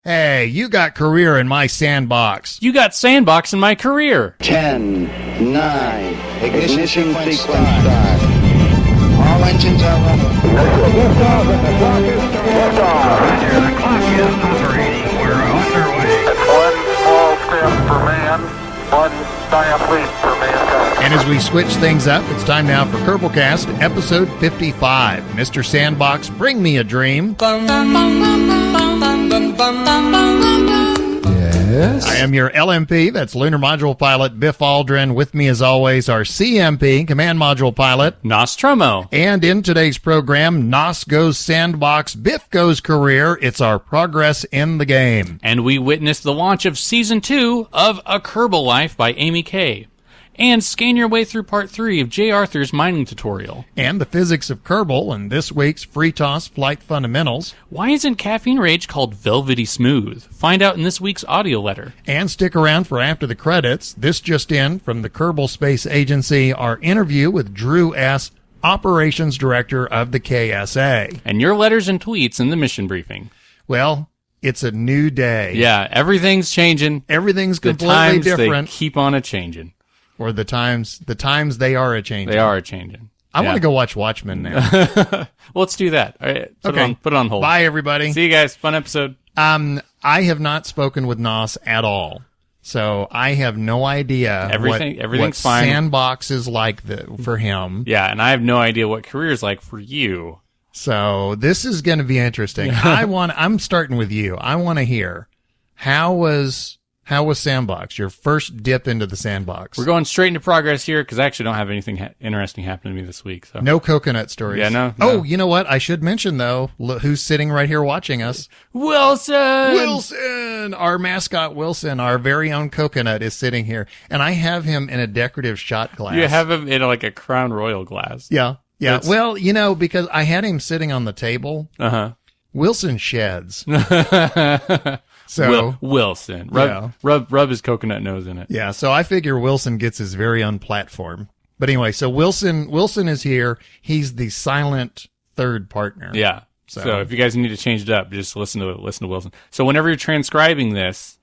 Hey, you got career in my sandbox. You got Sandbox in my career. 10, 9, ignition sequence start. All engines are running. Liftoff, and the clock is starting. Roger, the clock is operating. We're underway. It's one small step for man, one giant leap for mankind. And as we switch things up, it's time now for Kerbalcast, episode 55. Mr. Sandbox, bring me a dream. Yes. I am your LMP, that's Lunar Module Pilot Biff Aldrin. With me, as always, our CMP, Command Module Pilot, Nostromo. And in today's program, Nos goes Sandbox, Biff goes career. It's our progress in the game. And we witnessed the launch of Season 2 of A Kerbal Life by Amy Kay. And scan your way through Part 3 of J. Arthur's mining tutorial. And the physics of Kerbal and this week's Freetoss Flight Fundamentals. Why isn't Caffeine Rage called Velvety Smooth? Find out in this week's audio letter. And stick around for after the credits. This just in from the Kerbal Space Agency, our interview with Drew S., Operations Director of the KSA. And your letters and tweets in the mission briefing. Well, it's a new day. Yeah, everything's changing. Everything's The completely times different. they keep on a-changing. Or the times they are a-changing. They are a-changing. I want to go watch Watchmen now. Well, let's do that. All right, put it on hold. Bye, everybody. See you guys. Fun episode. I have not spoken with Nos at all, so I have no idea Everything's what fine. Sandbox is like for him. Yeah, and I have no idea what career is like for you. So this is going to be interesting. I'm starting with you. I want to hear how was Sandbox, your first dip into the Sandbox? We're going straight into progress here because I actually don't have anything interesting happening to me this week. So no coconut stories. Yeah, no. Oh, you know what? I should mention, though, who's sitting right here watching us. Wilson! Our mascot, Wilson, our very own coconut, is sitting here. And I have him in a decorative shot glass. You have him in like a Crown Royal glass. Yeah. Yeah. That's... Well, because I had him sitting on the table. Uh-huh. Wilson sheds. So Wilson, rub his coconut nose in it. Yeah, so I figure Wilson gets his very own platform. But anyway, so Wilson is here. He's the silent third partner. Yeah. So if you guys need to change it up, just listen to Wilson. So whenever you're transcribing this,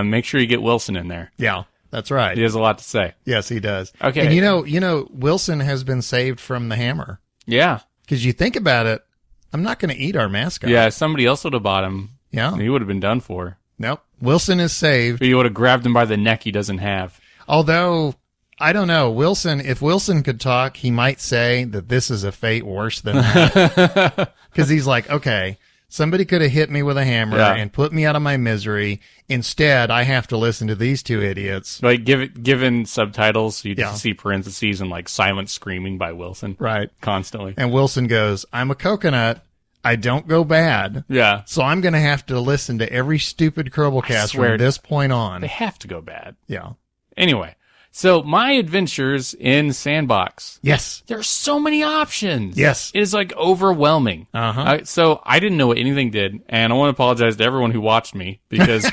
make sure you get Wilson in there. Yeah, that's right. He has a lot to say. Yes, he does. Okay. And you know, Wilson has been saved from the hammer. Yeah. Because you think about it, I'm not going to eat our mascot. Yeah, somebody else would have bought him. Yeah. He would have been done for. Nope. Wilson is saved. But you would have grabbed him by the neck he doesn't have. Although, I don't know, if Wilson could talk, he might say that this is a fate worse than that. Because he's like, okay, somebody could have hit me with a hammer and put me out of my misery. Instead, I have to listen to these two idiots. Like, given subtitles, you just see parentheses and like silent screaming by Wilson. Right. Constantly. And Wilson goes, I'm a coconut. I don't go bad. Yeah. So I'm going to have to listen to every stupid Kerbalcast from this point on. They have to go bad. Yeah. Anyway, so my adventures in Sandbox. Yes. There are so many options. Yes. It is like overwhelming. Uh-huh. So I didn't know what anything did, and I want to apologize to everyone who watched me because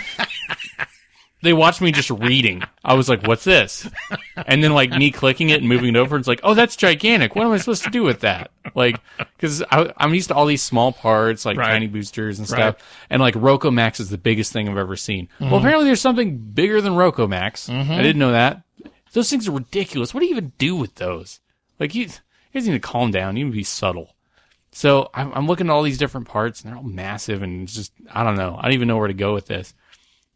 they watched me just reading. I was like, what's this? And then like me clicking it and moving it over, it's like, oh, that's gigantic. What am I supposed to do with that? Like, because I'm used to all these small parts, like tiny boosters and stuff. Right. And like Rokomax is the biggest thing I've ever seen. Mm-hmm. Well, apparently there's something bigger than Rokomax. Mm-hmm. I didn't know that. Those things are ridiculous. What do you even do with those? Like, you guys need to calm down. You need to be subtle. So I'm looking at all these different parts, and they're all massive, and it's just, I don't know. I don't even know where to go with this.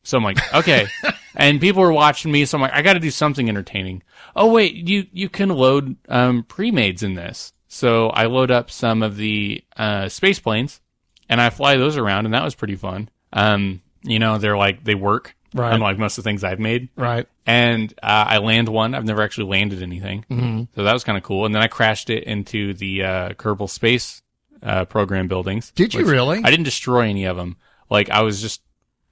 So I'm like, okay. And people were watching me, so I'm like, I got to do something entertaining. Oh, wait, you can load pre-mades in this. So I load up some of the space planes, and I fly those around, and that was pretty fun. They're like, they work. Right. Unlike most of the things I've made. Right. And I land one. I've never actually landed anything. Mm-hmm. So that was kind of cool. And then I crashed it into the Kerbal Space program buildings. Did you really? I didn't destroy any of them. Like, I was just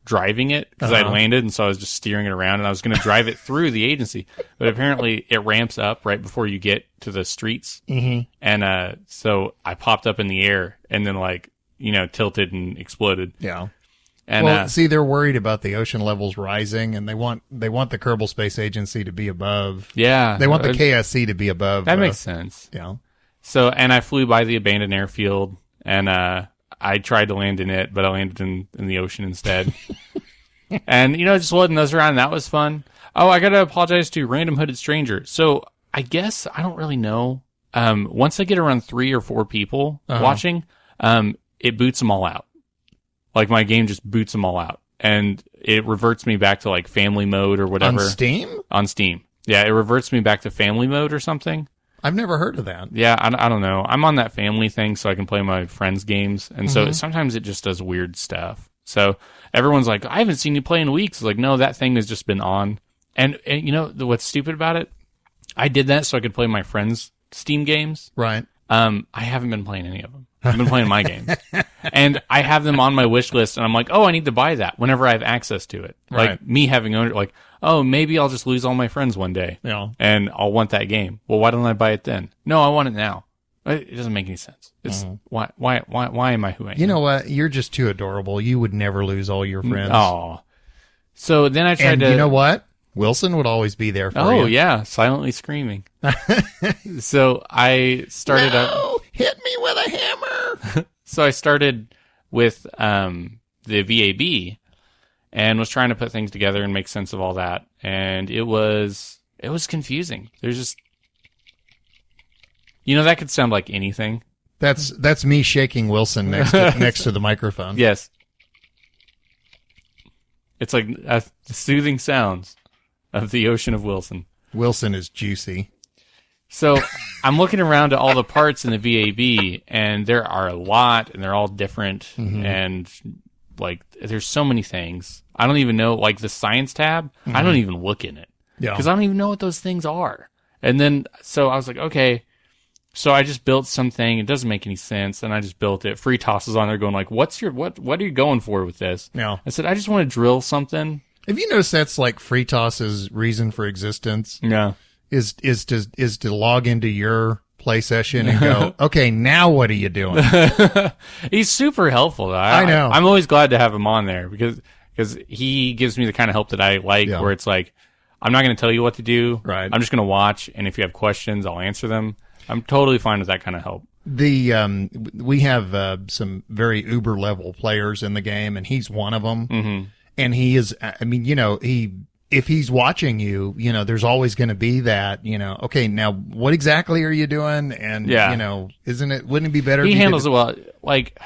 driving it because I landed, and so I was just steering it around, and I was going to drive it through the agency. But apparently it ramps up right before you get to the streets. Mm-hmm. And so I popped up in the air and then, tilted and exploded. Yeah. And, see, they're worried about the ocean levels rising, and they want the Kerbal Space Agency to be above. Yeah. They want the KSC to be above. That makes sense. Yeah. So, and I flew by the abandoned airfield, and I tried to land in it, but I landed in the ocean instead. And, just loading those around, that was fun. Oh, I got to apologize to Random Hooded Stranger. So I guess I don't really know. Once I get around 3 or 4 people watching, it boots them all out. Like my game just boots them all out. And it reverts me back to like family mode or whatever. On Steam? On Steam. Yeah, it reverts me back to family mode or something. I've never heard of that. Yeah, I don't know. I'm on that family thing so I can play my friends' games. And so sometimes it just does weird stuff. So everyone's like, I haven't seen you play in weeks. It's like, no, that thing has just been on. And what's stupid about it? I did that so I could play my friends' Steam games. Right. I haven't been playing any of them. I've been playing my games. And I have them on my wish list, and I'm like, oh, I need to buy that whenever I have access to it. Right. Like, me having owned it, like, oh, maybe I'll just lose all my friends one day. Yeah. And I'll want that game. Well, why don't I buy it then? No, I want it now. It doesn't make any sense. It's why am I who I am? You know what? You're just too adorable. You would never lose all your friends. Oh. So then I tried and to... you know what? Wilson would always be there for you. Oh, yeah. Silently screaming. So I started hit me with a hammer. So I started with the VAB and was trying to put things together and make sense of all that. And it was confusing. There's just... that could sound like anything. That's me shaking Wilson next to the microphone. Yes. It's like soothing sounds of the ocean of Wilson. Wilson is juicy. So I'm looking around at all the parts in the VAB, and there are a lot, and they're all different, and like there's so many things. I don't even know, like the science tab, I don't even look in it. Yeah. Because I don't even know what those things are. And then, so I was like, okay. So I just built something. It doesn't make any sense, and I just built it. Freetoss is on there going like, what are you going for with this? Yeah. I said, I just want to drill something. Have you noticed that's like Freetoss's reason for existence? Yeah. Is to log into your play session and go, okay, now what are you doing? He's super helpful, though. I know. I'm always glad to have him on there because he gives me the kind of help that I like, where it's like, I'm not going to tell you what to do. Right. I'm just going to watch, and if you have questions, I'll answer them. I'm totally fine with that kind of help. We have some very uber level players in the game, and he's one of them. Mm-hmm. And he is, I mean, if he's watching you, there's always going to be that, okay, now what exactly are you doing? And, wouldn't it be better? He handles it well. Like,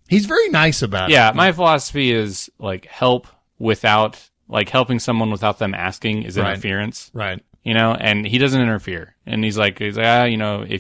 he's very nice about it. Yeah. My philosophy is like helping someone without them asking is interference. Right. And he doesn't interfere. And he's like, if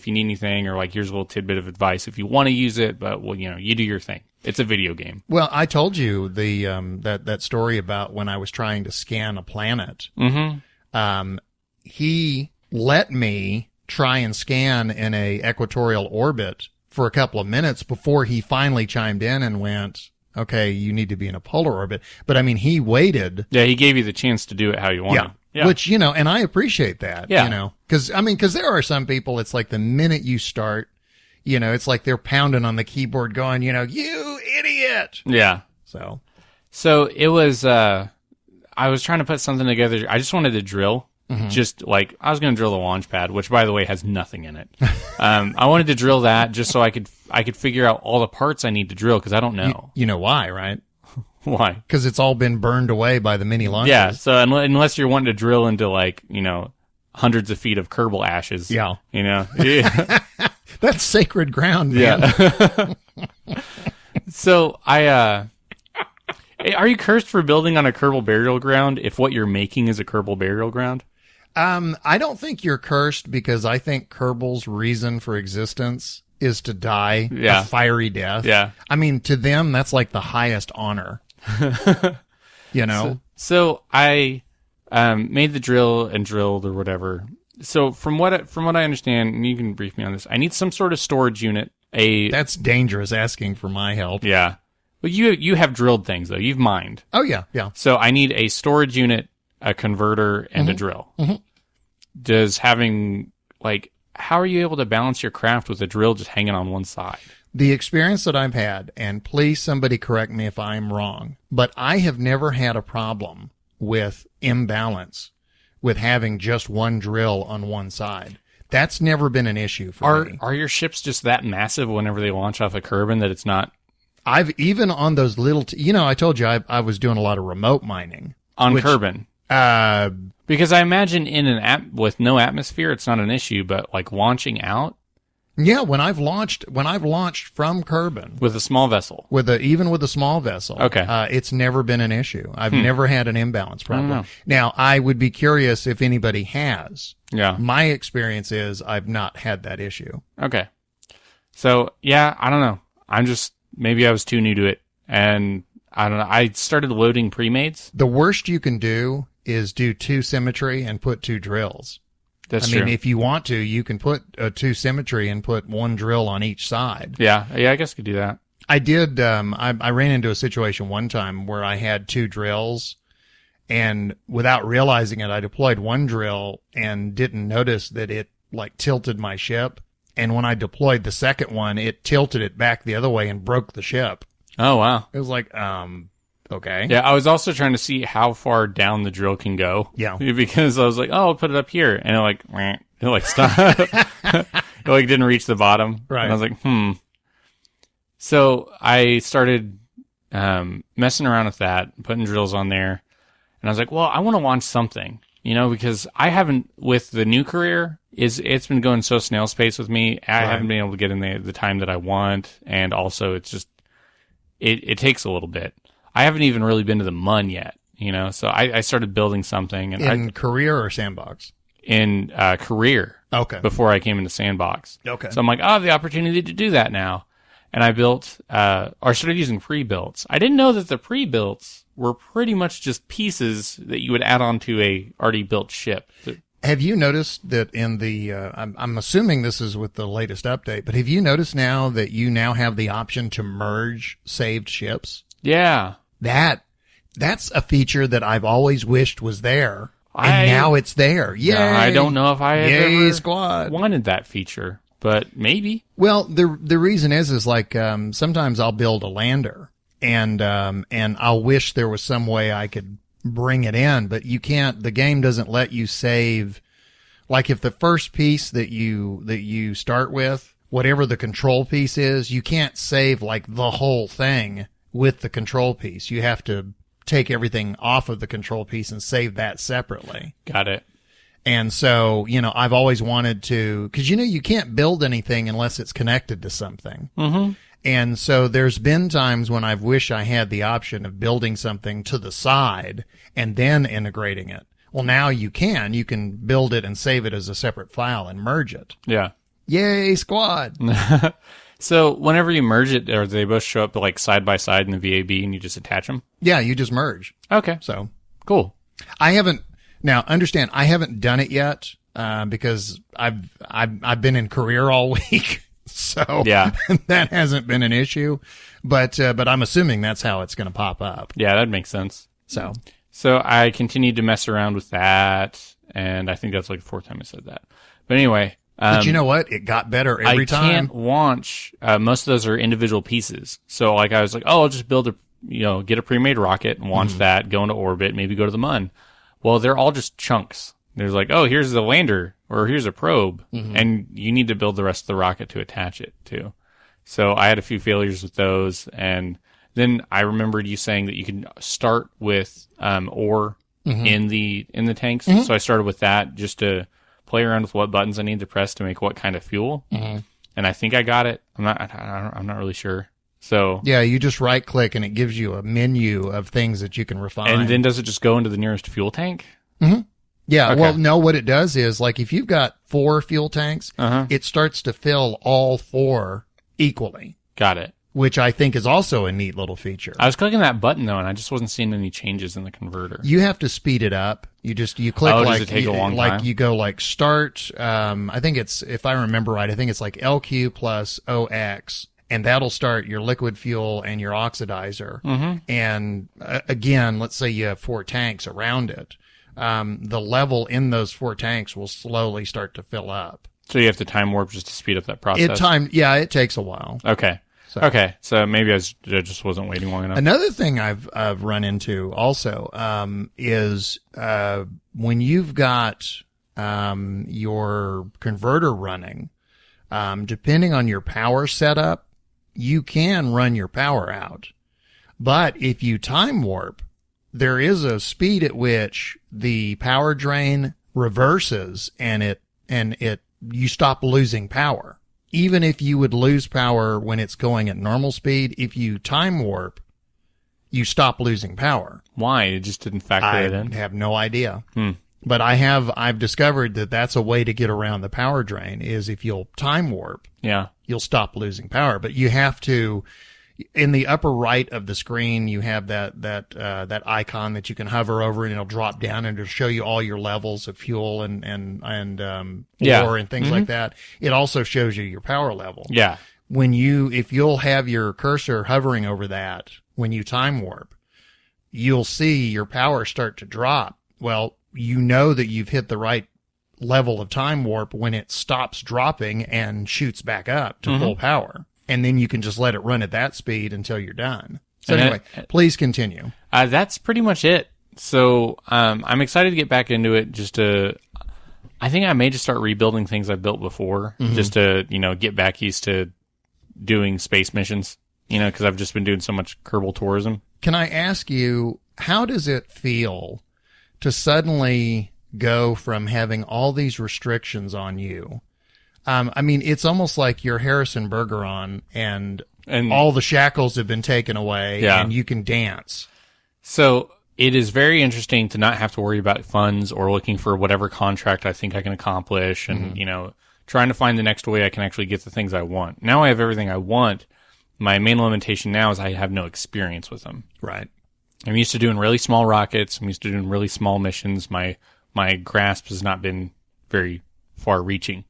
you need anything, or like, here's a little tidbit of advice if you want to use it, but you do your thing. It's a video game. Well, I told you that story about when I was trying to scan a planet. Mm-hmm. He let me try and scan in a equatorial orbit for a couple of minutes before he finally chimed in and went, okay, you need to be in a polar orbit. But I mean, he waited. Yeah, he gave you the chance to do it how you wanted. Yeah. Which, and I appreciate that. Yeah. Because there are some people, it's like the minute you start, it's like they're pounding on the keyboard going, you idiot. Yeah. So it was, I was trying to put something together. I just wanted to drill. Mm-hmm. Just like, I was going to drill the launch pad, which by the way has nothing in it. I wanted to drill that just so I could figure out all the parts I need to drill, because I don't know. You know why, right? Why? Because it's all been burned away by the mini launchers. Yeah, so unless you're wanting to drill into like, hundreds of feet of Kerbal ashes. Yeah. Yeah. That's sacred ground, man. Yeah. So are you cursed for building on a Kerbal burial ground if what you're making is a Kerbal burial ground? I don't think you're cursed, because I think Kerbal's reason for existence is to die a fiery death. Yeah. I mean, to them, that's like the highest honor. So I made the drill and drilled or whatever. So from what I understand, and you can brief me on this, I need some sort of storage unit. That's dangerous asking for my help. Yeah. Well, you have drilled things though. You've mined. Oh yeah, yeah. So I need a storage unit, a converter, and a drill. Mm-hmm. Does having how are you able to balance your craft with a drill just hanging on one side? The experience that I've had, and please somebody correct me if I'm wrong, but I have never had a problem with imbalance with having just one drill on one side. That's never been an issue for me. Are your ships just that massive whenever they launch off a Kerbin that it's not I've even on those little, I told you I was doing a lot of remote mining. On Kerbin. Uh, Because I imagine in an app with no atmosphere, it's not an issue, but like launching out yeah, when I've launched from Kerbin with a small vessel. even with a small vessel, Okay. It's never been an issue. I've never had an imbalance problem. know. Now, I would be curious if anybody has. Yeah. My experience is I've not had that issue. Okay. So, yeah, I don't know. Maybe I was too new to it. And I don't know. I started loading pre-mades. The worst you can do is do 2 symmetry and put 2 drills. That's I true. mean, if you want to, you can put 2 symmetry and put 1 drill on each side. Yeah, I guess I could do that. I did, I ran into a situation one time where I had 2 drills, and without realizing it, I deployed 1 drill and didn't notice that it like tilted my ship. And when I deployed the second one, it tilted it back the other way and broke the ship. Oh, wow. It was like, okay. Yeah, I was also trying to see how far down the drill can go. Yeah. Because I was like, oh, I'll put it up here. And it like stopped. It like didn't reach the bottom. Right. And I was like, So I started messing around with that, putting drills on there. And I was like, well, I want to launch something, because I haven't, with the new career, it's been going so snail's pace with me. I haven't been able to get in the time that I want. And also it's just, it takes a little bit. I haven't even really been to the MUN yet, so I started building something. And In career or Sandbox? In career. Okay. Before I came into Sandbox. Okay. So I'm like, I have the opportunity to do that now. And I built, or started using pre-builts. I didn't know that the pre-builts were pretty much just pieces that you would add on to a already built ship. Have you noticed that in the, I'm assuming this is with the latest update, but have you noticed now that you now have the option to merge saved ships? Yeah. That's a feature that I've always wished was there. And now it's there. Yay! I don't know if I have ever squad. wanted that feature, but maybe. Well, the reason is like, sometimes I'll build a lander and I'll wish there was some way I could bring it in, but you can't, the game doesn't let you save. Like if the first piece that you start with, whatever the control piece is, you can't save like the whole thing with the control piece. You have to take everything off of the control piece and save that separately. Got it. And so, I've always wanted to, cause you can't build anything unless it's connected to something. Mm-hmm. And so there's been times when I've wished I had the option of building something to the side and then integrating it. Well, now you can build it and save it as a separate file and merge it. Yeah. Yay, squad. So whenever you merge it, or they both show up like side by side in the VAB and you just attach them? Yeah, you just merge. Okay. So cool. I haven't done it yet, because I've been in career all week. So yeah, that hasn't been an issue, but I'm assuming that's how it's going to pop up. Yeah, that makes sense. So I continued to mess around with that, and I think that's like the 4th time I said that. But anyway, but you know what? It got better every time. I can't launch. Most of those are individual pieces. So like I was like, oh, I'll just build get a pre-made rocket and launch that, go into orbit, maybe go to the MUN. Well, they're all just chunks. There's like, oh, here's the lander, or here's a probe, and you need to build the rest of the rocket to attach it to. So I had a few failures with those, and then I remembered you saying that you can start with ore in the tanks. So I started with that just to play around with what buttons I need to press to make what kind of fuel. And I think I got it. I'm not really sure. So yeah, you just right click and it gives you a menu of things that you can refine. And then does it just go into the nearest fuel tank? Yeah. Okay. Well, no, what it does is like if you've got 4 fuel tanks, it starts to fill all 4 equally. Got it. Which I think is also a neat little feature. I was clicking that button though, and I just wasn't seeing any changes in the converter. You have to speed it up. You click does it take a long time? you go like start. I think it's, if I remember right, I think it's like LQ plus OX, and that'll start your liquid fuel and your oxidizer. And again, let's say you have 4 tanks around it. The level in those 4 tanks will slowly start to fill up. So you have to time warp just to speed up that process? It takes a while. Okay. So maybe I just wasn't waiting long enough. Another thing I've run into also, is, when you've got, your converter running, depending on your power setup, you can run your power out. But if you time warp, there is a speed at which the power drain reverses and you stop losing power. Even if you would lose power when it's going at normal speed, if you time warp, you stop losing power. Why? It just didn't factor it in? I have no idea. But I've discovered that that's a way to get around the power drain is if you'll time warp, you'll stop losing power. But you have to, in the upper right of the screen, you have that icon that you can hover over and it'll drop down and it'll show you all your levels of fuel and ore and things like that. It also shows you your power level. Yeah. If you'll have your cursor hovering over that when you time warp, you'll see your power start to drop. Well, you know that you've hit the right level of time warp when it stops dropping and shoots back up to full power. And then you can just let it run at that speed until you're done. So anyway, please continue. That's pretty much it. So I'm excited to get back into it. I think I may just start rebuilding things I've built before, just to get back used to doing space missions. Because I've just been doing so much Kerbal tourism. Can I ask you, how does it feel to suddenly go from having all these restrictions on you? I mean, it's almost like you're Harrison Bergeron and all the shackles have been taken away and you can dance. So it is very interesting to not have to worry about funds or looking for whatever contract I think I can accomplish and, trying to find the next way I can actually get the things I want. Now I have everything I want. My main limitation now is I have no experience with them. Right. I'm used to doing really small rockets. I'm used to doing really small missions. My grasp has not been very far-reaching.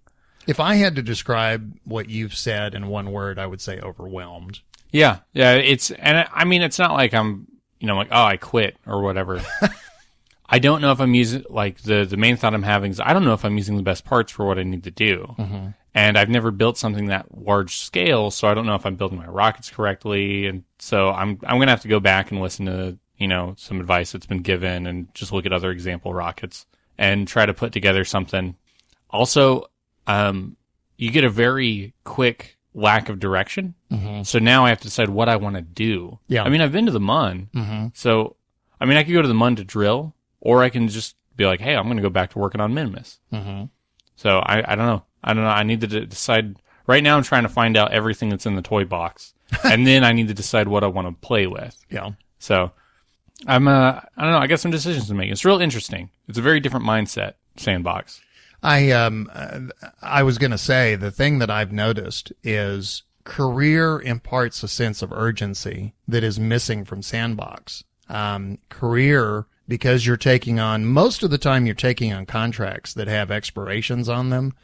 If I had to describe what you've said in one word, I would say overwhelmed. Yeah. It's not like I'm, I quit or whatever. I don't know if I'm using, the main thought I'm having is I don't know if I'm using the best parts for what I need to do. And I've never built something that large scale, so I don't know if I'm building my rockets correctly. And so I'm going to have to go back and listen to, some advice that's been given and just look at other example rockets and try to put together something. Also, you get a very quick lack of direction. So now I have to decide what I want to do. Yeah. I mean, I've been to the Mun. So, I could go to the Mun to drill, or I can just be like, hey, I'm going to go back to working on Minimus. So I don't know. I need to decide. Right now I'm trying to find out everything that's in the toy box. And then I need to decide what I want to play with. Yeah. So I don't know. I got some decisions to make. It's real interesting. It's a very different mindset, Sandbox. I was going to say the thing that I've noticed is career imparts a sense of urgency that is missing from Sandbox. Career, because you're taking on, most of the time you're taking on contracts that have expirations on them.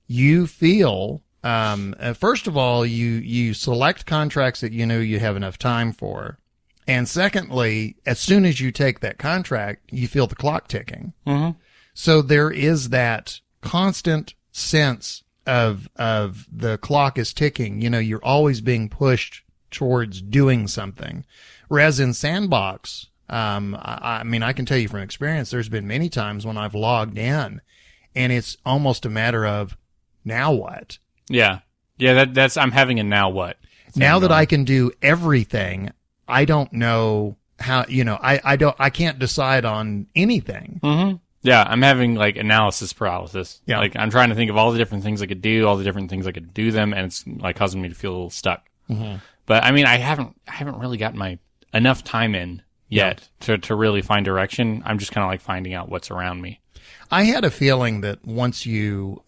You feel, first of all, you select contracts that you know you have enough time for. And secondly, as soon as you take that contract, you feel the clock ticking. So there is that constant sense of the clock is ticking. You're always being pushed towards doing something. Whereas in Sandbox, I can tell you from experience, there's been many times when I've logged in and it's almost a matter of now what? Yeah. That's, I'm having a now what. Now that I can do everything, I don't know how, I can't decide on anything. Yeah, I'm having analysis paralysis. Yeah. I'm trying to think of all the different things I could do, all the different things I could do them, and it's causing me to feel a little stuck. But I haven't really gotten enough time in yet to really find direction. I'm just kind of finding out what's around me. I had a feeling that once when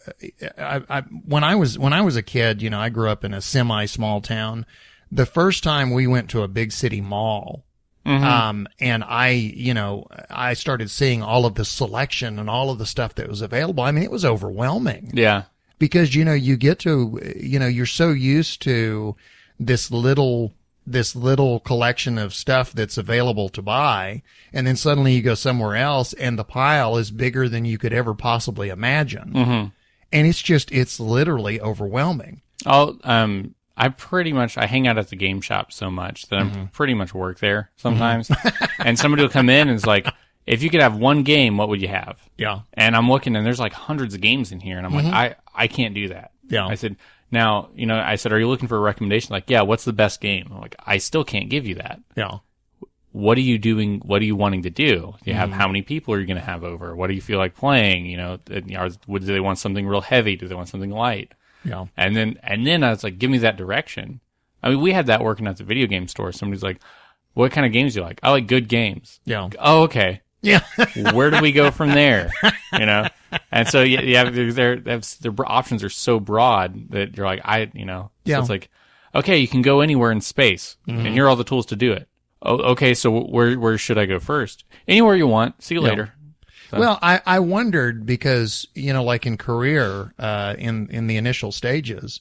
I was a kid, I grew up in a semi-small town. The first time we went to a big city mall, and I started seeing all of the selection and all of the stuff that was available. It was overwhelming. Yeah. Because, you get to, you're so used to this little collection of stuff that's available to buy. And then suddenly you go somewhere else and the pile is bigger than you could ever possibly imagine. And it's literally overwhelming. I hang out at the game shop so much that I'm pretty much work there sometimes. And somebody will come in and is like, if you could have one game, what would you have? Yeah. And I'm looking and there's hundreds of games in here. And I'm like, I can't do that. Yeah. I said, Now, I said, are you looking for a recommendation? Like, yeah, what's the best game? I'm like, I still can't give you that. Yeah. What are you doing? What are you wanting to do? You have how many people are you going to have over? What do you feel like playing? Do they want something real heavy? Do they want something light? Yeah. And then I was like, give me that direction. I mean, we had that working at the video game store. Somebody's like, what kind of games do you like? I like good games. Yeah. Oh, okay. Yeah. Where do we go from there? And so their options are so broad that you're like, so it's like, okay, you can go anywhere in space, and here are all the tools to do it. Oh, okay, so where should I go first? Anywhere you want. See you later. So. Well, I wondered because, like in career, in the initial stages,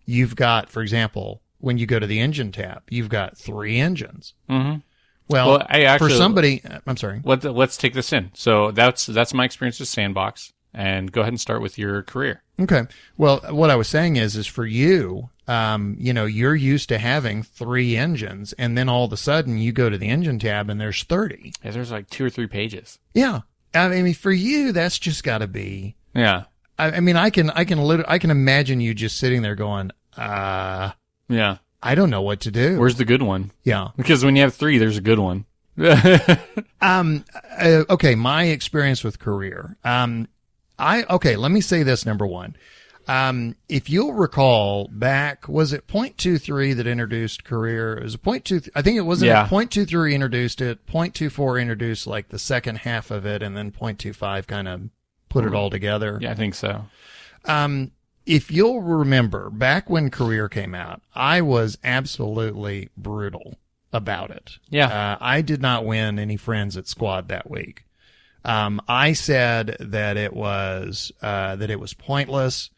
you've got, for example, when you go to the engine tab, you've got 3 engines. Mm-hmm. Well, for somebody, I'm sorry. Let's take this in. So that's my experience with Sandbox, and go ahead and start with your career. Okay. Well, what I was saying is for you, you're used to having 3 engines, and then all of a sudden you go to the engine tab and there's 30. Yeah, there's like 2 or 3 pages. Yeah. I mean, for you, that's just got to be. Yeah. I mean, I can imagine you just sitting there going, yeah. I don't know what to do. Where's the good one? Yeah. Because when you have 3, there's a good one. Okay. My experience with career. Let me say this, number one. If you'll recall back, was it 0.23 that introduced career? It was a 0.2. I think it wasn't. Yeah. 0.23 introduced it. 0.24 introduced like the second half of it, and then 0.25 kind of put it all together. Yeah, I think so. If you'll remember, back when career came out, I was absolutely brutal about it. Yeah. I did not win any friends at squad that week. I said that it was pointless.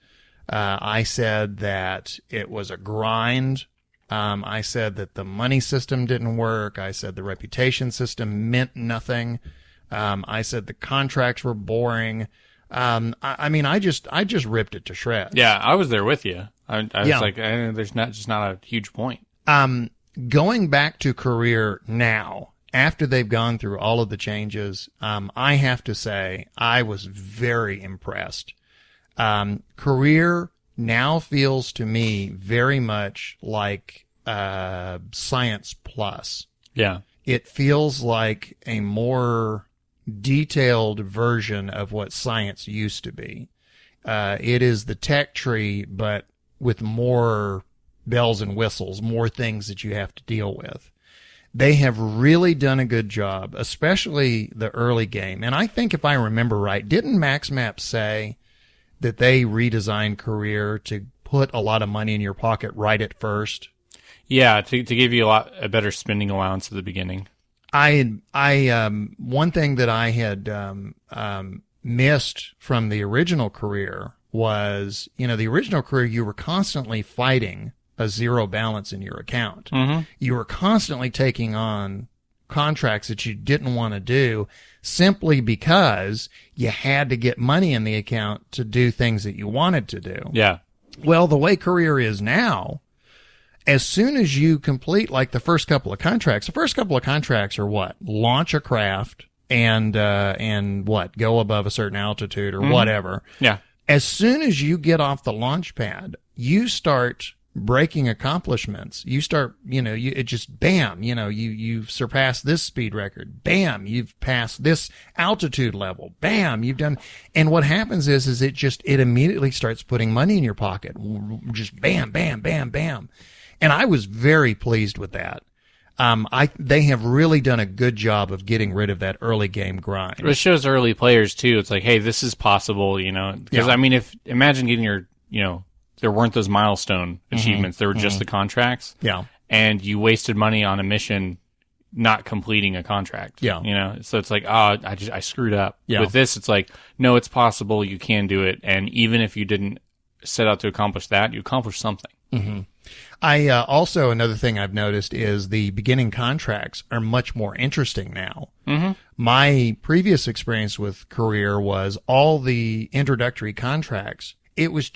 I said that it was a grind. I said that the money system didn't work. I said the reputation system meant nothing. I said the contracts were boring. I just ripped it to shreds. Yeah, I was there with you. I was like, there's not a huge point. Going back to career now, after they've gone through all of the changes, I have to say I was very impressed. Career now feels to me very much like Science Plus. Yeah. It feels like a more detailed version of what science used to be. It is the tech tree, but with more bells and whistles, more things that you have to deal with. They have really done a good job, especially the early game. And I think if I remember right, didn't MaxMap say that they redesigned career to put a lot of money in your pocket right at first? Yeah, to give you a better spending allowance at the beginning. One thing that I had missed from the original career was, the original career, you were constantly fighting a zero balance in your account. Mm-hmm. You were constantly taking on contracts that you didn't want to do simply because you had to get money in the account to do things that you wanted to do. Yeah. Well, the way career is now, as soon as you complete like the first couple of contracts are what? Launch a craft and what? Go above a certain altitude or whatever. Yeah. As soon as you get off the launch pad, you start breaking accomplishments. You start, it just bam, you've surpassed this speed record. Bam, you've passed this altitude level. Bam, you've done. And what happens is it immediately starts putting money in your pocket. Just bam, bam, bam, bam. And I was very pleased with that. They have really done a good job of getting rid of that early game grind. It shows early players too. It's like, hey, this is possible, because imagine getting your, there weren't those milestone achievements. There were just the contracts. Yeah. And you wasted money on a mission not completing a contract. Yeah. So it's like, I screwed up. Yeah. With this, it's like, no, it's possible. You can do it. And even if you didn't set out to accomplish that, you accomplished something. Mm-hmm. Also, another thing I've noticed is the beginning contracts are much more interesting now. Mm-hmm. My previous experience with career was all the introductory contracts. It was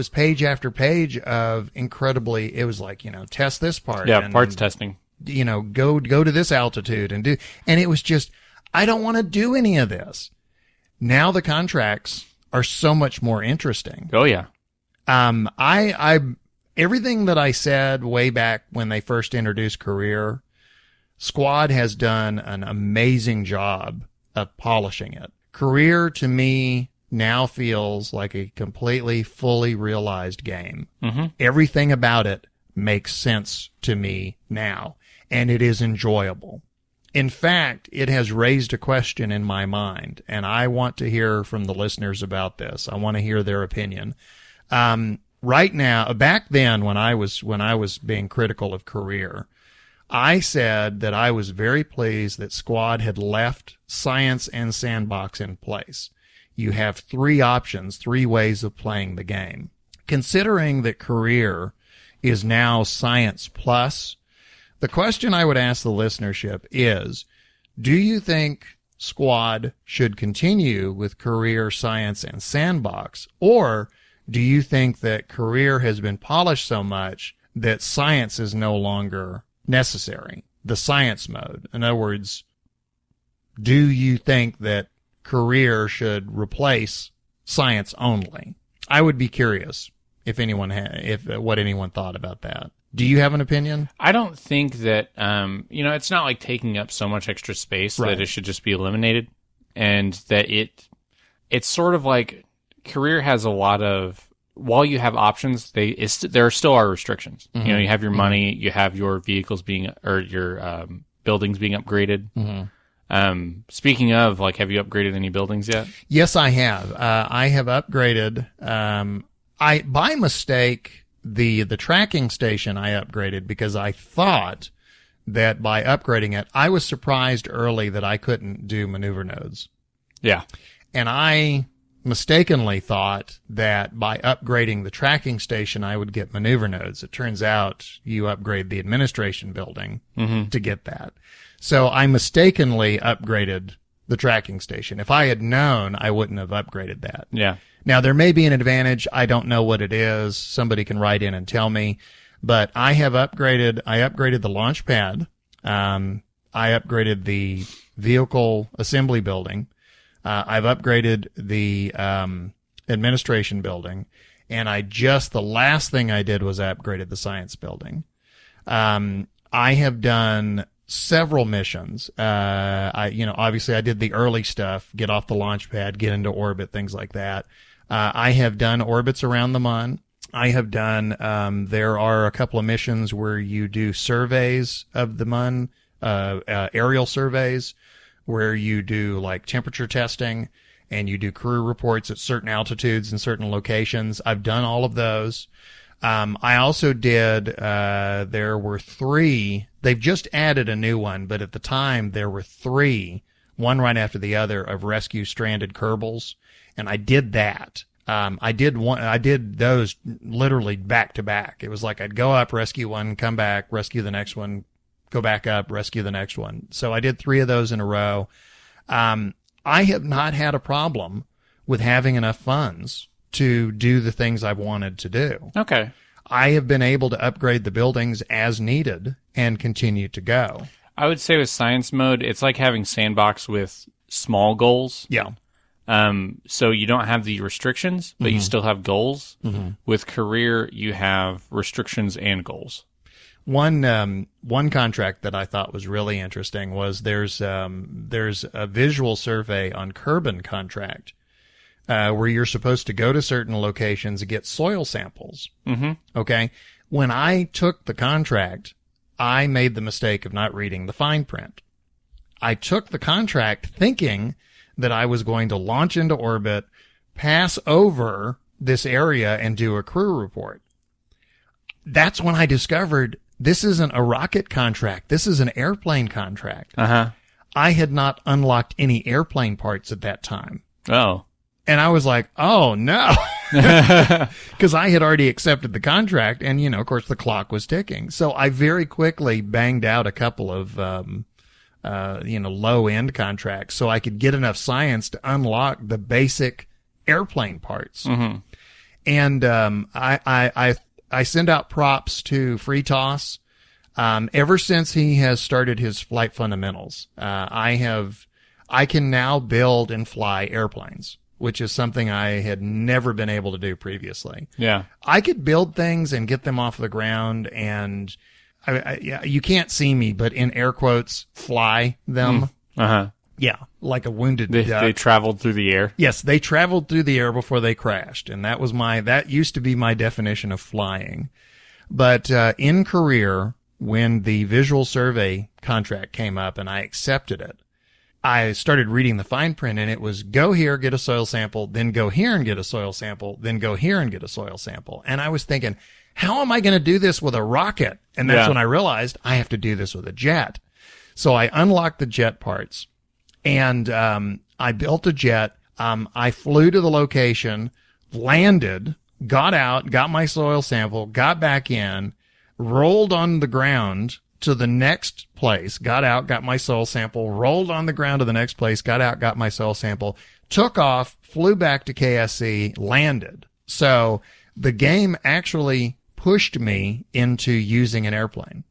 page after page of it was like, test this part. Yeah. Parts testing. Go to this altitude and it was just, I don't want to do any of this. Now the contracts are so much more interesting. Oh yeah. I everything that I said way back when they first introduced Career, Squad has done an amazing job of polishing it. Career to me now feels like a completely, fully realized game. Mm-hmm. Everything about it makes sense to me now, and it is enjoyable. In fact, it has raised a question in my mind, and I want to hear from the listeners about this. I want to hear their opinion. Right now, back then when I was being critical of Career, I said that I was very pleased that Squad had left Science and Sandbox in place. You have 3 options, 3 ways of playing the game. Considering that Career is now Science Plus, the question I would ask the listenership is, do you think Squad should continue with Career, Science, and Sandbox, or do you think that Career has been polished so much that Science is no longer necessary? The Science mode. In other words, do you think that Career should replace Science only? I would be curious if anyone what anyone thought about that. Do you have an opinion? I don't think that, it's not like taking up so much extra space Right. that it should just be eliminated, and that it's sort of like Career has a lot of, while you have options, there still are restrictions. Mm-hmm. You have your money, you have your vehicles your buildings being upgraded. Mm-hmm. Speaking of, have you upgraded any buildings yet? Yes, I have. I have upgraded. By mistake, the tracking station I upgraded because I thought that by upgrading it, I was surprised early that I couldn't do maneuver nodes. Yeah. And I mistakenly thought that by upgrading the tracking station, I would get maneuver nodes. It turns out you upgrade the administration building to get that. So I mistakenly upgraded the tracking station. If I had known, I wouldn't have upgraded that. Yeah. Now, there may be an advantage. I don't know what it is. Somebody can write in and tell me. But I upgraded the launch pad. I upgraded the vehicle assembly building. I've upgraded the administration building. And the last thing I did was I upgraded the science building. I have done several missions. Obviously I did the early stuff, get off the launch pad, get into orbit, things like that. I have done orbits around the Mun. I have done, there are a couple of missions where you do surveys of the Mun, aerial surveys, where you do temperature testing and you do crew reports at certain altitudes and certain locations. I've done all of those. I also did, there were 3, they've just added a new one, but at the time there were 3, one right after the other, of rescue stranded Kerbals. And I did that. I did those literally back to back. It was like I'd go up, rescue one, come back, rescue the next one, go back up, rescue the next one. So I did 3 of those in a row. I have not had a problem with having enough funds to do the things I've wanted to do. Okay. I have been able to upgrade the buildings as needed and continue to go. I would say with science mode, it's like having Sandbox with small goals. Yeah. So you don't have the restrictions, but you still have goals. Mm-hmm. With Career, you have restrictions and goals. One contract that I thought was really interesting was there's a visual survey on Kerbal contract, where you're supposed to go to certain locations and get soil samples. Mm-hmm. Okay. When I took the contract, I made the mistake of not reading the fine print. I took the contract thinking that I was going to launch into orbit, pass over this area, and do a crew report. That's when I discovered this isn't a rocket contract. This is an airplane contract. Uh-huh. I had not unlocked any airplane parts at that time. Oh. And I was like, oh, no. Because I had already accepted the contract, and, of course, the clock was ticking. So I very quickly banged out a couple of low-end contracts so I could get enough science to unlock the basic airplane parts. Mm-hmm. And I send out props to Freetoss. Ever since he has started his Flight Fundamentals, I can now build and fly airplanes which is something I had never been able to do previously. Yeah. I could build things and get them off the ground, and you can't see me, but in air quotes, fly them. Uh-huh. Yeah, like a wounded duck. They traveled through the air. Yes, they traveled through the air before they crashed, and that used to be my definition of flying. But in career, when the visual survey contract came up and I accepted it, I started reading the fine print, and it was go here, get a soil sample, then go here and get a soil sample, then go here and get a soil sample. And I was thinking, how am I going to do this with a rocket? And that's when I realized I have to do this with a jet. So I unlocked the jet parts, and I built a jet. I flew to the location, landed, got out, got my soil sample, got back in, rolled on the ground to the next place, got out, got my soil sample, rolled on the ground to the next place, got out, got my soil sample, took off, flew back to KSC, landed. So the game actually pushed me into using an airplane.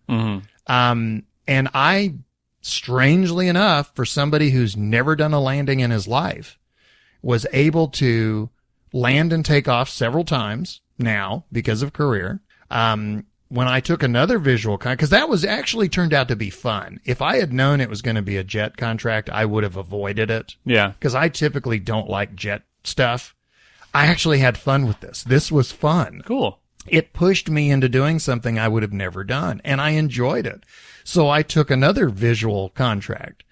And I, strangely enough, for somebody who's never done a landing in his life, was able to land and take off several times now because of career. When I took another visual because that was actually turned out to be fun. If I had known it was going to be a jet contract, I would have avoided it. Yeah. Because I typically don't like jet stuff. I actually had fun with this. This was fun. Cool. It pushed me into doing something I would have never done, and I enjoyed it. So I took another visual contract,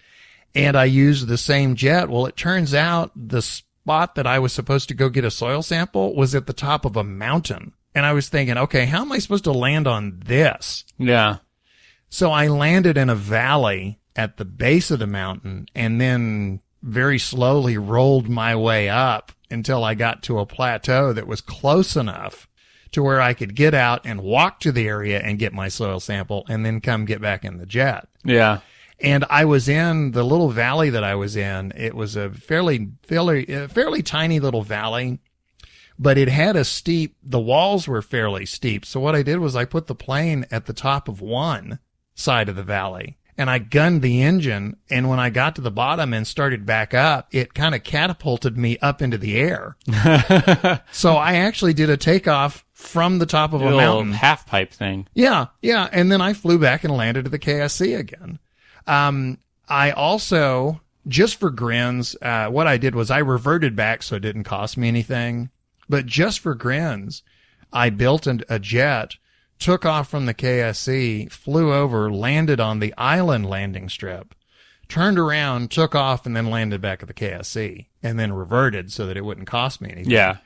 and I used the same jet. Well, it turns out the spot that I was supposed to go get a soil sample was at the top of a mountain. And I was thinking, okay, how am I supposed to land on this? Yeah. So I landed in a valley at the base of the mountain and then very slowly rolled my way up until I got to a plateau that was close enough to where I could get out and walk to the area and get my soil sample and then come get back in the jet. Yeah. And I was in the little valley that I was in. It was a fairly tiny little valley. But it had the walls were fairly steep. So what I did was I put the plane at the top of one side of the valley and I gunned the engine. And when I got to the bottom and started back up, it kind of catapulted me up into the air. So I actually did a takeoff from the top of a mountain. Half pipe thing. Yeah. Yeah. And then I flew back and landed at the KSC again. I also, just for grins, what I did was I reverted back so it didn't cost me anything. But just for grins, I built a jet, took off from the KSC, flew over, landed on the island landing strip, turned around, took off, and then landed back at the KSC, and then reverted so that it wouldn't cost me anything. Yeah.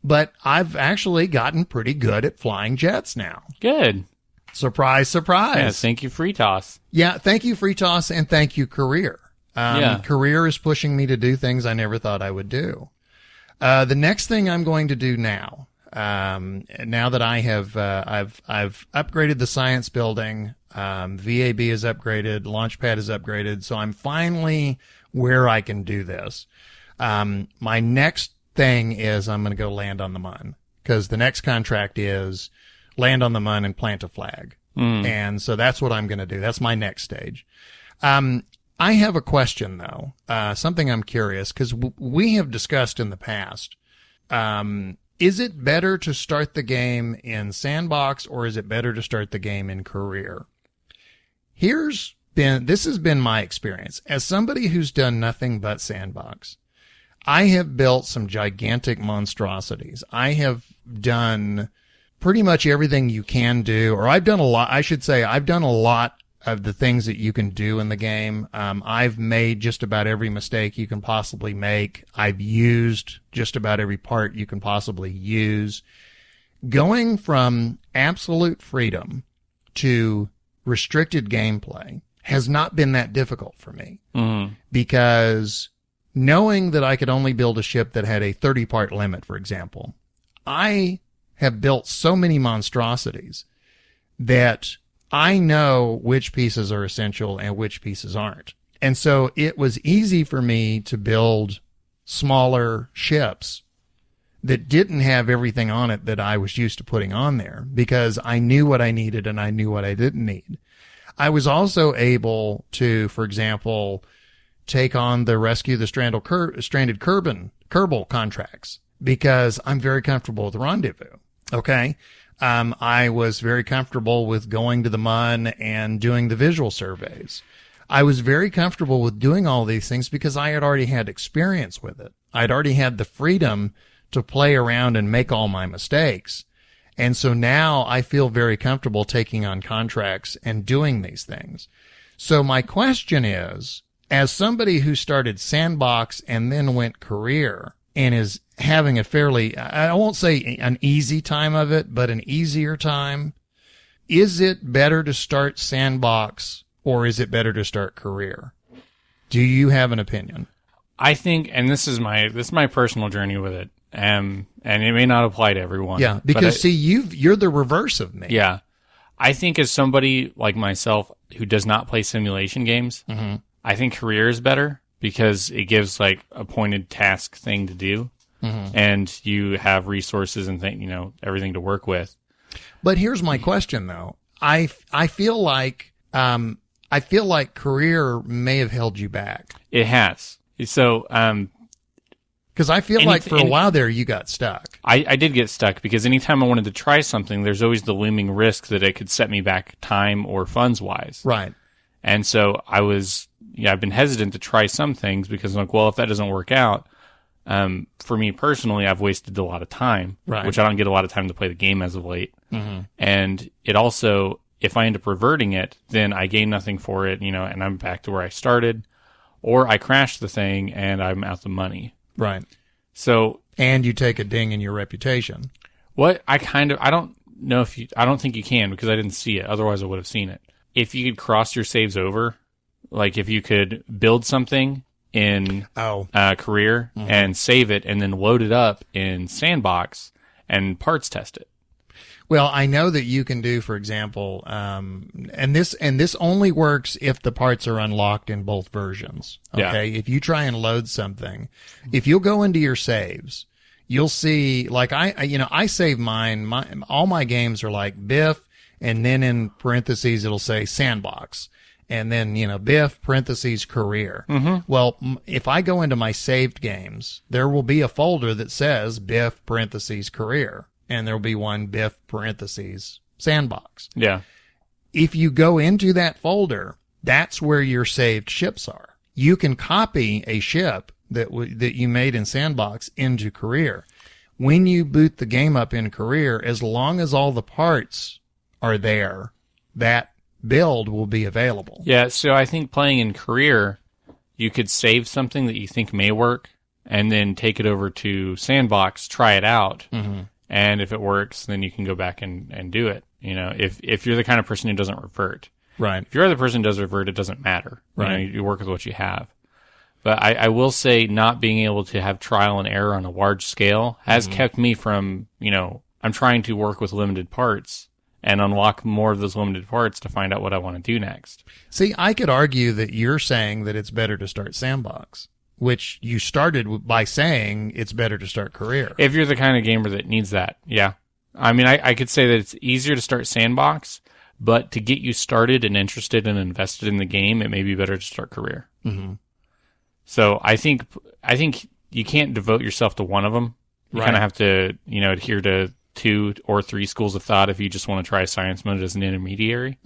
But I've actually gotten pretty good at flying jets now. Good. Surprise, surprise. Yeah, thank you, Freetoss. Yeah, thank you, Freetoss, and thank you, Career. Career is pushing me to do things I never thought I would do. The next thing I'm going to do now that I have, I've upgraded the science building, VAB is upgraded, Launchpad is upgraded, so I'm finally where I can do this. My next thing is I'm going to go land on the Mun, because the next contract is land on the Mun and plant a flag. And so that's what I'm going to do. That's my next stage. I have a question, though, something I'm curious, because we have discussed in the past. Is it better to start the game in Sandbox, or is it better to start the game in Career? This has been my experience. As somebody who's done nothing but Sandbox, I have built some gigantic monstrosities. I have done pretty much everything you can do, or I've done a lot. I should say I've done a lot of the things that you can do in the game. I've made just about every mistake you can possibly make. I've used just about every part you can possibly use. Going from absolute freedom to restricted gameplay has not been that difficult for me, because knowing that I could only build a ship that had a 30-part limit, for example, I have built so many monstrosities that I know which pieces are essential and which pieces aren't. And so it was easy for me to build smaller ships that didn't have everything on it that I was used to putting on there, because I knew what I needed and I knew what I didn't need. I was also able to, for example, take on the Rescue the Stranded Kerbal Kerbal contracts because I'm very comfortable with Rendezvous. Okay. I was very comfortable with going to the MUN and doing the visual surveys. I was very comfortable with doing all these things because I had already had experience with it. I'd already had the freedom to play around and make all my mistakes. And so now I feel very comfortable taking on contracts and doing these things. So my question is, as somebody who started Sandbox and then went career and is having a fairly, I won't say an easy time of it, but an easier time, is it better to start Sandbox or is it better to start career? Do you have an opinion? I think, and this is my personal journey with it, and it may not apply to everyone. Yeah, because you're the reverse of me. Yeah, I think as somebody like myself who does not play simulation games, I think career is better because it gives like a pointed task thing to do, and you have resources and everything to work with. But here's my question though: I feel like career may have held you back. It has. So, because I feel like for a while there you got stuck. I did get stuck because anytime I wanted to try something, there's always the looming risk that it could set me back time or funds wise. Right. And so I've been hesitant to try some things because I'm like, well, if that doesn't work out, for me personally, I've wasted a lot of time, which I don't get a lot of time to play the game as of late. And it also, if I end up reverting it, then I gain nothing for it, and I'm back to where I started, or I crash the thing and I'm out the money. Right. So, and you take a ding in your reputation. I don't know I don't think you can because I didn't see it. Otherwise I would have seen it. If you could cross your saves over, like if you could build something in career and save it and then load it up in Sandbox and parts test it. Well, I know that you can do, for example, and this only works if the parts are unlocked in both versions. Okay. Yeah. If you try and load something, if you'll go into your saves, you'll see, like I save mine, all my games are like Biff, and then in parentheses, it'll say Sandbox. And then, Biff, parentheses, career. Well, if I go into my saved games, there will be a folder that says Biff, parentheses, career. And there'll be one Biff, parentheses, Sandbox. Yeah. If you go into that folder, that's where your saved ships are. You can copy a ship that you made in Sandbox into career. When you boot the game up in career, as long as all the parts are there, that build will be available. Yeah, so I think playing in career, you could save something that you think may work and then take it over to Sandbox, try it out. And if it works, then you can go back and do it. If you're the kind of person who doesn't revert. Right. If you're the person who does revert, it doesn't matter. Right. You work with what you have. But I will say not being able to have trial and error on a large scale has kept me from, I'm trying to work with limited parts and unlock more of those limited parts to find out what I want to do next. See, I could argue that you're saying that it's better to start Sandbox, which you started by saying it's better to start career. If you're the kind of gamer that needs that, yeah. I mean, I could say that it's easier to start Sandbox, but to get you started and interested and invested in the game, it may be better to start career. So I think you can't devote yourself to one of them. You kind of have to, adhere to 2 or 3 schools of thought if you just want to try science mode as an intermediary.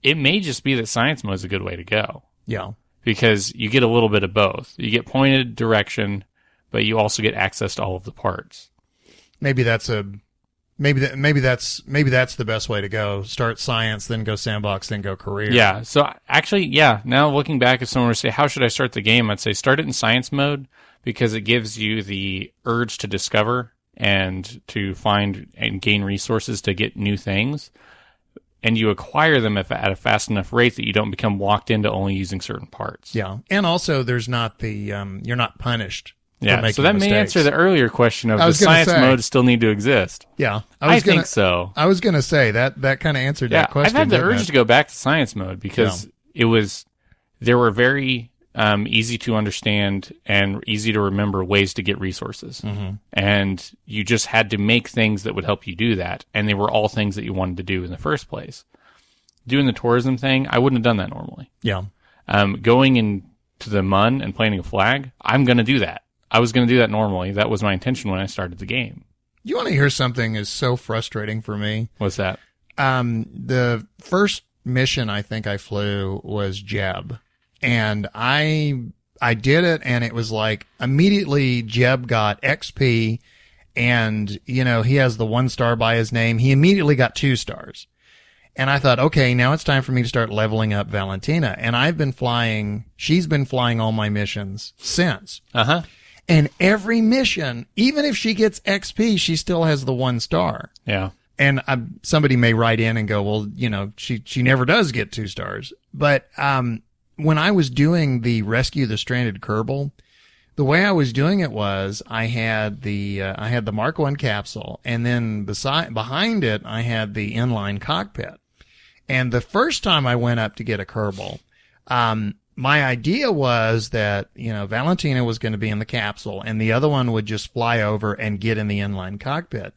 It may just be that science mode is a good way to go. Yeah. Because you get a little bit of both. You get pointed direction, but you also get access to all of the parts. Maybe that's the best way to go. Start science, then go Sandbox, then go career. Yeah. So actually, now looking back, if someone were to say, how should I start the game? I'd say start it in science mode because it gives you the urge to discover and to find and gain resources to get new things. And you acquire them at a fast enough rate that you don't become locked into only using certain parts. Yeah. And also there's not the, you're not punished. Yeah. So that may answer the earlier question of does science mode still need to exist? Yeah. I think so. I was going to say that kind of answered that question. I've had the urge to go back to science mode because there were very easy to understand and easy to remember ways to get resources. And you just had to make things that would help you do that. And they were all things that you wanted to do in the first place. Doing the tourism thing, I wouldn't have done that normally. Yeah. Going into the MUN and planting a flag, I'm going to do that. I was going to do that normally. That was my intention when I started the game. You want to hear something is so frustrating for me? What's that? The first mission I think I flew was Jeb, and I did it, and it was like immediately Jeb got XP, and he has the 1 star by his name. He immediately got 2 stars. And I thought, okay, now it's time for me to start leveling up Valentina. And she's been flying all my missions since. Uh-huh. And every mission, even if she gets XP, she still has the 1 star. Yeah. And somebody may write in and go, well, she never does get 2 stars. But when I was doing the Rescue the Stranded Kerbal, the way I was doing it was I had the Mark I capsule, and then behind it I had the inline cockpit. And the first time I went up to get a Kerbal, my idea was that, Valentina was going to be in the capsule and the other one would just fly over and get in the inline cockpit.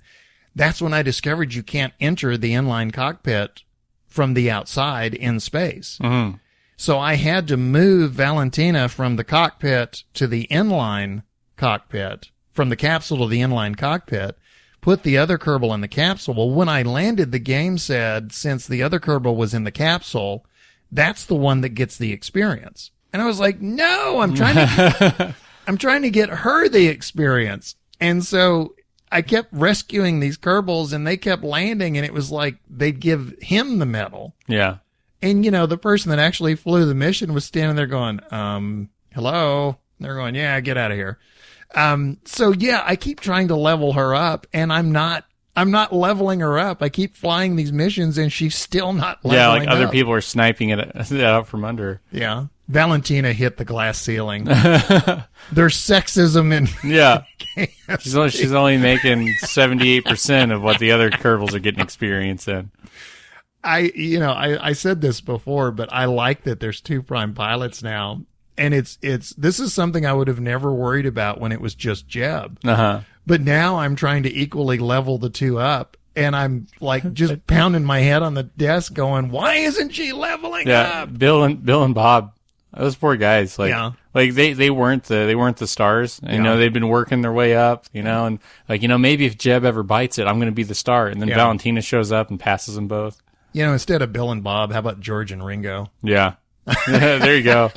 That's when I discovered you can't enter the inline cockpit from the outside in space. Mm-hmm. So I had to move Valentina from the cockpit to the inline cockpit, from the capsule to the inline cockpit, put the other Kerbal in the capsule. Well, when I landed, the game said, since the other Kerbal was in the capsule, that's the one that gets the experience. And I was like, no, I'm trying to get her the experience. And so I kept rescuing these Kerbals, and they kept landing, and it was like they'd give him the medal. Yeah. And, the person that actually flew the mission was standing there going, hello? They're going, yeah, get out of here. So yeah, I keep trying to level her up, and I'm not leveling her up. I keep flying these missions, and she's still not leveling up. Yeah, like other people are sniping it out from under. Yeah. Valentina hit the glass ceiling. There's sexism in yeah. She's only making 78% of what the other Kerbals are getting experience in. I said this before, but I like that there's 2 prime pilots now. And this is something I would have never worried about when it was just Jeb. Uh-huh. But now I'm trying to equally level the 2 up. And I'm like just pounding my head on the desk going, why isn't she leveling up? Bill and Bob, those poor guys, they weren't the stars. And, they've been working their way up, and maybe if Jeb ever bites it, I'm going to be the star. And then Valentina shows up and passes them both. Instead of Bill and Bob, how about George and Ringo? Yeah. There you go.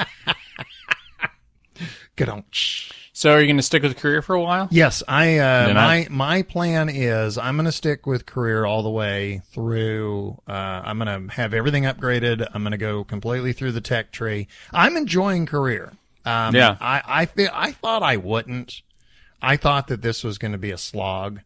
So are you going to stick with career for a while? Yes, my plan is I'm going to stick with career all the way through. I'm going to have everything upgraded. I'm going to go completely through the tech tree. I'm enjoying career. I thought I wouldn't. I thought that this was going to be a slog,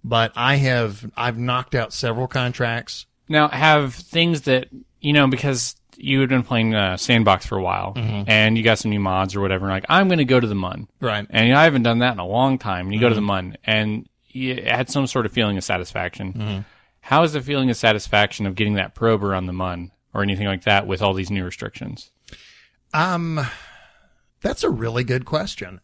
but I've knocked out several contracts. Now, have things that, because you had been playing Sandbox for a while, mm-hmm. and you got some new mods or whatever, and I'm going to go to the MUN. Right. And I haven't done that in a long time, and you mm-hmm. go to the MUN, and you had some sort of feeling of satisfaction. Mm-hmm. How is the feeling of satisfaction of getting that prober on the MUN, or anything like that, with all these new restrictions? That's a really good question.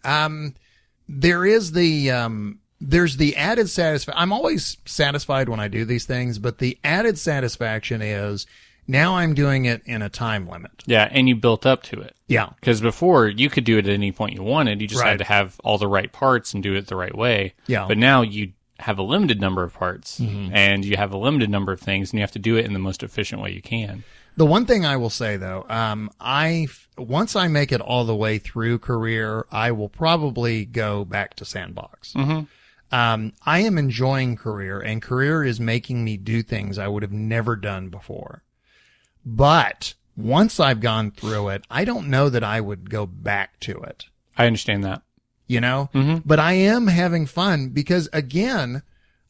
There's the added satisfaction. I'm always satisfied when I do these things, but the added satisfaction is now I'm doing it in a time limit. Yeah, and you built up to it. Yeah. Because before, you could do it at any point you wanted. You just had to have all the right parts and do it the right way. Yeah. But now you have a limited number of parts, mm-hmm. and you have a limited number of things, and you have to do it in the most efficient way you can. The one thing I will say, though, once I make it all the way through career, I will probably go back to Sandbox. Mm-hmm. I am enjoying career, and career is making me do things I would have never done before. But once I've gone through it, I don't know that I would go back to it. I understand that. Mm-hmm. But I am having fun because, again,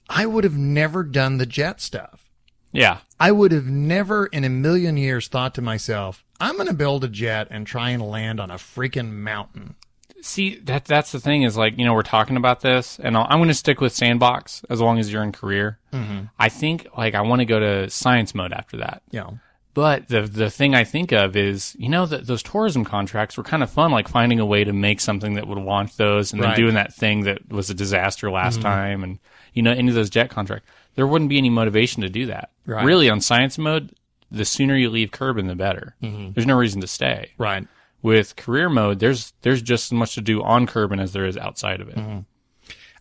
I would have never done the jet stuff. Yeah. I would have never in a million years thought to myself, I'm going to build a jet and try and land on a freaking mountain. See, that's the thing is, we're talking about this, and I'm going to stick with Sandbox as long as you're in career. Mm-hmm. I think, I want to go to science mode after that. Yeah. But the thing I think of is, those tourism contracts were kind of fun, finding a way to make something that would launch those and then doing that thing that was a disaster last mm-hmm. time. And, any of those jet contracts, there wouldn't be any motivation to do that. Right. Really, on science mode, the sooner you leave Kerbin, the better. Mm-hmm. There's no reason to stay. Right. with career mode, there's just as much to do on Kerbin as there is outside of it. Mm-hmm.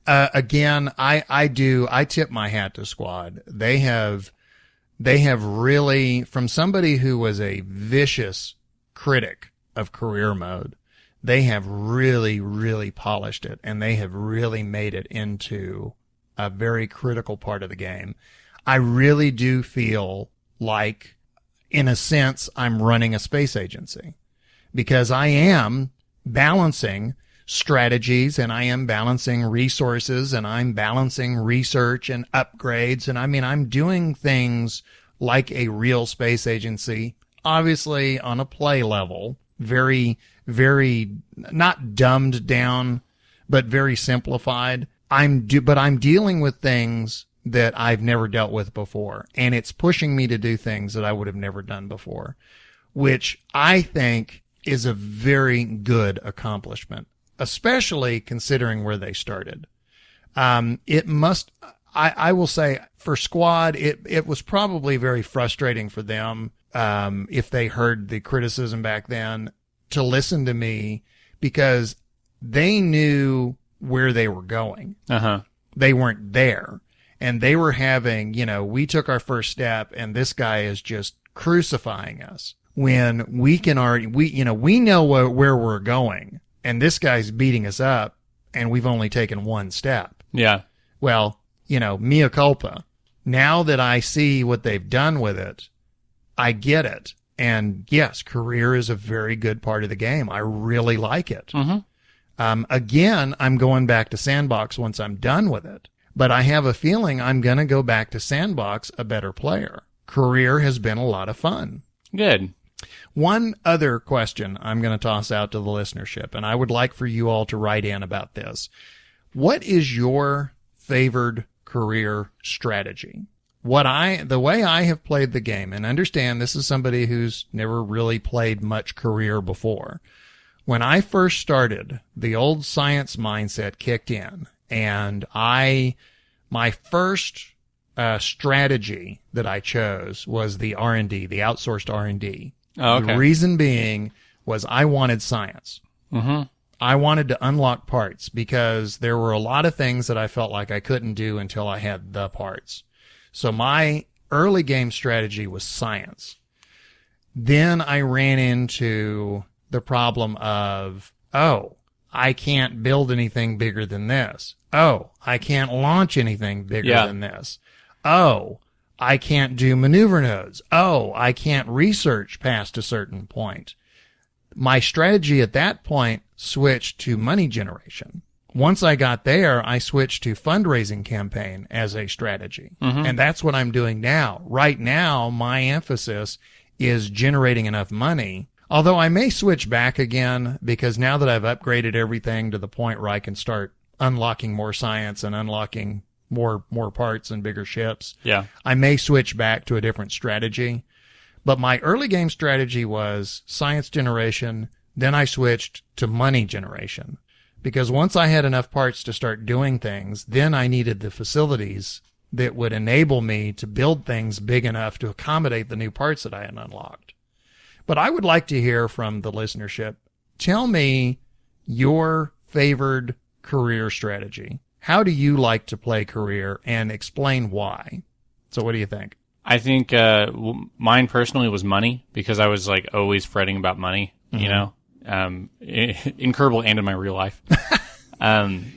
Again, I tip my hat to Squad. They have really, from somebody who was a vicious critic of career mode, they have really, really polished it, and they have really made it into a very critical part of the game. I really do feel like, in a sense, I'm running a space agency, because I am balancing strategies, and I am balancing resources, and I'm balancing research and upgrades. And I mean, I'm doing things like a real space agency, obviously on a play level, very, very not dumbed down, but very simplified. But I'm dealing with things that I've never dealt with before, and it's pushing me to do things that I would have never done before, which I think is a very good accomplishment, especially considering where they started. I will say for Squad, it was probably very frustrating for them, if they heard the criticism back then, to listen to me, because they knew where they were going. They weren't there, and they were having, we took our first step and this guy is just crucifying us, when we can already, we know where we're going, and this guy's beating us up, and we've only taken one step. Yeah. Well, mea culpa. Now that I see what they've done with it, I get it. And yes, career is a very good part of the game. I really like it. Again, I'm going back to Sandbox once I'm done with it, but I have a feeling I'm going to go back to Sandbox a better player. Career has been a lot of fun. Good. One other question I'm going to toss out to the listenership, and I would like for you all to write in about this. What is your favored career strategy? The way I have played the game, and understand this is somebody who's never really played much career before. When I first started, the old science mindset kicked in, and my first strategy that I chose was the R&D, the outsourced R&D. Oh, okay. The reason being was I wanted science. I wanted to unlock parts, because there were a lot of things that I felt like I couldn't do until I had the parts. So my early game strategy was science. Then I ran into the problem of, I can't build anything bigger than this. I can't launch anything bigger than this. I can't do maneuver nodes. I can't research past a certain point. My strategy at that point switched to money generation. Once I got there, I switched to fundraising campaign as a strategy. And that's what I'm doing now. Right now, my emphasis is generating enough money. Although I may switch back again, because now that I've upgraded everything to the point where I can start unlocking more science and unlocking more parts and bigger ships, I may switch back to a different strategy. But my early game strategy was science generation. Then I switched to money generation, because once I had enough parts to start doing things, then I needed the facilities that would enable me to build things big enough to accommodate the new parts that I had unlocked. But I would like to hear from the listenership. Tell me your favored career strategy. How do you like to play career, and explain why? So what do you think? I think mine personally was money, because I was like always fretting about money, in Kerbal and in my real life.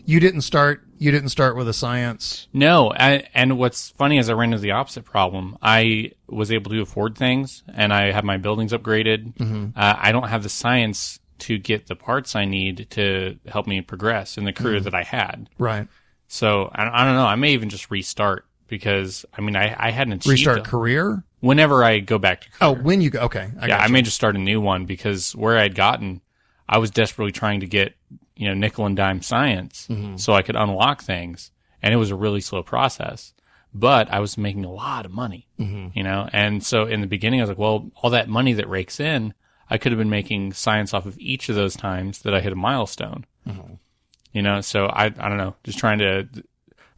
You didn't start with a science. No. And what's funny is I ran into the opposite problem. I was able to afford things, and I have my buildings upgraded. I don't have the science to get the parts I need to help me progress in the career that I had. Right. So I don't know. I may even just restart, because I hadn't achieved restart career whenever I go back to career. Oh, when you go, okay. I may just start a new one, because where I'd gotten, I was desperately trying to get, nickel and dime science so I could unlock things. And it was a really slow process, but I was making a lot of money, and so in the beginning I was like, well, all that money that rakes in, I could have been making science off of each of those times that I hit a milestone, so I don't know, just trying to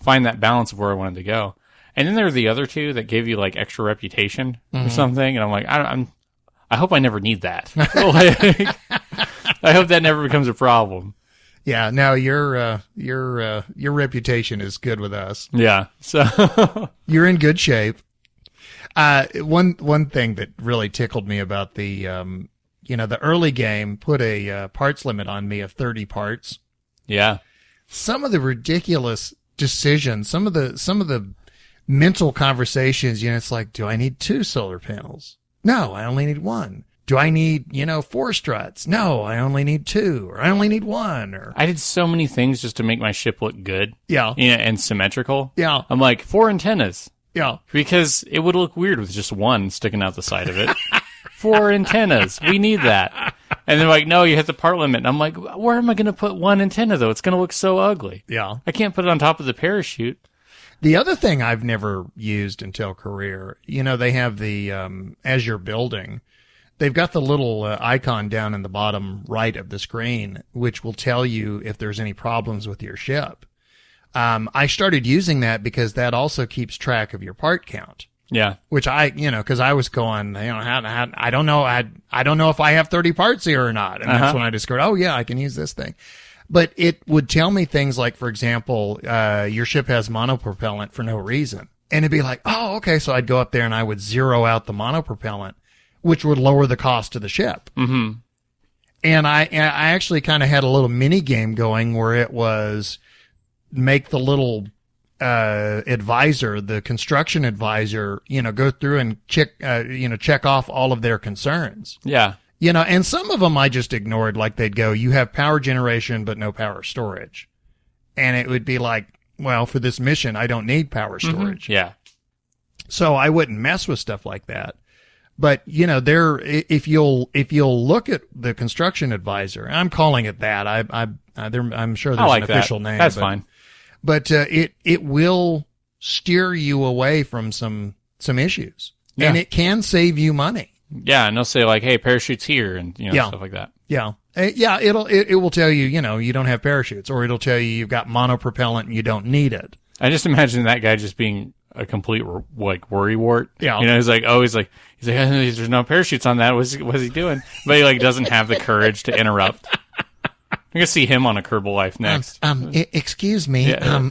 find that balance of where I wanted to go. And then there were the other two that gave you like extra reputation or something. And I'm like, I I hope I never need that. Like, I hope that never becomes a problem. Yeah, no, your reputation is good with us. Yeah, so You're in good shape. One thing that really tickled me about the the early game put a parts limit on me of 30 parts. yeah, Some of the ridiculous decisions, some of the mental conversations, it's like, do I need 2 solar panels? No, I only need 1. Do I need, 4 struts? No, I only need 2, or I only need 1, or I did so many things just to make my ship look good, yeah, and symmetrical. yeah, I'm like 4 antennas yeah. because it would look weird with just 1 sticking out the side of it. 4 antennas, we need that. And they're like, no, you hit the part limit. And I'm like, where am I going to put 1 antenna though? It's going to look so ugly. Yeah. I can't put it on top of the parachute. The other thing I've never used until career, they have the, as you're building, they've got the little icon down in the bottom right of the screen, which will tell you if there's any problems with your ship. I started using that because that also keeps track of your part count. Yeah. Which cause I was going, I don't know. I don't know if I have 30 parts here or not. And that's when I discovered, oh yeah, I can use this thing. But it would tell me things like, for example, your ship has monopropellant for no reason. And it'd be like, oh, okay. So I'd go up there and I would zero out the monopropellant, which would lower the cost of the ship. Mm-hmm. And I actually kind of had a little mini game going where it was make the little advisor, the construction advisor, go through and check off all of their concerns. Yeah. And some of them I just ignored, like they'd go, you have power generation, but no power storage. And it would be like, well, for this mission, I don't need power storage. Mm-hmm. Yeah. So I wouldn't mess with stuff like that. But, if you'll look at the construction advisor, I'm calling it that. I'm sure there's an official name. That's fine. But, it will steer you away from some issues. Yeah. And it can save you money. Yeah, and they'll say like, "Hey, parachute's here," and stuff like that. Yeah, it will tell you, you don't have parachutes, or it'll tell you you've got monopropellant and you don't need it. I just imagine that guy just being a complete worrywart. Yeah, he's like, there's no parachutes on that. What's he doing? But he doesn't have the courage to interrupt. I'm gonna see him on a Kerbal Life next. Excuse me. Yeah,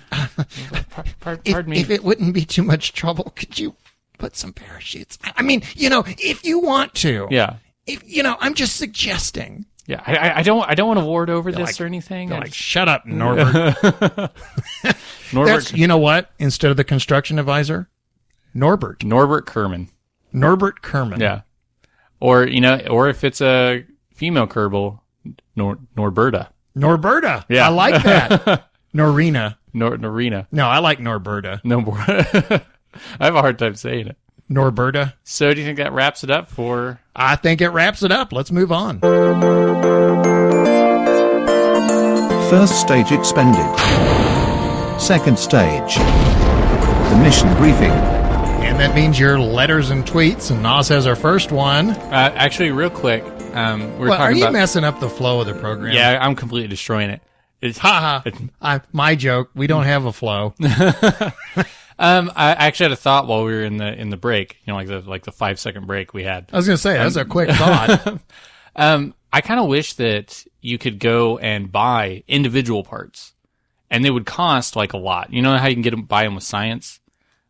pardon me. If it wouldn't be too much trouble, could you put some parachutes? I mean, if you want to. Yeah. If I'm just suggesting. Yeah, I don't want to ward over this or anything. Shut up, Norbert. Norbert. You know what? Instead of the construction advisor, Norbert Kerman. Norbert Kerman. Yeah. Or if it's a female Kerbal, Norberta. Norberta. Yeah. I like that. Norina. Norina. No, I like Norberta. No, I have a hard time saying it. Norberta. So do you think that wraps it up for... I think it wraps it up. Let's move on. First stage expended. Second stage. The mission briefing. And that means your letters and tweets, and Nas has our first one. Actually, real quick, are you messing up the flow of the program? Yeah, I'm completely destroying it. It's my joke. We don't have a flow. I actually had a thought while we were in the break. Like the 5-second break we had. I was going to say that's a quick thought. I kind of wish that you could go and buy individual parts, and they would cost a lot. You know how you can buy them with science,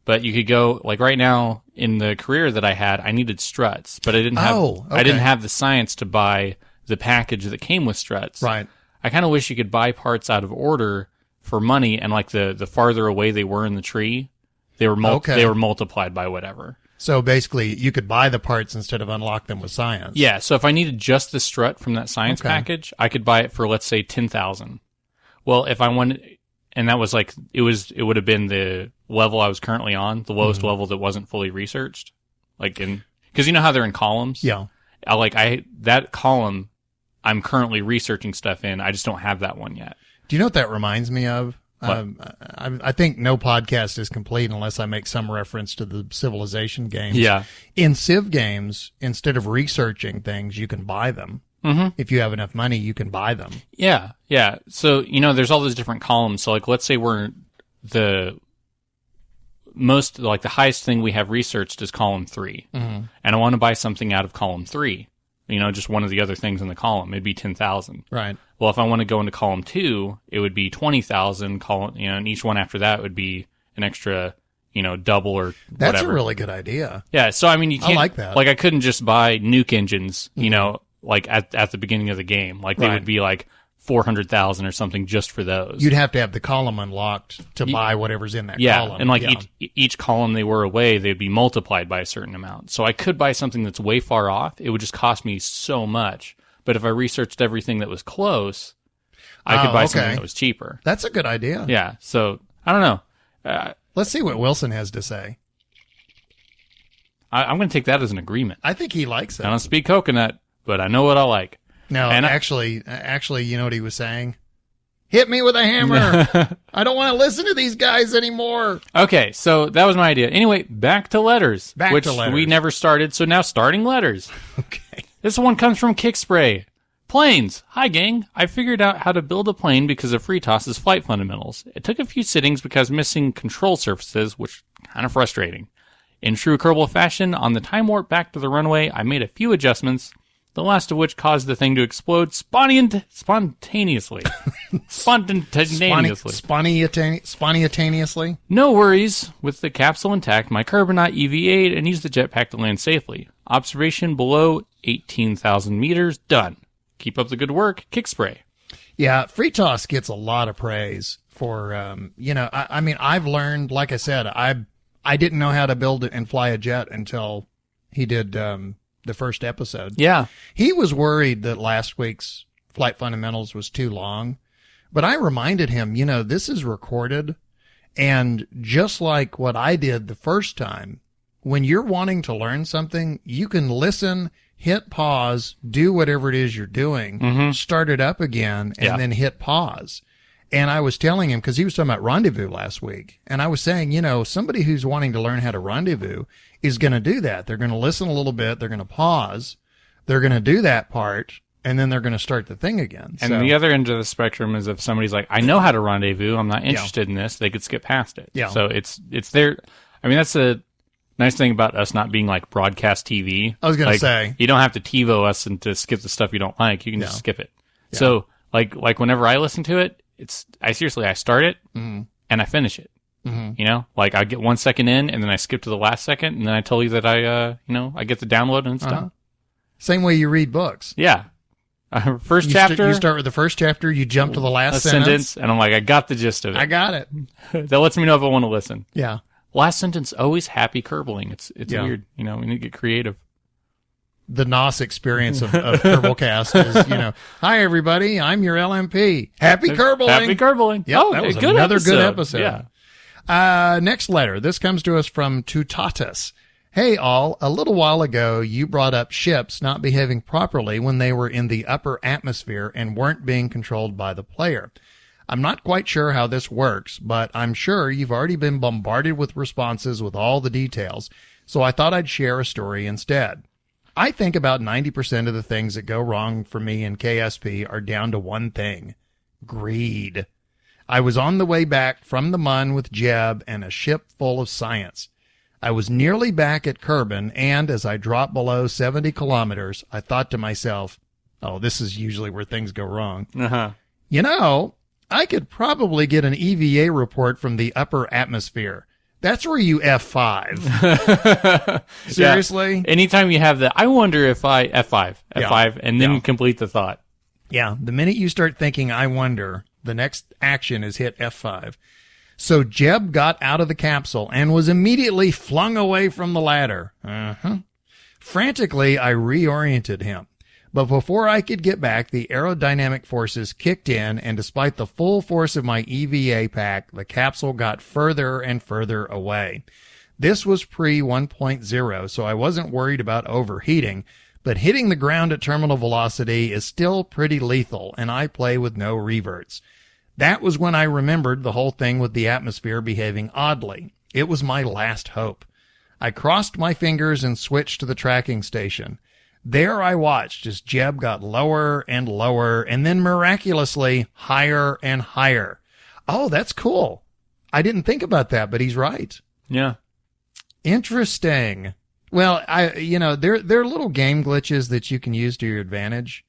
but you could go right now in the career that I had, I needed struts, but I didn't have I didn't have the science to buy the package that came with struts. Right. I kind of wish you could buy parts out of order for money, and the farther away they were in the tree, they were multiplied by whatever. So basically, you could buy the parts instead of unlock them with science. Yeah. So if I needed just the strut from that science package, I could buy it for, let's say, 10,000. Well, if I wanted, and that was it would have been the level I was currently on, the lowest level that wasn't fully researched, because you know how they're in columns. Yeah. That column, I'm currently researching stuff in. I just don't have that one yet. Do you know what that reminds me of? I think no podcast is complete unless I make some reference to the Civilization games. Yeah. In Civ games, instead of researching things, you can buy them. Mm-hmm. If you have enough money, you can buy them. Yeah. Yeah. So, there's all those different columns. So let's say we're most, like the highest thing we have researched is column 3. And I want to buy something out of column 3. Just one of the other things in the column. It'd be 10,000. Right. Well, if I want to go into column 2, it would be 20,000. And each one after that would be an extra, double or whatever. That's a really good idea. Yeah. So, I mean, you can't. I like that. Like, I couldn't just buy nuke engines, like at the beginning of the game. Like, they Right. would be like 400,000 or something just for those. You'd have to have the column unlocked to buy whatever's in that column. And like each column they were away, they'd be multiplied by a certain amount. So I could buy something that's way far off. It would just cost me so much. But if I researched everything that was close, I could buy something that was cheaper. That's a good idea. Yeah. So I don't know. Let's see what Wilson has to say. I'm going to take that as an agreement. I think he likes it. I don't speak coconut, but I know what I like. No, And actually, you know what he was saying? Hit me with a hammer. I don't want to listen to these guys anymore. Okay, so that was my idea. Anyway, back to letters. Back to letters. We never started, so now starting letters. Okay. This one comes from Kickspray. Planes. Hi, gang. I figured out how to build a plane because of Freetoss's Flight Fundamentals. It took a few sittings because missing control surfaces, which kind of frustrating. In true Kerbal fashion, on the time warp back to the runway, I made a few adjustments, the last of which caused the thing to explode spontaneously. Spontaneously? No worries. With the capsule intact, my Kerbonaut EV8 and used the jetpack to land safely. Observation below 18,000 meters. Done. Keep up the good work. Kickspray. Yeah, Freetoss gets a lot of praise for, I mean, I've learned, like I said, I didn't know how to build and fly a jet until he did, the first episode. Yeah. He was worried that last week's Flight Fundamentals was too long, but I reminded him, this is recorded, and just like what I did the first time, when you're wanting to learn something, you can listen, hit pause, do whatever it is you're doing, start it up again, and then hit pause. And I was telling him, because he was talking about rendezvous last week, and I was saying, somebody who's wanting to learn how to rendezvous is going to do that. They're going to listen a little bit, they're going to pause, they're going to do that part, and then they're going to start the thing again. And the other end of the spectrum is if somebody's like, I know how to rendezvous, I'm not interested in this, they could skip past it. Yeah. So it's there. I mean, that's a nice thing about us not being like broadcast TV. I was going to say. You don't have to TiVo us and to skip the stuff you don't like. You can just skip it. Yeah. So like whenever I listen to it, I start it and I finish it. Like I get 1 second in and then I skip to the last second and then I tell you that I get the download and it's done. Same way you read books. Yeah. First chapter. You start with the first chapter, you jump to the last sentence. And I'm like, I got the gist of it. I got it. That lets me know if I want to listen. Yeah. Last sentence, always happy Kerbaling. It's weird. We need to get creative. The NOS experience of Kerbalcast is, hi everybody, I'm your LMP. Happy Kerbaling. Happy Kerbaling. Yep, that was another good episode. Yeah. Next letter. This comes to us from Tutatis. Hey all, a little while ago you brought up ships not behaving properly when they were in the upper atmosphere and weren't being controlled by the player. I'm not quite sure how this works, but I'm sure you've already been bombarded with responses with all the details, so I thought I'd share a story instead. I think about 90% of the things that go wrong for me in KSP are down to one thing: greed. I was on the way back from the Mun with Jeb and a ship full of science. I was nearly back at Kerbin, and as I dropped below 70 kilometers, I thought to myself, oh, this is usually where things go wrong. I could probably get an EVA report from the upper atmosphere. That's where you F5. Seriously? Yeah. Anytime you have that, I wonder if I F5, and then complete the thought. Yeah. The minute you start thinking, I wonder, the next action is hit F5. So Jeb got out of the capsule and was immediately flung away from the ladder. Frantically, I reoriented him. But before I could get back, the aerodynamic forces kicked in, and despite the full force of my EVA pack, the capsule got further and further away. This was pre-1.0, so I wasn't worried about overheating, but hitting the ground at terminal velocity is still pretty lethal, and I play with no reverts. That was when I remembered the whole thing with the atmosphere behaving oddly. It was my last hope. I crossed my fingers and switched to the tracking station. There I watched as Jeb got lower and lower, and then miraculously higher and higher. Oh, that's cool. I didn't think about that, but he's right. Yeah. Interesting. Well, there are little game glitches that you can use to your advantage.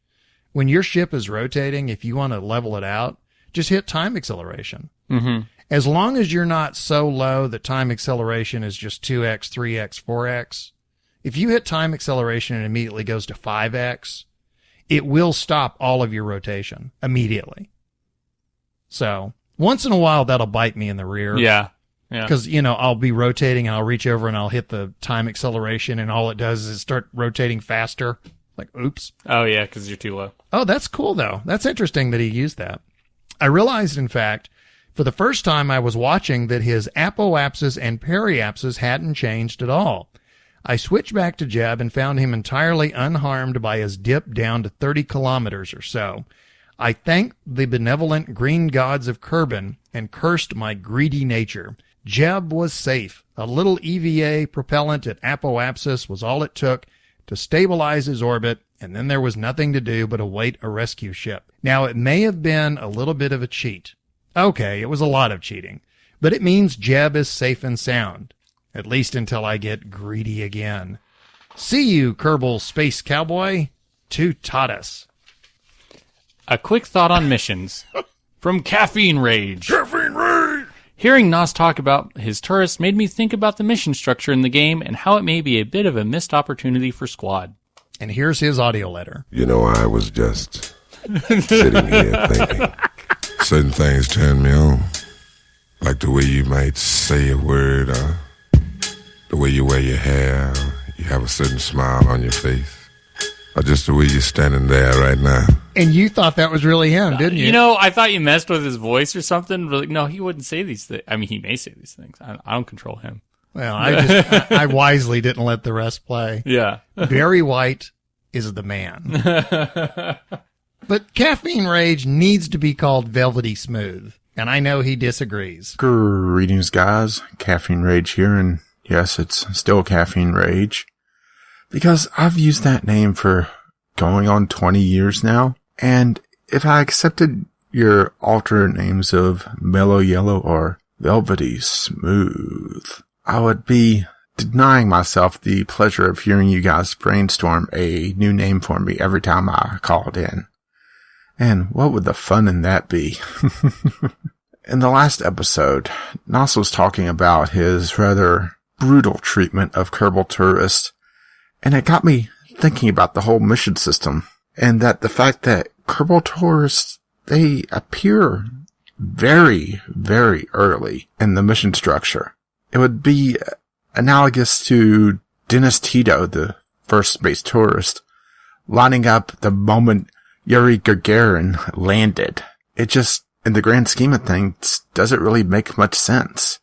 When your ship is rotating, if you want to level it out, just hit time acceleration. Mm-hmm. As long as you're not so low that time acceleration is just 2x, 3x, 4x, if you hit time acceleration and immediately goes to 5x, it will stop all of your rotation immediately. So once in a while, that'll bite me in the rear. Yeah. Yeah. Because, I'll be rotating and I'll reach over and I'll hit the time acceleration and all it does is start rotating faster. Like, oops. Oh, yeah, because you're too low. Oh, that's cool, though. That's interesting that he used that. I realized, in fact, for the first time I was watching that his apoapsis and periapsis hadn't changed at all. I switched back to Jeb and found him entirely unharmed by his dip down to 30 kilometers or so. I thanked the benevolent green gods of Kerbin and cursed my greedy nature. Jeb was safe. A little EVA propellant at apoapsis was all it took to stabilize his orbit, and then there was nothing to do but await a rescue ship. Now, it may have been a little bit of a cheat. Okay, it was a lot of cheating, but it means Jeb is safe and sound, at least until I get greedy again. See you, Kerbal Space Cowboy. Tu tatas. A quick thought on missions from Caffeine Rage. Caffeine Rage! Hearing Nos talk about his tourists made me think about the mission structure in the game and how it may be a bit of a missed opportunity for Squad. And here's his audio letter. I was just sitting here thinking. Certain things turn me on. Like the way you might say a word, or the way you wear your hair, you have a certain smile on your face, or just the way you're standing there right now. And you thought that was really him, didn't you? I thought you messed with his voice or something. But no, he wouldn't say these things. I mean, he may say these things. I don't control him. Well, I wisely didn't let the rest play. Yeah. Barry White is the man. But Caffeine Rage needs to be called Velvety Smooth, and I know he disagrees. Greetings, guys. Caffeine Rage here, and yes, it's still Caffeine Rage, because I've used that name for going on 20 years now, and if I accepted your alternate names of Mellow Yellow or Velvety Smooth, I would be denying myself the pleasure of hearing you guys brainstorm a new name for me every time I called in. And what would the fun in that be? In the last episode, Nos was talking about his rather brutal treatment of Kerbal tourists, and it got me thinking about the whole mission system, and that the fact that Kerbal tourists, they appear very, very early in the mission structure. It would be analogous to Dennis Tito, the first space tourist, lining up the moment Yuri Gagarin landed. It just, in the grand scheme of things, doesn't really make much sense.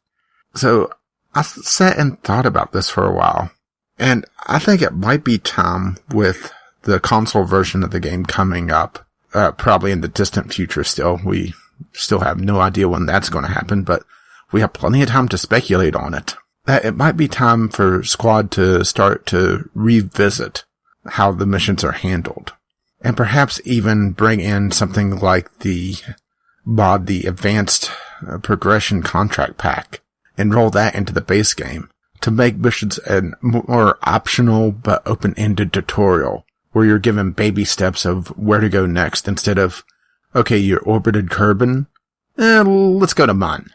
So I sat and thought about this for a while, and I think it might be time, with the console version of the game coming up, probably in the distant future still. We still have no idea when that's going to happen, but we have plenty of time to speculate on it. That it might be time for Squad to start to revisit how the missions are handled. And perhaps even bring in something like the Advanced Progression Contract Pack, and roll that into the base game to make missions a more optional but open-ended tutorial where you're given baby steps of where to go next instead of, okay, you're orbited Kerbin, let's go to Mun.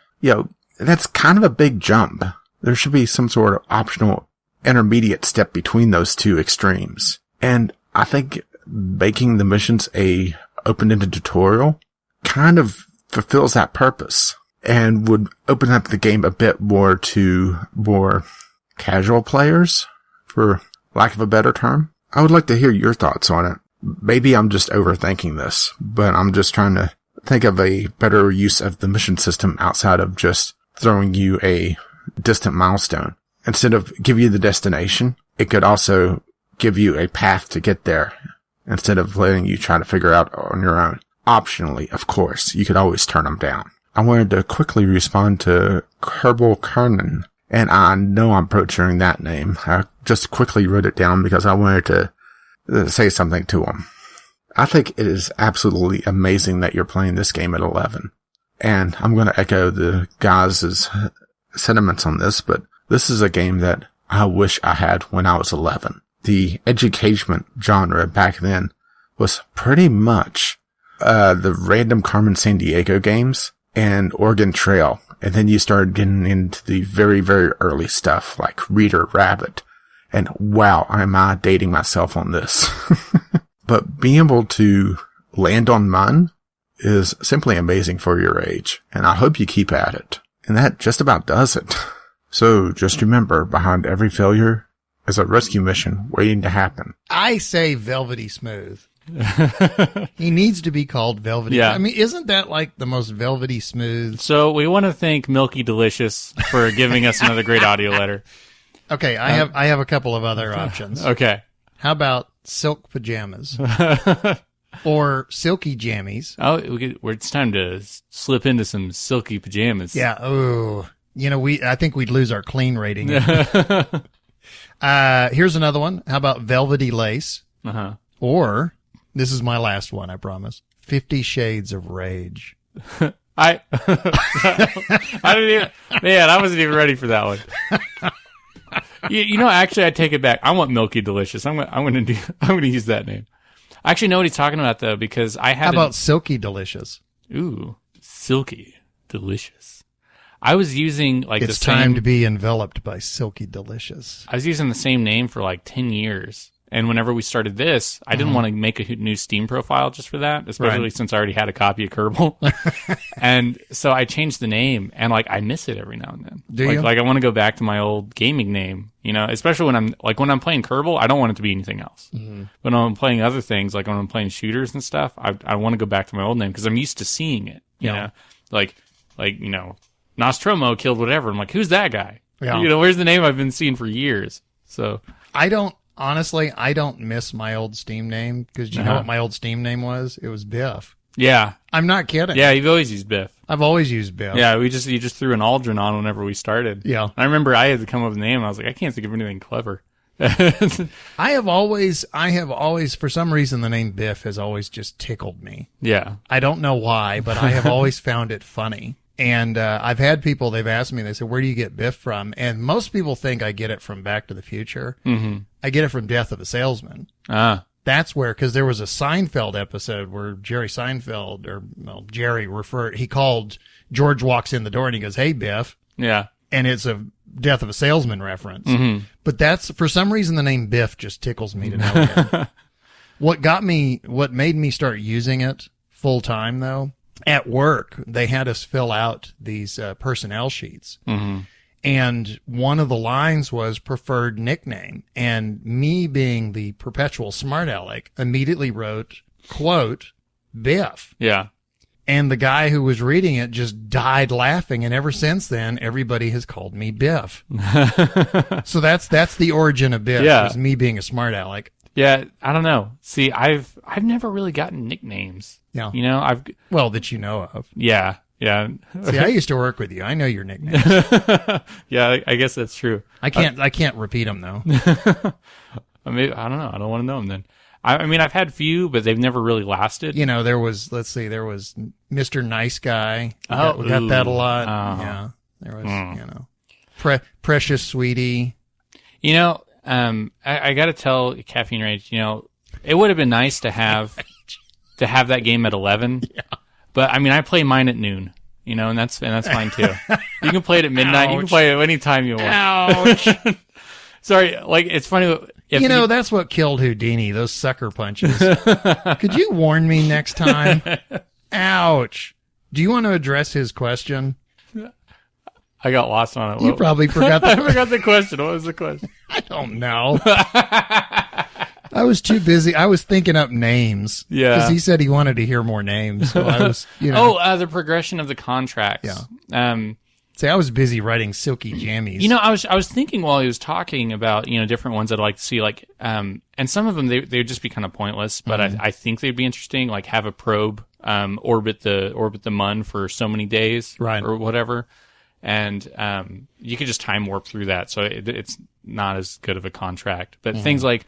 That's kind of a big jump. There should be some sort of optional intermediate step between those two extremes. And I think making the missions a open-ended tutorial kind of fulfills that purpose and would open up the game a bit more to more casual players, for lack of a better term. I would like to hear your thoughts on it. Maybe I'm just overthinking this, but I'm just trying to think of a better use of the mission system outside of just throwing you a distant milestone. Instead of give you the destination, it could also give you a path to get there, instead of letting you try to figure out on your own. Optionally, of course, you could always turn them down. I wanted to quickly respond to Kerbal Kernan, and I know I'm butchering that name. I just quickly wrote it down because I wanted to say something to him. I think it is absolutely amazing that you're playing this game at 11. And I'm going to echo the guys' sentiments on this, but This is a game that I wish I had when I was 11. The education genre back then was pretty much the random Carmen Sandiego games and Oregon Trail. And then you started getting into the very, very early stuff like Reader Rabbit. And wow, am I dating myself on this. But being able to land on Mun is simply amazing for your age. And I hope you keep at it. And that just about does it. So just remember, behind every failure is a rescue mission waiting to happen. I say Velvety Smooth. He needs to be called Velvety. Yeah. I mean, isn't that like the most velvety smooth? So we want to thank Milky Delicious for giving us another great audio letter. Okay, I have a couple of other options. Okay. How about silk pajamas? Or silky jammies? Oh, it's time to slip into some silky pajamas. Yeah. Oh, I think we'd lose our clean rating. Here's another one. How about velvety lace? Uh-huh. Or, this is my last one, I promise. 50 Shades of Rage. I wasn't even ready for that one. Actually, I take it back. I want Milky Delicious. I'm going to use that name. I actually know what he's talking about though, because I had. How about Silky Delicious? Ooh, Silky Delicious. I was using it's time to be enveloped by Silky Delicious. I was using the same name for like 10 years. And whenever we started this, I didn't want to make a new Steam profile just for that, especially since I already had a copy of Kerbal. And so I changed the name, and I miss it every now and then. Do you? I want to go back to my old gaming name, especially when I'm playing Kerbal, I don't want it to be anything else. Mm-hmm. But when I'm playing other things, like when I'm playing shooters and stuff, I want to go back to my old name because I'm used to seeing it, you know, Nostromo killed whatever. I'm like, who's that guy? Yeah. Where's the name I've been seeing for years? So Honestly, I don't miss my old Steam name because you know what my old Steam name was? It was Biff. Yeah. I'm not kidding. Yeah, you've always used Biff. I've always used Biff. Yeah, you just threw an Aldrin on whenever we started. Yeah. I remember I had to come up with a name. I was like, I can't think of anything clever. I have always, for some reason, the name Biff has always just tickled me. Yeah. I don't know why, but I have always found it funny. And I've had people, they've asked me, they said, where do you get Biff from? And most people think I get it from Back to the Future. Mm-hmm. I get it from Death of a Salesman. Ah. That's where, because there was a Seinfeld episode where Jerry he called, George walks in the door and he goes, hey, Biff. Yeah. And it's a Death of a Salesman reference. Mm-hmm. But that's, for some reason, the name Biff just tickles me to no end. What made me start using it full time, though, at work, they had us fill out these personnel sheets. Mm-hmm. And one of the lines was preferred nickname. And me being the perpetual smart aleck immediately wrote, quote, Biff. Yeah. And the guy who was reading it just died laughing. And ever since then, everybody has called me Biff. So that's the origin of Biff, is me being a smart aleck. Yeah, I don't know. See, I've never really gotten nicknames. Yeah. That you know of. Yeah. Yeah. See, I used to work with you. I know your nicknames. Yeah, I guess that's true. I can't repeat them though. I don't know. I don't want to know them then. I've had few, but they've never really lasted. There was Mr. Nice Guy. We got that a lot. Oh. Yeah. There was, Precious Sweetie. I got to tell Caffeine Rage, it would have been nice to have that game at 11. Yeah. But I play mine at noon, and that's fine too. You can play it at midnight. Ouch. You can play it anytime you want. Ouch. Sorry, it's funny. That's what killed Houdini, those sucker punches. Could you warn me next time? Ouch. Do you want to address his question? I got lost on it. You probably forgot I forgot the question. What was the question? I don't know. I was too busy. I was thinking up names. Yeah. Because he said he wanted to hear more names. So I was, the progression of the contracts. Yeah. See, I was busy writing silky jammies. I was thinking while he was talking about, different ones I'd like to see, and some of them, they would just be kind of pointless, but I think they'd be interesting, like have a probe, orbit the Mun for so many days. Right. Or whatever. And, you could just time warp through that. So it's not as good of a contract, but things like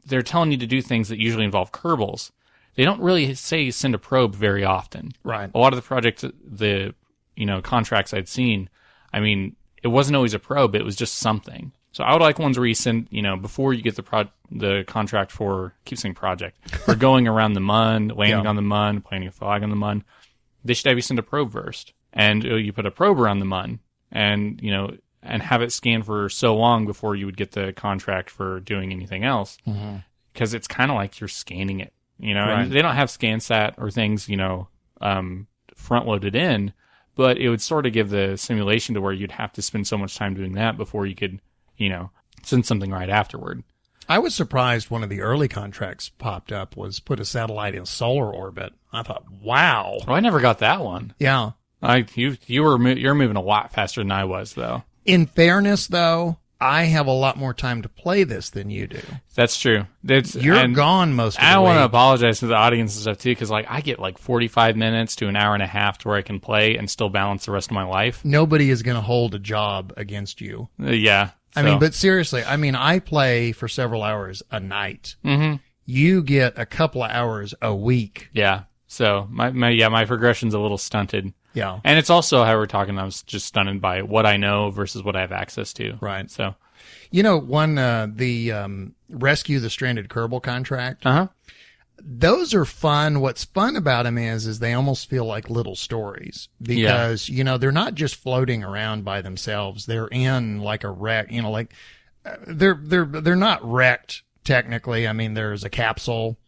they're telling you to do things that usually involve Kerbals. They don't really say send a probe very often. Right. A lot of the projects, contracts I'd seen, it wasn't always a probe. It was just something. So I would like ones where you send, before you get the contract for, keep saying project, for going around the mun, landing on the mun, planting a flag on the mun, they should have you send a probe first. And you put a probe around the mun and, and have it scan for so long before you would get the contract for doing anything else. Because it's kind of like you're scanning it, Right. And they don't have ScanSat or things, front loaded in, but it would sort of give the simulation to where you'd have to spend so much time doing that before you could, send something right afterward. I was surprised one of the early contracts popped up was put a satellite in solar orbit. I thought, wow. Oh, I never got that one. Yeah. You're moving a lot faster than I was, though. In fairness, though, I have a lot more time to play this than you do. That's true. You're gone most of the week. I want to apologize to the audience and stuff, too, because I get 45 minutes to an hour and a half to where I can play and still balance the rest of my life. Nobody is going to hold a job against you. Yeah. But seriously, I play for several hours a night. Mm-hmm. You get a couple of hours a week. Yeah. So my progression's a little stunted. Yeah. And it's also how we're talking. I was just stunted by what I know versus what I have access to. Right. So, the Rescue the Stranded Kerbal contract. Those are fun. What's fun about them is they almost feel like little stories because, they're not just floating around by themselves. They're in like a wreck, they're not wrecked technically. There's a capsule,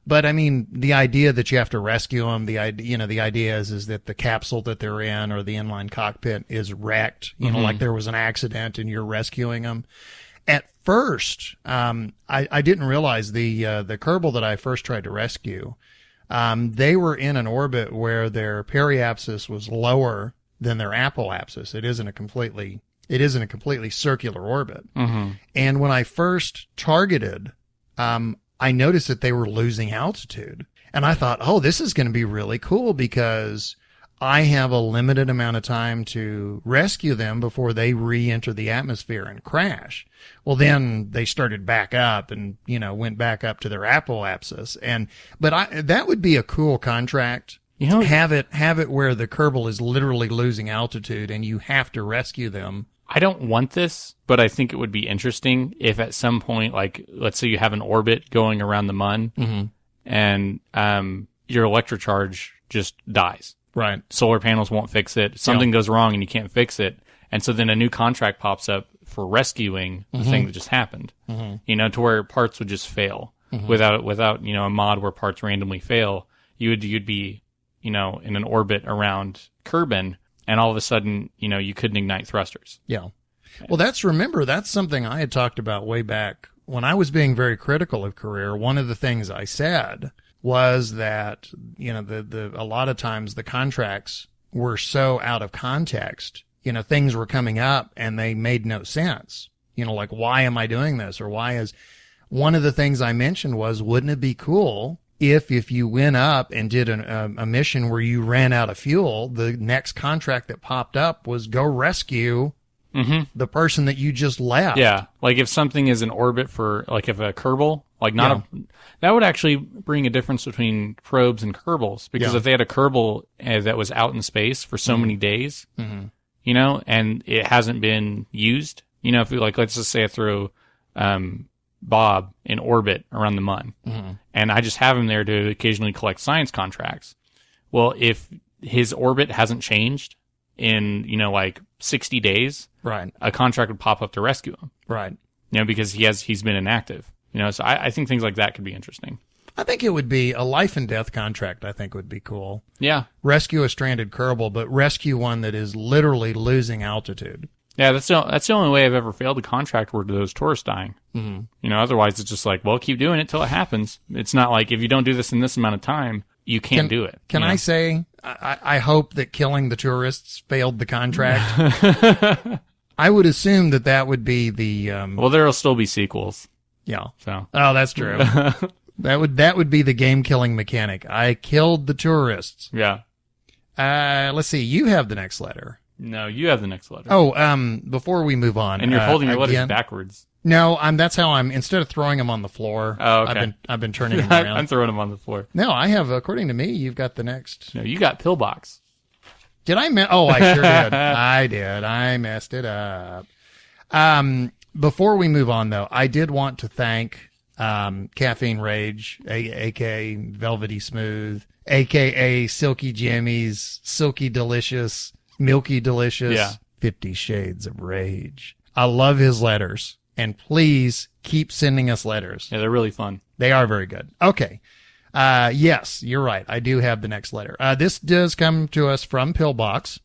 but the idea that you have to rescue them, the idea is that the capsule that they're in or the inline cockpit is wrecked, like there was an accident and you're rescuing them. At first, I didn't realize the Kerbal that I first tried to rescue, they were in an orbit where their periapsis was lower than their apoapsis. It isn't a completely circular orbit. And when I first targeted, I noticed that they were losing altitude. And I thought, oh, this is going to be really cool because I have a limited amount of time to rescue them before they re-enter the atmosphere and crash. Well, then they started back up and, went back up to their apoapsis. But that would be a cool contract. Have it where the Kerbal is literally losing altitude and you have to rescue them. I don't want this, but I think it would be interesting if at some point, let's say you have an orbit going around the mun and your electrocharge just dies. Right. Solar panels won't fix it. Something goes wrong and you can't fix it. And so then a new contract pops up for rescuing the thing that just happened, to where parts would just fail without, a mod where parts randomly fail. You'd be, in an orbit around Kerbin and all of a sudden, you couldn't ignite thrusters. Yeah. Well, that's something I had talked about way back when I was being very critical of Career. One of the things I said was that, a lot of times the contracts were so out of context, things were coming up and they made no sense. Why am I doing this? Or one of the things I mentioned was, wouldn't it be cool if you went up and did a mission where you ran out of fuel, the next contract that popped up was go rescue the person that you just left. Yeah. If something is in orbit for, if a Kerbal, that would actually bring a difference between probes and Kerbals. Because if they had a Kerbal that was out in space for so many days, and it hasn't been used, if we, let's just say I throw Bob in orbit around the mun, and I just have him there to occasionally collect science contracts. Well, if his orbit hasn't changed in, 60 days, right, a contract would pop up to rescue him. Right. Because he's been inactive. So I think things like that could be interesting. I think it would be a life and death contract. I think would be cool. Yeah. Rescue a stranded Kerbal, but rescue one that is literally losing altitude. Yeah, that's the only way I've ever failed a contract were to those tourists dying. Otherwise it's just keep doing it till it happens. It's not like if you don't do this in this amount of time, you can't do it. Can I say, I hope that killing the tourists failed the contract. I would assume that would be the, well, there'll still be sequels. Yeah. So. Oh, that's true. That would be the game killing mechanic. I killed the tourists. Yeah. Let's see. You have the next letter. No, you have the next letter. Oh, before we move on. And you're holding your letters backwards. No, that's how instead of throwing them on the floor. Oh, okay. I've been turning them around. I'm throwing them on the floor. No, I have, according to me, you've got the next. No, you got Pillbox. Did I? Oh, I sure did. I did. I messed it up. Before we move on, though, I did want to thank Caffeine Rage, a.k.a. Velvety Smooth, a.k.a. Silky Jimmy's, Silky Delicious, Milky Delicious, 50 Shades of Rage. I love his letters, and please keep sending us letters. Yeah, they're really fun. They are very good. Okay. Yes, you're right. I do have the next letter. This does come to us from Pillbox,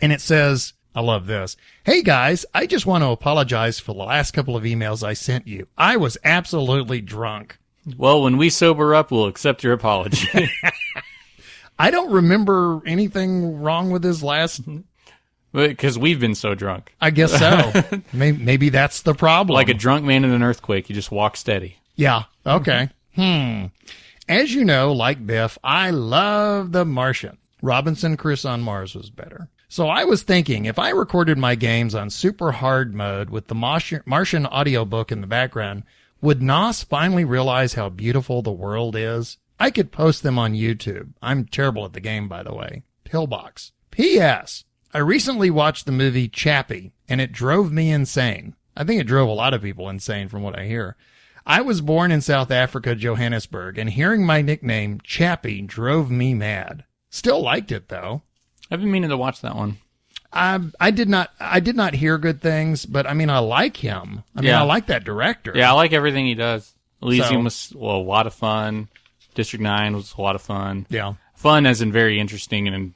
and it says, I love this. Hey guys, I just want to apologize for the last couple of emails I sent you. I was absolutely drunk. Well, when we sober up, we'll accept your apology. I don't remember anything wrong with his last... Because we've been so drunk. I guess so. Maybe that's the problem. Like a drunk man in an earthquake, you just walk steady. Yeah, okay. As you know, like Biff, I love The Martian. Robinson Crusoe on Mars was better. So I was thinking, if I recorded my games on super hard mode with the Martian audiobook in the background, would NOS finally realize how beautiful the world is? I could post them on YouTube. I'm terrible at the game, by the way. Pillbox. P.S. I recently watched the movie Chappie, and it drove me insane. I think it drove a lot of people insane from what I hear. I was born in South Africa, Johannesburg, and hearing my nickname, Chappie, drove me mad. Still liked it, though. I've been meaning to watch that one. I did not hear good things, but I mean, I like him. I like that director. Yeah, I like everything he does. Elysium was a lot of fun. District 9 was a lot of fun. Yeah. Fun as in very interesting and,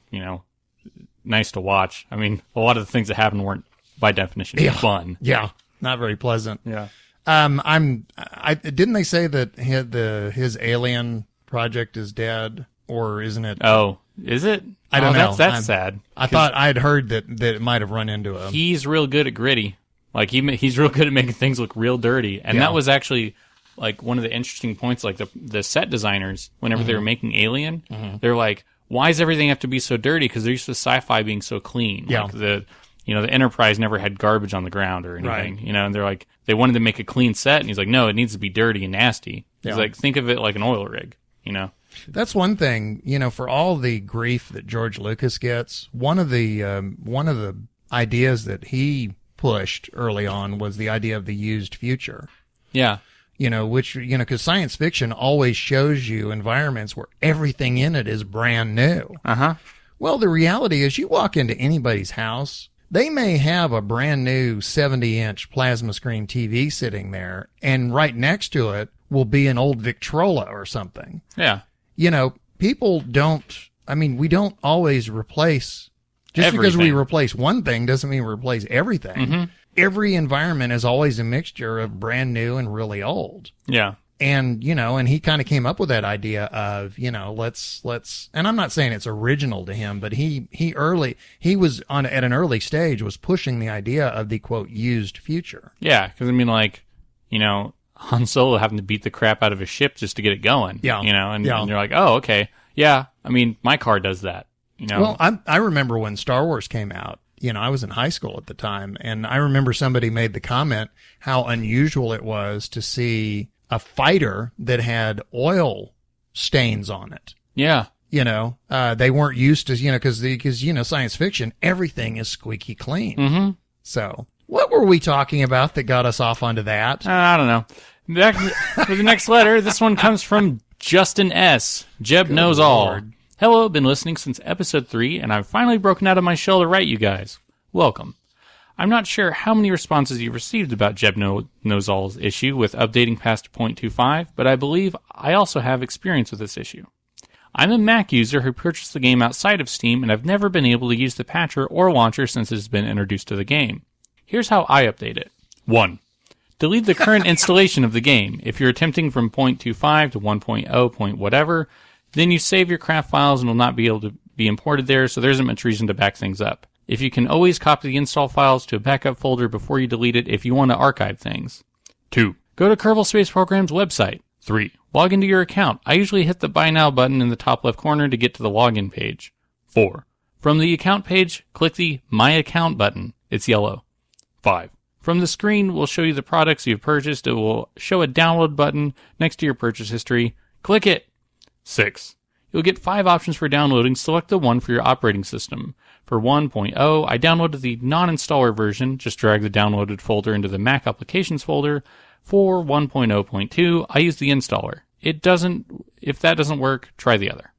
nice to watch. I mean, a lot of the things that happened weren't, by definition, fun. Yeah. Not very pleasant. Yeah. Didn't they say that his Alien project is dead, or isn't it? Oh, is it? I don't know. That's sad. I thought I'd heard that it might have run into him. He's real good at gritty. Like he's real good at making things look real dirty. And that was actually like one of the interesting points. Like the set designers, whenever they were making Alien, they're like, why does everything have to be so dirty? Because they're used to sci-fi being so clean. Yeah. Like the Enterprise never had garbage on the ground or anything. Right. And they're like, they wanted to make a clean set, and he's like, no, it needs to be dirty and nasty. He's like, think of it like an oil rig, That's one thing, for all the grief that George Lucas gets, one of the ideas that he pushed early on was the idea of the used future. Yeah. Which, because science fiction always shows you environments where everything in it is brand new. Uh-huh. Well, the reality is you walk into anybody's house, they may have a brand new 70-inch plasma screen TV sitting there, and right next to it will be an old Victrola or something. Yeah. People we don't always replace, just everything. Because we replace one thing doesn't mean we replace everything. Mm-hmm. Every environment is always a mixture of brand new and really old. Yeah. And, and he kind of came up with that idea of, let's, and I'm not saying it's original to him, but he was at an early stage was pushing the idea of the quote used future. Yeah. Cause Han Solo having to beat the crap out of a ship just to get it going. Yeah. And you're like, oh, okay. Yeah. My car does that, Well, I remember when Star Wars came out, I was in high school at the time, and I remember somebody made the comment how unusual it was to see a fighter that had oil stains on it. Yeah. They weren't used to, because science fiction, everything is squeaky clean. Mm-hmm. So what were we talking about that got us off onto that? I don't know. Back for the next letter, this one comes from Justin S. Jeb Good knows Lord. All. Hello, been listening since episode 3, and I've finally broken out of my shell to write you guys. Welcome. I'm not sure how many responses you received about Jeb Knows All's issue with updating past 0.25, but I believe I also have experience with this issue. I'm a Mac user who purchased the game outside of Steam, and I've never been able to use the patcher or launcher since it has been introduced to the game. Here's how I update it. 1. Delete the current installation of the game. If you're attempting from 0.25 to 1.0 point whatever, then you save your craft files and will not be able to be imported there, so there isn't much reason to back things up. If you can always copy the install files to a backup folder before you delete it if you want to archive things. 2. Go to Kerbal Space Program's website. 3. Log into your account. I usually hit the Buy Now button in the top left corner to get to the login page. 4. From the account page, click the My Account button. It's yellow. 5. From the screen, we'll show you the products you've purchased. It will show a download button next to your purchase history. Click it. 6. You'll get 5 options for downloading. Select the one for your operating system. For 1.0, I downloaded the non-installer version. Just drag the downloaded folder into the Mac Applications folder. For 1.0.2, I use the installer. If that doesn't work, try the other.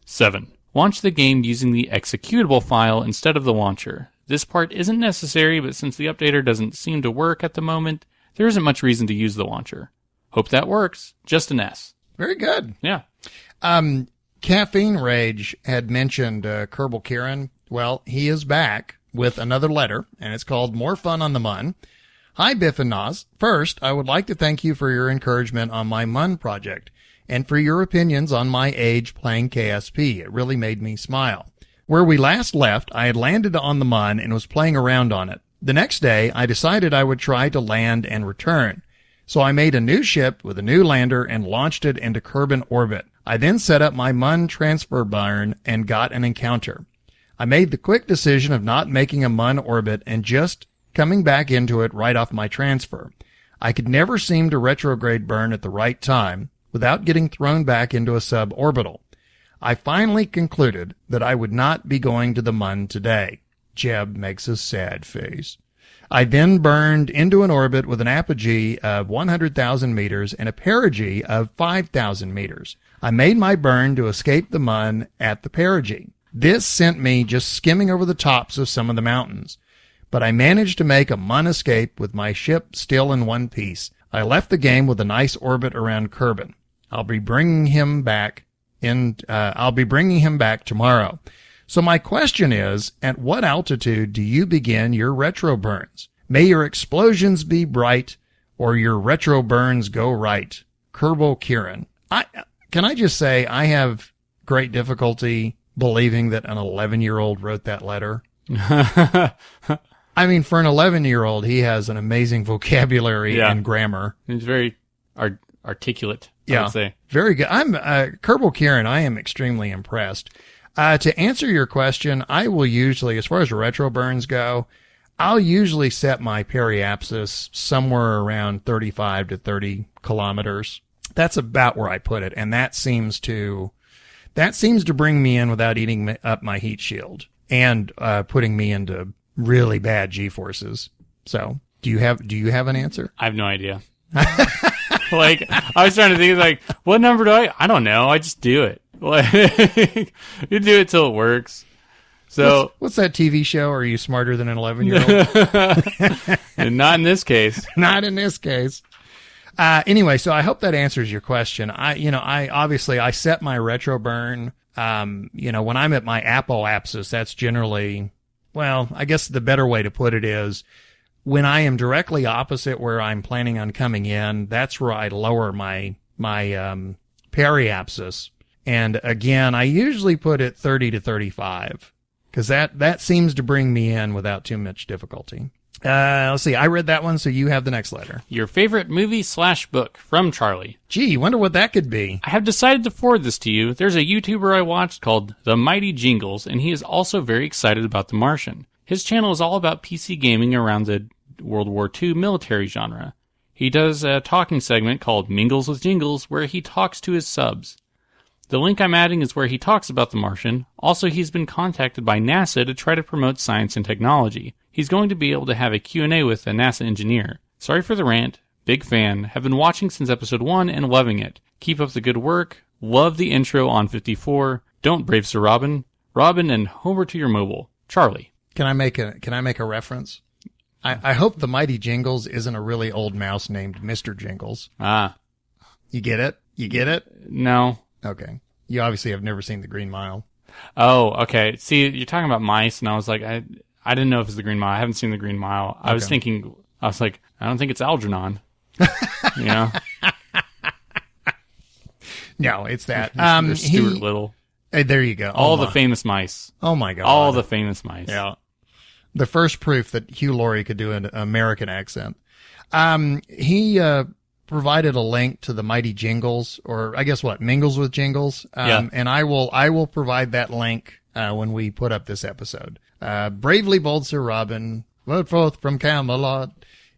7. Launch the game using the executable file instead of the launcher. This part isn't necessary, but since the updater doesn't seem to work at the moment, there isn't much reason to use the launcher. Hope that works. Just an S. Very good. Yeah. Caffeine Rage had mentioned Kerbal Kieran. Well, he is back with another letter, and it's called More Fun on the Mun. Hi, Biff and Nas. First, I would like to thank you for your encouragement on my Mun project and for your opinions on my age playing KSP. It really made me smile. Where we last left, I had landed on the Mun and was playing around on it. The next day, I decided I would try to land and return. So I made a new ship with a new lander and launched it into Kerbal orbit. I then set up my Mun transfer burn and got an encounter. I made the quick decision of not making a Mun orbit and just coming back into it right off my transfer. I could never seem to retrograde burn at the right time without getting thrown back into a suborbital. I finally concluded that I would not be going to the Mun today. Jeb makes a sad face. I then burned into an orbit with an apogee of 100,000 meters and a perigee of 5,000 meters. I made my burn to escape the Mun at the perigee. This sent me just skimming over the tops of some of the mountains. But I managed to make a Mun escape with my ship still in one piece. I left the game with a nice orbit around Kerbal. I'll be bringing him back tomorrow. So my question is, at what altitude do you begin your retro burns? May your explosions be bright or your retro burns go right. Kerbal Kieran. Can I just say I have great difficulty believing that an 11-year-old wrote that letter. I mean, for an 11-year-old, he has an amazing vocabulary and grammar. He's very articulate, I would say. Very good. I'm Kerbal Kieran. I am extremely impressed. To answer your question, I will usually, as far as retro burns go, I'll usually set my periapsis somewhere around 35 to 30 kilometers. That's about where I put it, and that seems to bring me in without eating up my heat shield and putting me into really bad G-forces. So, do you have an answer? I have no idea. Like, I was trying to think, like, what number do I don't know. I just do it. Like, you do it till it works. So, what's that TV show? Are you smarter than an 11-year-old? And not in this case. Not in this case. Anyway, so I hope that answers your question. I set my retro burn. When I'm at my apoapsis, that's generally, well, I guess the better way to put it is when I am directly opposite where I'm planning on coming in, that's where I lower my periapsis. And again, I usually put it 30 to 35 because that seems to bring me in without too much difficulty. Let's see. I read that one, so you have the next letter. Your favorite movie/book from Charlie. Gee, wonder what that could be. I have decided to forward this to you. There's a YouTuber I watched called The Mighty Jingles, and he is also very excited about The Martian. His channel is all about PC gaming around the World War II military genre. He does a talking segment called Mingles with Jingles, where he talks to his subs. The link I'm adding is where he talks about The Martian. Also, he's been contacted by NASA to try to promote science and technology. He's going to be able to have a Q&A with a NASA engineer. Sorry for the rant. Big fan. Have been watching since episode 1 and loving it. Keep up the good work. Love the intro on 54. Don't brave Sir Robin. Robin and Homer to your mobile. Charlie. Can I make a reference? I hope the Mighty Jingles isn't a really old mouse named Mr. Jingles. Ah. You get it? You get it? No. Okay. You obviously have never seen The Green Mile. Oh, okay. See, you're talking about mice, and I was like, I didn't know if it's The Green Mile. I haven't seen The Green Mile. I was like, I don't think it's Algernon. You know? No, it's that. Stuart Little. There you go. All the famous mice. Oh, my God. All the famous mice. Yeah. The first proof that Hugh Laurie could do an American accent. He provided a link to the Mighty Jingles, or I guess Mingles with Jingles. And I will provide that link when we put up this episode. Bravely bold Sir Robin, rode forth from Camelot.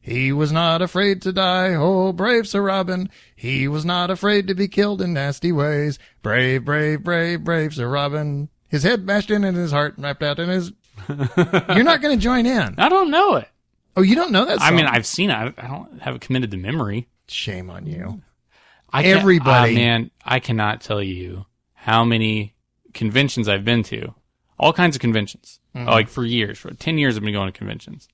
He was not afraid to die, oh, brave Sir Robin. He was not afraid to be killed in nasty ways. Brave, brave, brave, brave Sir Robin. His head bashed in and his heart wrapped out in his... You're not going to join in. I don't know it. Oh, you don't know that song? I mean, I've seen it. I don't have it committed to memory. Shame on you. Everybody. Man, I cannot tell you how many conventions I've been to. All kinds of conventions. Like for years. For 10 years I've been going to conventions.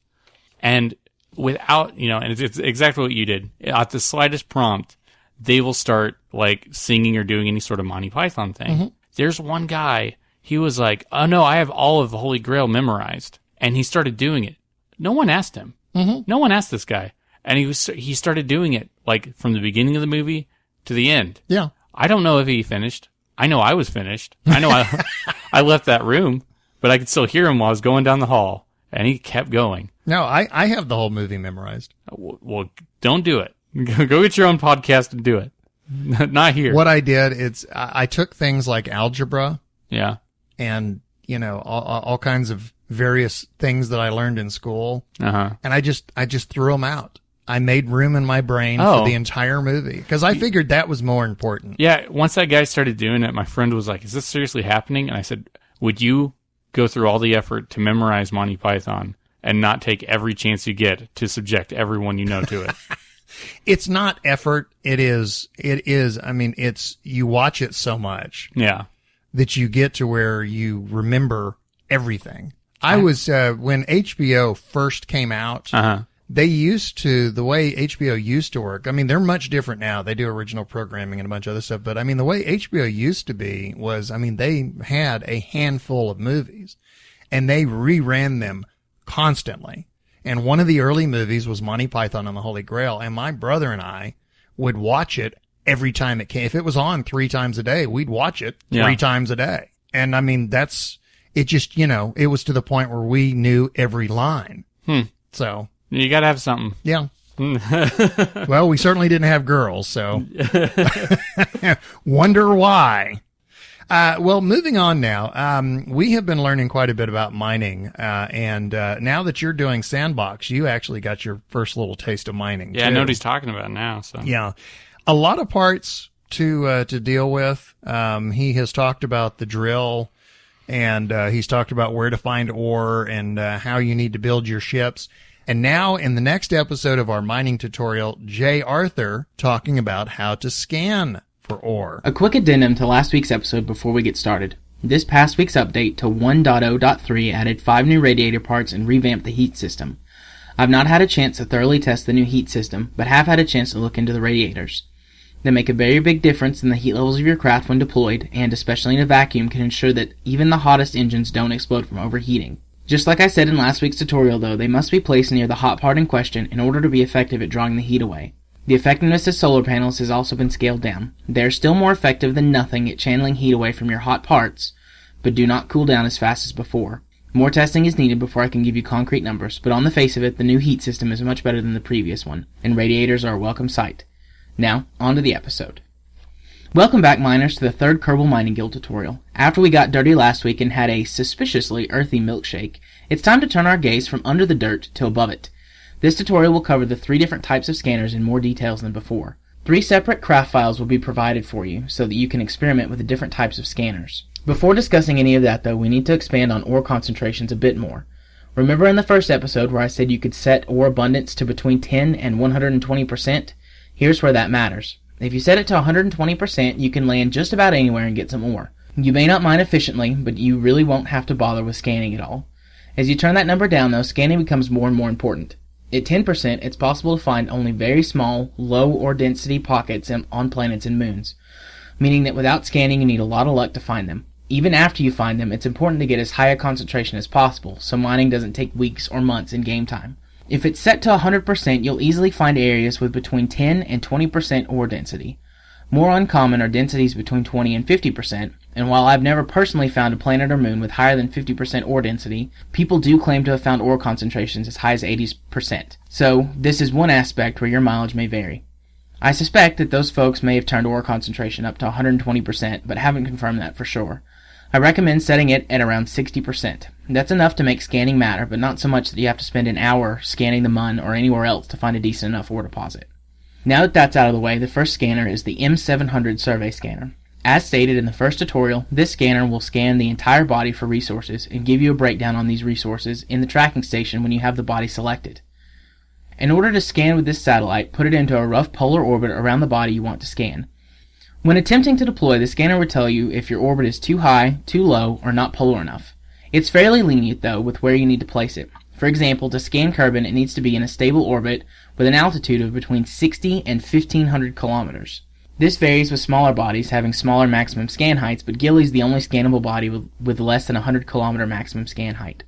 And without, and it's exactly what you did. At the slightest prompt, they will start like singing or doing any sort of Monty Python thing. There's one guy, he was like, oh no, I have all of the Holy Grail memorized. And he started doing it. No one asked him. No one asked this guy. And he started doing it like from the beginning of the movie to the end. Yeah. I don't know if he finished. I know I was finished. I know I left that room, but I could still hear him while I was going down the hall. And he kept going. No, I have the whole movie memorized. Well, don't do it. Go get your own podcast and do it. Not here. What I did, I took things like algebra. Yeah. And, all kinds of various things that I learned in school. And I just threw them out. I made room in my brain for the entire movie because I figured that was more important. Yeah. Once that guy started doing it, my friend was like, is this seriously happening? And I said, would you go through all the effort to memorize Monty Python and not take every chance you get to subject everyone you know to it? It's not effort. It is. I mean, you watch it so much. Yeah. That you get to where you remember everything. I was, when HBO first came out, the way HBO used to work, I mean, they're much different now. They do original programming and a bunch of other stuff, but I mean, the way HBO used to be was, I mean, they had a handful of movies and they reran them constantly. And one of the early movies was Monty Python and the Holy Grail. And my brother and I would watch it every time it came. If it was on 3 times a day, we'd watch it 3 times a day. And I mean, it just, it was to the point where we knew every line. So. You gotta have something. Yeah. Well, we certainly didn't have girls, so. Wonder why. Well, moving on now. We have been learning quite a bit about mining, and now that you're doing Sandbox, you actually got your first little taste of mining. Yeah, too. I know what he's talking about now. So yeah, a lot of parts to deal with. He has talked about the drill, and he's talked about where to find ore and how you need to build your ships. And now in the next episode of our mining tutorial, Jay Arthur talking about how to scan for ore. A quick addendum to last week's episode before we get started. This past week's update to 1.0.3 added 5 new radiator parts and revamped the heat system. I've not had a chance to thoroughly test the new heat system, but have had a chance to look into the radiators. They make a very big difference in the heat levels of your craft when deployed, and especially in a vacuum can ensure that even the hottest engines don't explode from overheating. Just like I said in last week's tutorial though, they must be placed near the hot part in question in order to be effective at drawing the heat away. The effectiveness of solar panels has also been scaled down. They are still more effective than nothing at channeling heat away from your hot parts, but do not cool down as fast as before. More testing is needed before I can give you concrete numbers, but on the face of it, the new heat system is much better than the previous one, and radiators are a welcome sight. Now, on to the episode. Welcome back, miners, to the third Kerbal Mining Guild tutorial. After we got dirty last week and had a suspiciously earthy milkshake, it's time to turn our gaze from under the dirt to above it. This tutorial will cover the 3 different types of scanners in more details than before. 3 separate craft files will be provided for you so that you can experiment with the different types of scanners. Before discussing any of that though, we need to expand on ore concentrations a bit more. Remember in the first episode where I said you could set ore abundance to between 10 and 120%? Here's where that matters. If you set it to 120%, you can land just about anywhere and get some ore. You may not mine efficiently, but you really won't have to bother with scanning at all. As you turn that number down though, scanning becomes more and more important. At 10%, it's possible to find only very small, low ore density pockets on planets and moons, meaning that without scanning you need a lot of luck to find them. Even after you find them, it's important to get as high a concentration as possible, so mining doesn't take weeks or months in game time. If it's set to 100%, you'll easily find areas with between 10 and 20% ore density. More uncommon are densities between 20 and 50%, and while I've never personally found a planet or moon with higher than 50% ore density, people do claim to have found ore concentrations as high as 80%. So, this is one aspect where your mileage may vary. I suspect that those folks may have turned ore concentration up to 120%, but haven't confirmed that for sure. I recommend setting it at around 60%. That's enough to make scanning matter, but not so much that you have to spend an hour scanning the MUN or anywhere else to find a decent enough ore deposit. Now that that's out of the way, the first scanner is the M700 survey scanner. As stated in the first tutorial, this scanner will scan the entire body for resources and give you a breakdown on these resources in the tracking station when you have the body selected. In order to scan with this satellite, put it into a rough polar orbit around the body you want to scan. When attempting to deploy, the scanner would tell you if your orbit is too high, too low, or not polar enough. It's fairly lenient, though, with where you need to place it. For example, to scan Kerbin, it needs to be in a stable orbit with an altitude of between 60 and 1,500 kilometers. This varies with smaller bodies having smaller maximum scan heights, but Gilly's the only scannable body with less than 100 kilometer maximum scan height.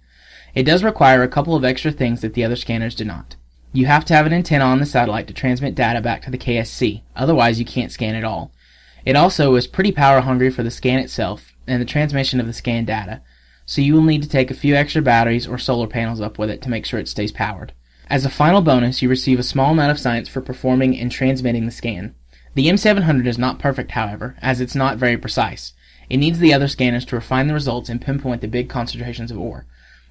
It does require a couple of extra things that the other scanners do not. You have to have an antenna on the satellite to transmit data back to the KSC, otherwise you can't scan at all. It also is pretty power hungry for the scan itself and the transmission of the scan data, so you will need to take a few extra batteries or solar panels up with it to make sure it stays powered. As a final bonus, you receive a small amount of science for performing and transmitting the scan. The M700 is not perfect, however, as it's not very precise. It needs the other scanners to refine the results and pinpoint the big concentrations of ore.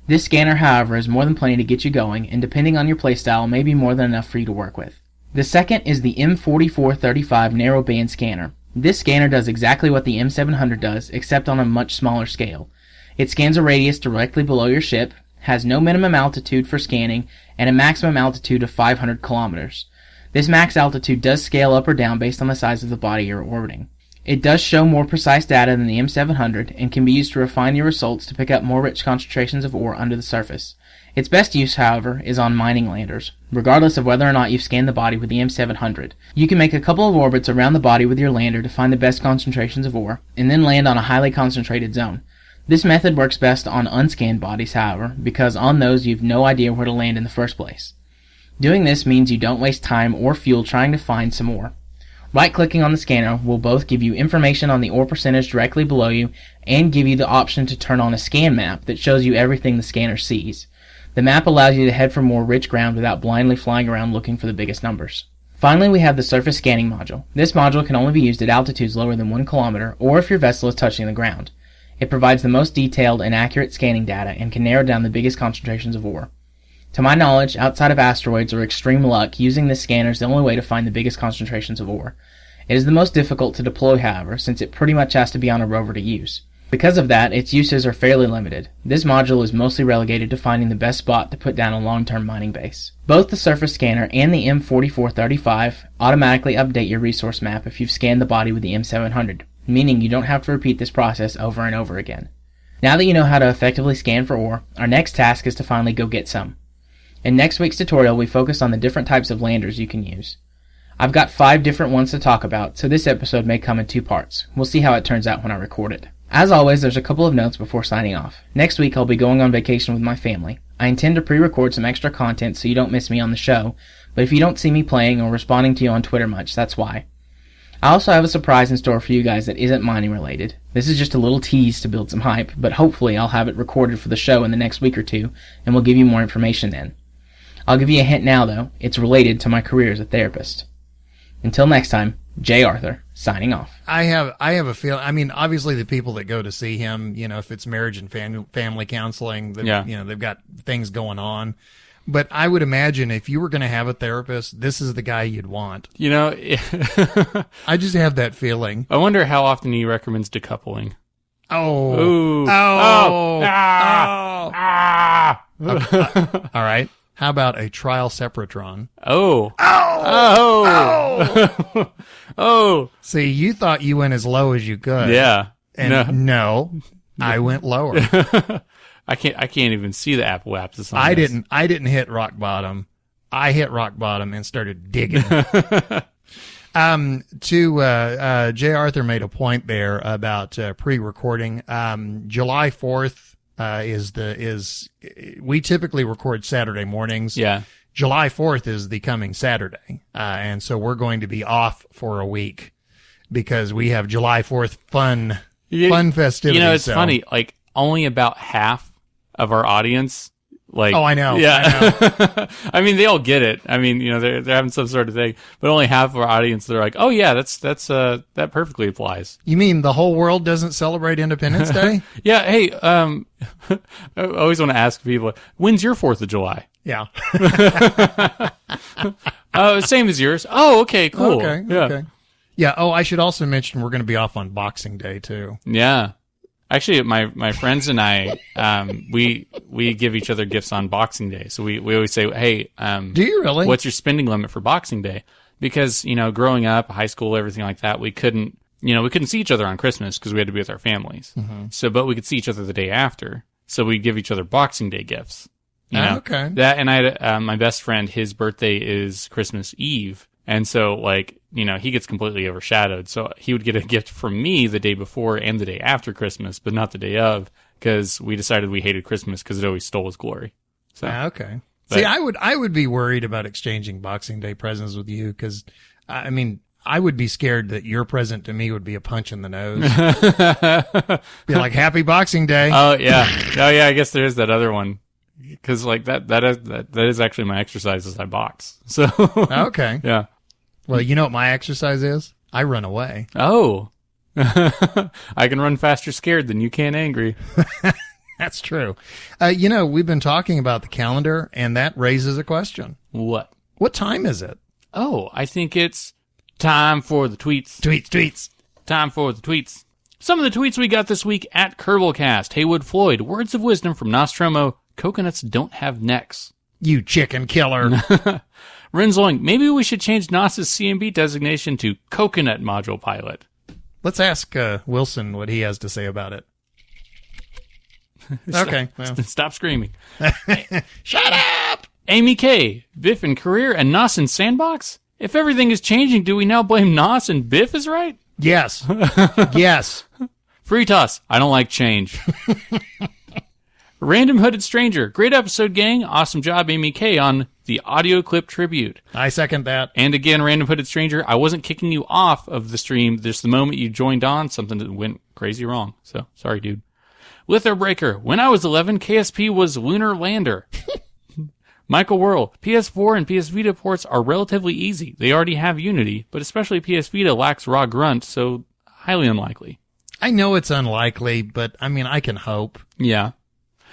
This scanner, however, is more than plenty to get you going, and depending on your playstyle, may be more than enough for you to work with. The second is the M4435 narrowband scanner. This scanner does exactly what the M700 does, except on a much smaller scale. It scans a radius directly below your ship, has no minimum altitude for scanning, and a maximum altitude of 500 kilometers. This max altitude does scale up or down based on the size of the body you're orbiting. It does show more precise data than the M700 and can be used to refine your results to pick up more rich concentrations of ore under the surface. Its best use, however, is on mining landers, regardless of whether or not you've scanned the body with the M700. You can make a couple of orbits around the body with your lander to find the best concentrations of ore, and then land on a highly concentrated zone. This method works best on unscanned bodies, however, because on those you've no idea where to land in the first place. Doing this means you don't waste time or fuel trying to find some ore. Right-clicking on the scanner will both give you information on the ore percentage directly below you and give you the option to turn on a scan map that shows you everything the scanner sees. The map allows you to head for more rich ground without blindly flying around looking for the biggest numbers. Finally, we have the surface scanning module. This module can only be used at altitudes lower than 1 kilometer or if your vessel is touching the ground. It provides the most detailed and accurate scanning data and can narrow down the biggest concentrations of ore. To my knowledge, outside of asteroids or extreme luck, using this scanner is the only way to find the biggest concentrations of ore. It is the most difficult to deploy, however, since it pretty much has to be on a rover to use. Because of that, its uses are fairly limited. This module is mostly relegated to finding the best spot to put down a long-term mining base. Both the surface scanner and the M4435 automatically update your resource map if you've scanned the body with the M700, meaning you don't have to repeat this process over and over again. Now that you know how to effectively scan for ore, our next task is to finally go get some. In next week's tutorial, we focus on the different types of landers you can use. I've got 5 different ones to talk about, so this episode may come in 2 parts. We'll see how it turns out when I record it. As always, there's a couple of notes before signing off. Next week, I'll be going on vacation with my family. I intend to pre-record some extra content so you don't miss me on the show, but if you don't see me playing or responding to you on Twitter much, that's why. I also have a surprise in store for you guys that isn't mining related. This is just a little tease to build some hype, but hopefully I'll have it recorded for the show in the next week or 2, and we'll give you more information then. I'll give you a hint now, though. It's related to my career as a therapist. Until next time, J. Arthur, signing off. I have a feeling, I mean, obviously the people that go to see him, if it's marriage and family counseling, they've got things going on. But I would imagine if you were going to have a therapist, this is the guy you'd want. I just have that feeling. I wonder how often he recommends decoupling. Oh. Ooh. Oh. Ah. Okay. All right. How about a trial separatron? Oh. See, you thought you went as low as you could. Yeah. And no, I went lower. I can't even see the Apple apps. I didn't hit rock bottom. I hit rock bottom and started digging. J. Arthur made a point there about pre-recording. July 4th we typically record Saturday mornings. Yeah. July 4th is the coming Saturday. And so we're going to be off for a week because we have July 4th fun festivities. It's funny, like only about half of our audience Like, Oh, I know. Yeah. I know. I mean, they all get it. I mean, you know, they're having some sort of thing, but only half of our audience, they're like, oh yeah, that perfectly applies. You mean the whole world doesn't celebrate Independence Day? Yeah. Hey, I always want to ask people, when's your 4th of July? Yeah. Same as yours. Oh, okay, cool. Okay. Yeah. Okay. Yeah. Oh, I should also mention we're going to be off on Boxing Day too. Yeah. Actually, my friends and I, we give each other gifts on Boxing Day. So we always say, hey, Do you really? what's your spending limit for Boxing Day? Because, you know, growing up, high school, everything like that, we couldn't see each other on Christmas because we had to be with our families. Mm-hmm. So, but we could see each other the day after. So we give each other Boxing Day gifts. You know? Okay. That, and I had, my best friend, his birthday is Christmas Eve. And so, like, you know, he gets completely overshadowed. So he would get a gift from me the day before and the day after Christmas, but not the day of, because we decided we hated Christmas because it always stole his glory. So, Okay. But- See, I would be worried about exchanging Boxing Day presents with you because, I mean, I would be scared that your present to me would be a punch in the nose. Be like, Happy Boxing Day. Oh yeah. I guess there is that other one. Because like that is actually my exercise as I box. So Okay. yeah. Well, you know what my exercise is? I run away. Oh, I can run faster scared than you can angry. That's true. You know, we've been talking about the calendar, and that raises a question. What? What time is it? Oh, I think it's time for the tweets. Tweets. Time for the tweets. Some of the tweets we got this week at Kerbalcast. Haywood Floyd, words of wisdom from Nostromo. Coconuts don't have necks. You chicken killer. Rensloing, maybe we should change NASA's CMB designation to Coconut Module Pilot. Let's ask Wilson what he has to say about it. Okay. Well. Stop screaming. Shut up! Amy K. Biff in career and Nos in Sandbox? If everything is changing, do we now blame Nos and Biff is right? Yes. Yes. Freetoss, I don't like change. Random Hooded Stranger, great episode, gang. Awesome job, Amy K, on the audio clip tribute. I second that. And again, Random Hooded Stranger, I wasn't kicking you off of the stream. Just the moment you joined on, something that went crazy wrong. So, sorry, dude. Litho Breaker, when I was 11, KSP was Lunar Lander. Michael Whirl, PS4 and PS Vita ports are relatively easy. They already have Unity, but especially PS Vita lacks raw grunt, so highly unlikely. I know it's unlikely, but I mean, I can hope. Yeah.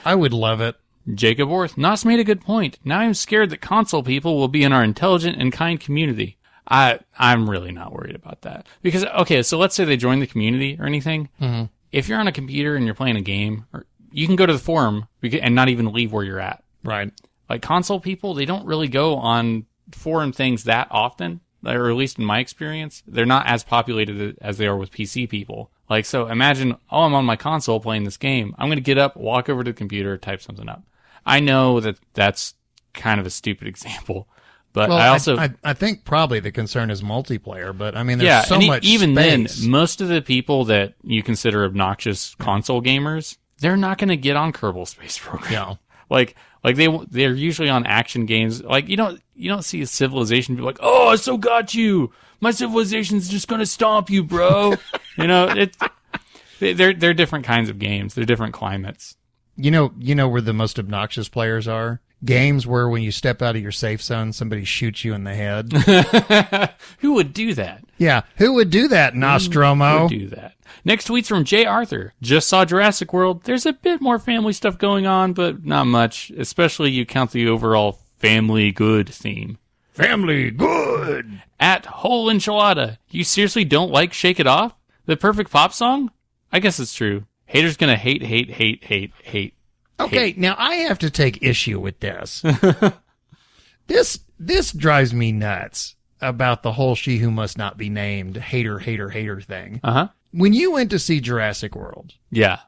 I would love it. Jacob Orth, Nos made a good point. Now I'm scared that console people will be in our intelligent and kind community. I'm really not worried about that. Because, okay, so let's say they join the community or anything. Mm-hmm. If you're on a computer and you're playing a game, you can go to the forum and not even leave where you're at. Right. Like console people, they don't really go on forum things that often, or at least in my experience. They're not as populated as they are with PC people. Like, so imagine, oh, I'm on my console playing this game. I'm going to get up, walk over to the computer, type something up. I know that that's kind of a stupid example, but Well, I also... I think probably the concern is multiplayer, but I mean, there's so much even space. then, most of the people that you consider obnoxious console gamers, they're not going to get on Kerbal Space Program. Yeah. Like they're usually on action games. Like, you don't see a Civilization be like, oh, I so got you. My Civilization's just going to stomp you, bro. You know, they're different kinds of games. They're different climates. You know where the most obnoxious players are? Games where when you step out of your safe zone, somebody shoots you in the head. Who would do that? Yeah, who would do that, Nostromo? Who would do that? Next tweet's from Jay Arthur. Just saw Jurassic World. There's a bit more family stuff going on, but not much. Especially you count the overall family good theme. Family good. At Whole Enchilada. You seriously don't like Shake It Off? The perfect pop song? I guess it's true. Haters gonna hate. Okay, now I have to take issue with this. This drives me nuts about the whole she who must not be named hater thing. Uh-huh. When you went to see Jurassic World, Yeah.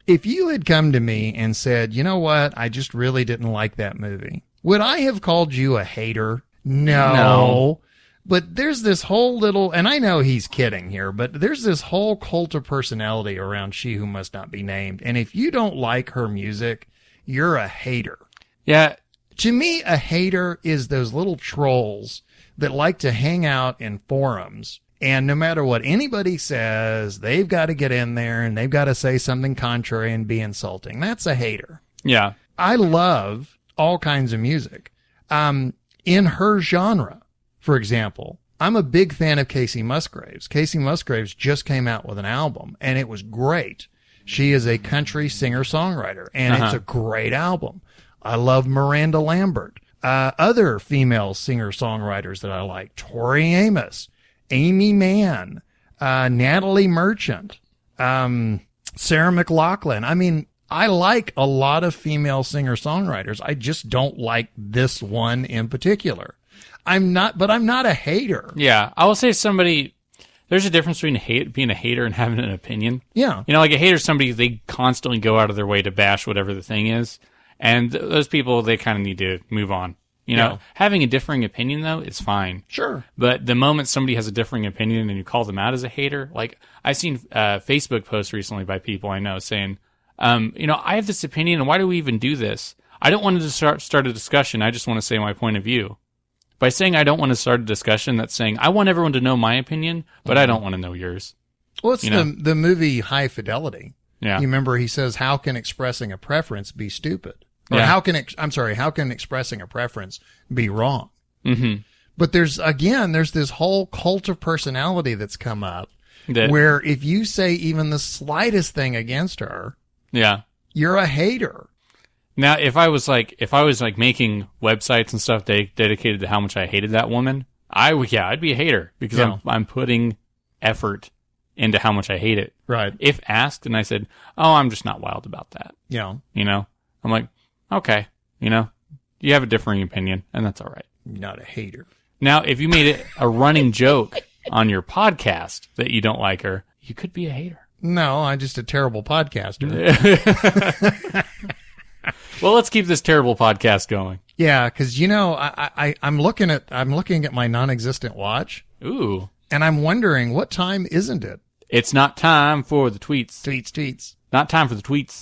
if you had come to me and said, you know what, I just really didn't like that movie, would I have called you a hater? No. But there's this whole little, and I know he's kidding here, but there's this whole cult of personality around She Who Must Not Be Named. And if you don't like her music, you're a hater. Yeah. To me, a hater is those little trolls that like to hang out in forums. And no matter what anybody says, they've got to get in there and they've got to say something contrary and be insulting. That's a hater. Yeah. I love all kinds of music. In her genre, for example, I'm a big fan of Casey Musgraves. Casey Musgraves just came out with an album, and it was great. She is a country singer-songwriter, and it's a great album. I love Miranda Lambert. Other female singer-songwriters that I like, Tori Amos, Amy Mann, Natalie Merchant, Sarah McLachlan. I mean, I like a lot of female singer-songwriters. I just don't like this one in particular. I'm not a hater. Yeah, I will say there's a difference between being a hater and having an opinion. Yeah. You know, like a hater is somebody, they constantly go out of their way to bash whatever the thing is. And those people, they kind of need to move on. You know, having a differing opinion, though, is fine. Sure. But the moment somebody has a differing opinion and you call them out as a hater, like I've seen Facebook posts recently by people I know saying, you know, I have this opinion, and why do we even do this? I don't want to start a discussion. I just want to say my point of view. By saying I don't want to start a discussion, that's saying I want everyone to know my opinion, but I don't want to know yours. Well, it's the movie High Fidelity. Yeah. You remember he says, how can expressing a preference be stupid? Or how can expressing a preference be wrong? Mm-hmm. But there's this whole cult of personality that's come up where if you say even the slightest thing against her, you're a hater. Now, if I was making websites and stuff dedicated to how much I hated that woman, I'd be a hater because I'm putting effort into how much I hate it. Right. If asked and I said, "Oh, I'm just not wild about that." Yeah. You know, I'm like, okay, you know, you have a differing opinion, and that's all right. Not a hater. Now, if you made it a running joke on your podcast that you don't like her, you could be a hater. No, I'm just a terrible podcaster. Well, let's keep this terrible podcast going. Yeah, because I'm looking at my non-existent watch. Ooh. And I'm wondering, what time isn't it? It's not time for the tweets. Tweets. Not time for the tweets.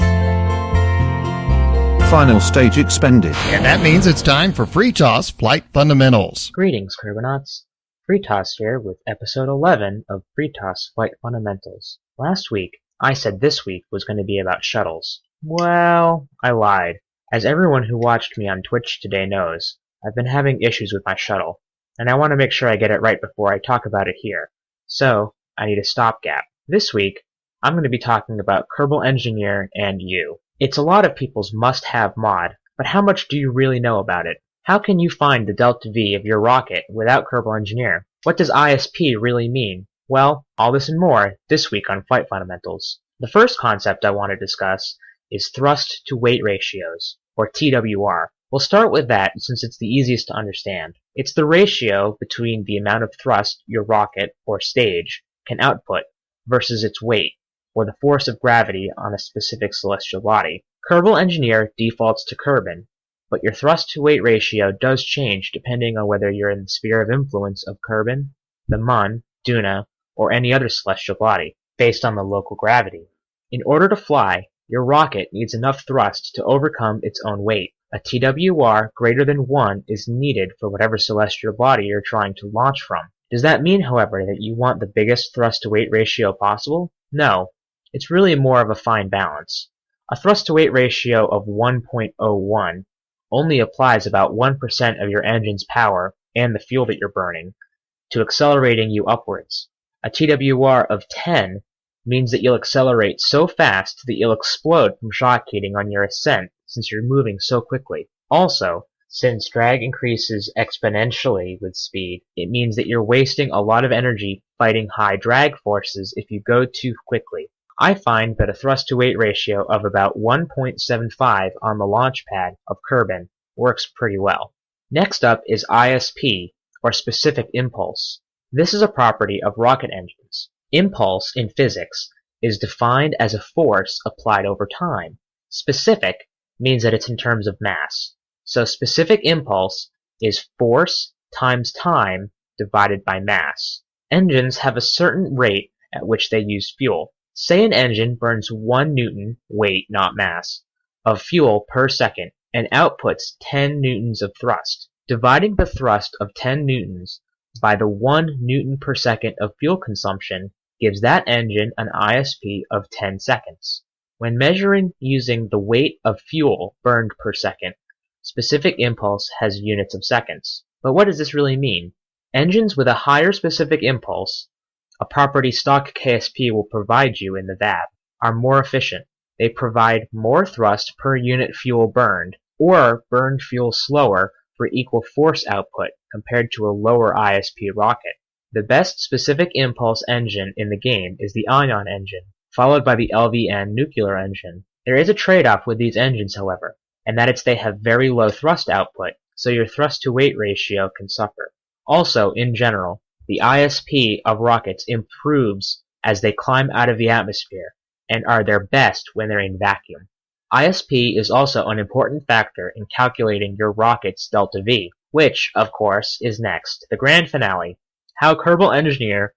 Final stage expended. And that means it's time for Freetoss Flight Fundamentals. Greetings, Kerbonauts. Freetoss here with episode 11 of Freetoss Flight Fundamentals. Last week, I said this week was going to be about shuttles. Well, I lied. As everyone who watched me on Twitch today knows, I've been having issues with my shuttle, and I want to make sure I get it right before I talk about it here. So, I need a stopgap. This week, I'm going to be talking about Kerbal Engineer and you. It's a lot of people's must-have mod, but how much do you really know about it? How can you find the Delta V of your rocket without Kerbal Engineer? What does ISP really mean? Well, all this and more this week on Flight Fundamentals. The first concept I want to discuss is thrust to weight ratios, or TWR. We'll start with that since it's the easiest to understand. It's the ratio between the amount of thrust your rocket, or stage, can output versus its weight, or the force of gravity on a specific celestial body. Kerbal Engineer defaults to Kerbin, but your thrust to weight ratio does change depending on whether you're in the sphere of influence of Kerbin, the Mun, Duna, or any other celestial body, based on the local gravity. In order to fly, your rocket needs enough thrust to overcome its own weight. A TWR greater than 1 is needed for whatever celestial body you're trying to launch from. Does that mean, however, that you want the biggest thrust-to-weight ratio possible? No. It's really more of a fine balance. A thrust-to-weight ratio of 1.01 only applies about 1% of your engine's power and the fuel that you're burning to accelerating you upwards. A TWR of 10 means that you'll accelerate so fast that you'll explode from shock heating on your ascent since you're moving so quickly. Also, since drag increases exponentially with speed, it means that you're wasting a lot of energy fighting high drag forces if you go too quickly. I find that a thrust-to-weight ratio of about 1.75 on the launch pad of Kerbin works pretty well. Next up is ISP, or specific impulse. This is a property of rocket engines. Impulse, in physics, is defined as a force applied over time. Specific means that it's in terms of mass. So specific impulse is force times time divided by mass. Engines have a certain rate at which they use fuel. Say an engine burns 1 newton, weight not mass, of fuel per second and outputs 10 newtons of thrust. Dividing the thrust of 10 newtons by the 1 newton per second of fuel consumption gives that engine an ISP of 10 seconds. When measuring using the weight of fuel burned per second, Specific impulse has units of seconds. But what does this really mean? Engines with a higher specific impulse, a property stock KSP will provide you in the VAB, are more efficient. They provide more thrust per unit fuel burned, or burned fuel slower for equal force output compared to a lower ISP rocket. The best specific impulse engine in the game is the Ion engine, followed by the LVN nuclear engine. There is a trade-off with these engines, however, and that is they have very low thrust output, so your thrust-to-weight ratio can suffer. Also, in general, the ISP of rockets improves as they climb out of the atmosphere, and are their best when they're in vacuum. ISP is also an important factor in calculating your rocket's delta V, which, of course, is next, the grand finale, how Kerbal Engineer,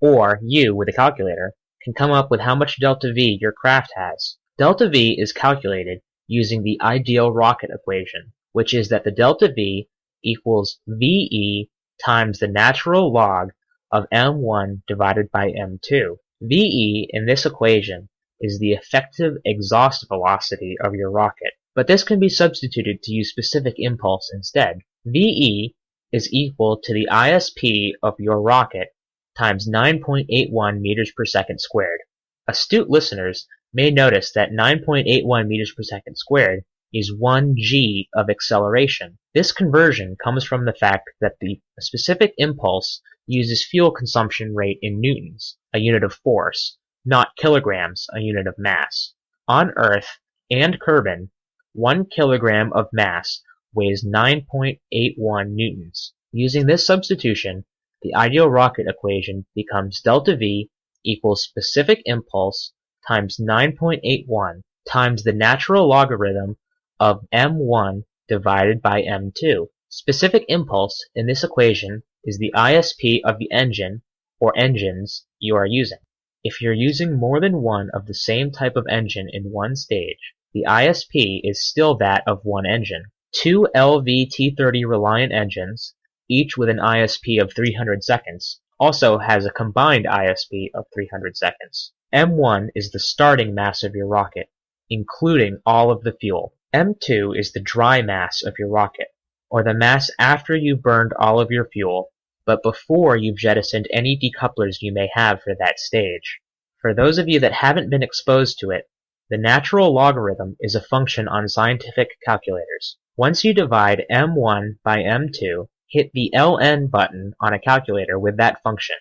or you with a calculator, can come up with how much delta V your craft has. Delta V is calculated using the ideal rocket equation, which is that the delta V equals VE times the natural log of M1 divided by M2. VE in this equation is the effective exhaust velocity of your rocket, but this can be substituted to use specific impulse instead. VE is equal to the ISP of your rocket times 9.81 meters per second squared. Astute listeners may notice that 9.81 meters per second squared is 1 g of acceleration. This conversion comes from the fact that the specific impulse uses fuel consumption rate in newtons, a unit of force, not kilograms, a unit of mass. On Earth and Kerbin, 1 kilogram of mass weighs 9.81 newtons. Using this substitution, the ideal rocket equation becomes delta V equals specific impulse times 9.81 times the natural logarithm of M1 divided by M2. Specific impulse in this equation is the ISP of the engine or engines you are using. If you're using more than one of the same type of engine in one stage, the ISP is still that of one engine. 2 LV-T30 Reliant engines, each with an ISP of 300 seconds, also has a combined ISP of 300 seconds. M1 is the starting mass of your rocket, including all of the fuel. M2 is the dry mass of your rocket, or the mass after you've burned all of your fuel, but before you've jettisoned any decouplers you may have for that stage. For those of you that haven't been exposed to it, the natural logarithm is a function on scientific calculators. Once you divide M1 by M2, hit the LN button on a calculator with that function,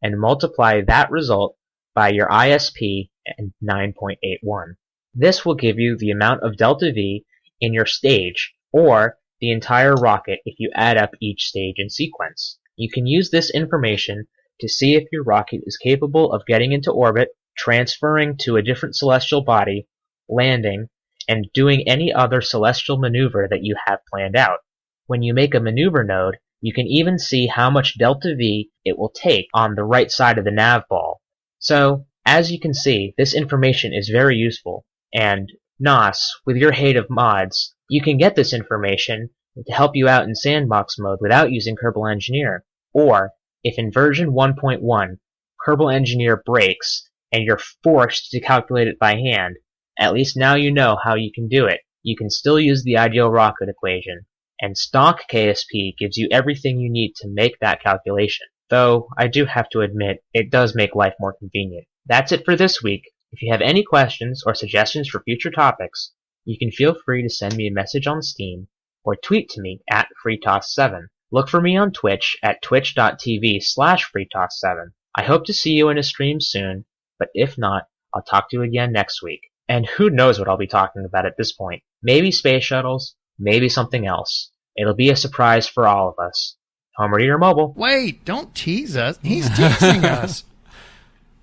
and multiply that result by your ISP and 9.81. This will give you the amount of delta V in your stage, or the entire rocket if you add up each stage in sequence. You can use this information to see if your rocket is capable of getting into orbit, transferring to a different celestial body, landing, and doing any other celestial maneuver that you have planned out. When you make a maneuver node, you can even see how much delta V it will take on the right side of the nav ball. So, as you can see, this information is very useful, and NOS, with your hate of mods, you can get this information to help you out in Sandbox mode without using Kerbal Engineer. Or, if in version 1.1, Kerbal Engineer breaks, and you're forced to calculate it by hand, at least now you know how you can do it. You can still use the ideal rocket equation, and stock KSP gives you everything you need to make that calculation. Though, I do have to admit, it does make life more convenient. That's it for this week. If you have any questions or suggestions for future topics, you can feel free to send me a message on Steam, or tweet to me at Freetoss7. Look for me on Twitch at twitch.tv/Freetoss7. I hope to see you in a stream soon, but if not, I'll talk to you again next week. And who knows what I'll be talking about at this point. Maybe space shuttles, maybe something else. It'll be a surprise for all of us. Home Radio Mobile. Wait, don't tease us. He's teasing us.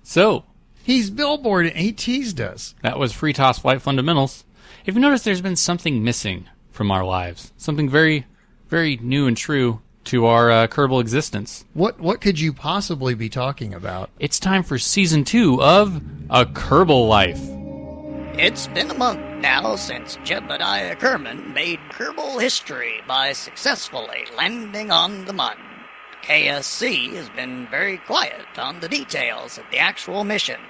So, he's billboarding. He teased us. That was Freetoss Flight Fundamentals. If you notice, there's been something missing from our lives. Something very, very new and true to our Kerbal existence. What could you possibly be talking about? It's time for Season 2 of A Kerbal Life. It's been a month now since Jebediah Kerman made Kerbal history by successfully landing on the Mun. KSC has been very quiet on the details of the actual mission,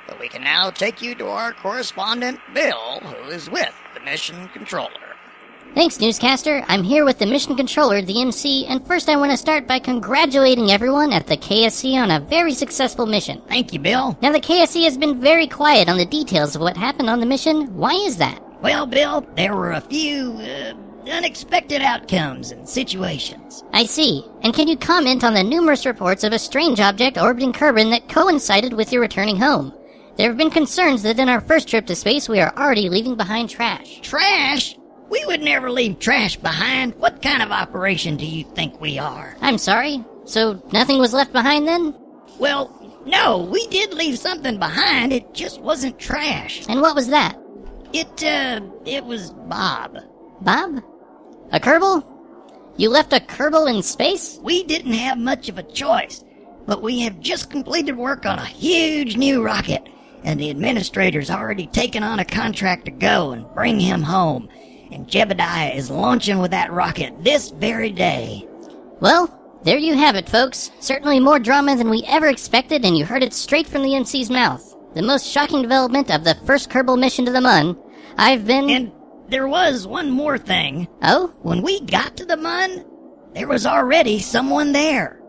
but we can now take you to our correspondent, Bill, who is with the mission controller. Thanks, newscaster. I'm here with the mission controller, the MC, and first I want to start by congratulating everyone at the KSC on a very successful mission. Thank you, Bill. Now, the KSC has been very quiet on the details of what happened on the mission. Why is that? Well, Bill, there were a few unexpected outcomes and situations. I see. And can you comment on the numerous reports of a strange object orbiting Kerbin that coincided with your returning home? There have been concerns that in our first trip to space we are already leaving behind trash. Trash? We would never leave trash behind. What kind of operation do you think we are? I'm sorry? So nothing was left behind then? Well, no, we did leave something behind. It just wasn't trash. And what was that? It was Bob. Bob? A Kerbal? You left a Kerbal in space? We didn't have much of a choice, but we have just completed work on a huge new rocket, and the administrator's already taken on a contract to go and bring him home. And Jebediah is launching with that rocket this very day. Well, there you have it, folks. Certainly more drama than we ever expected, and you heard it straight from the MC's mouth. The most shocking development of the first Kerbal mission to the Mun. And there was one more thing. Oh? When we got to the Mun, there was already someone there.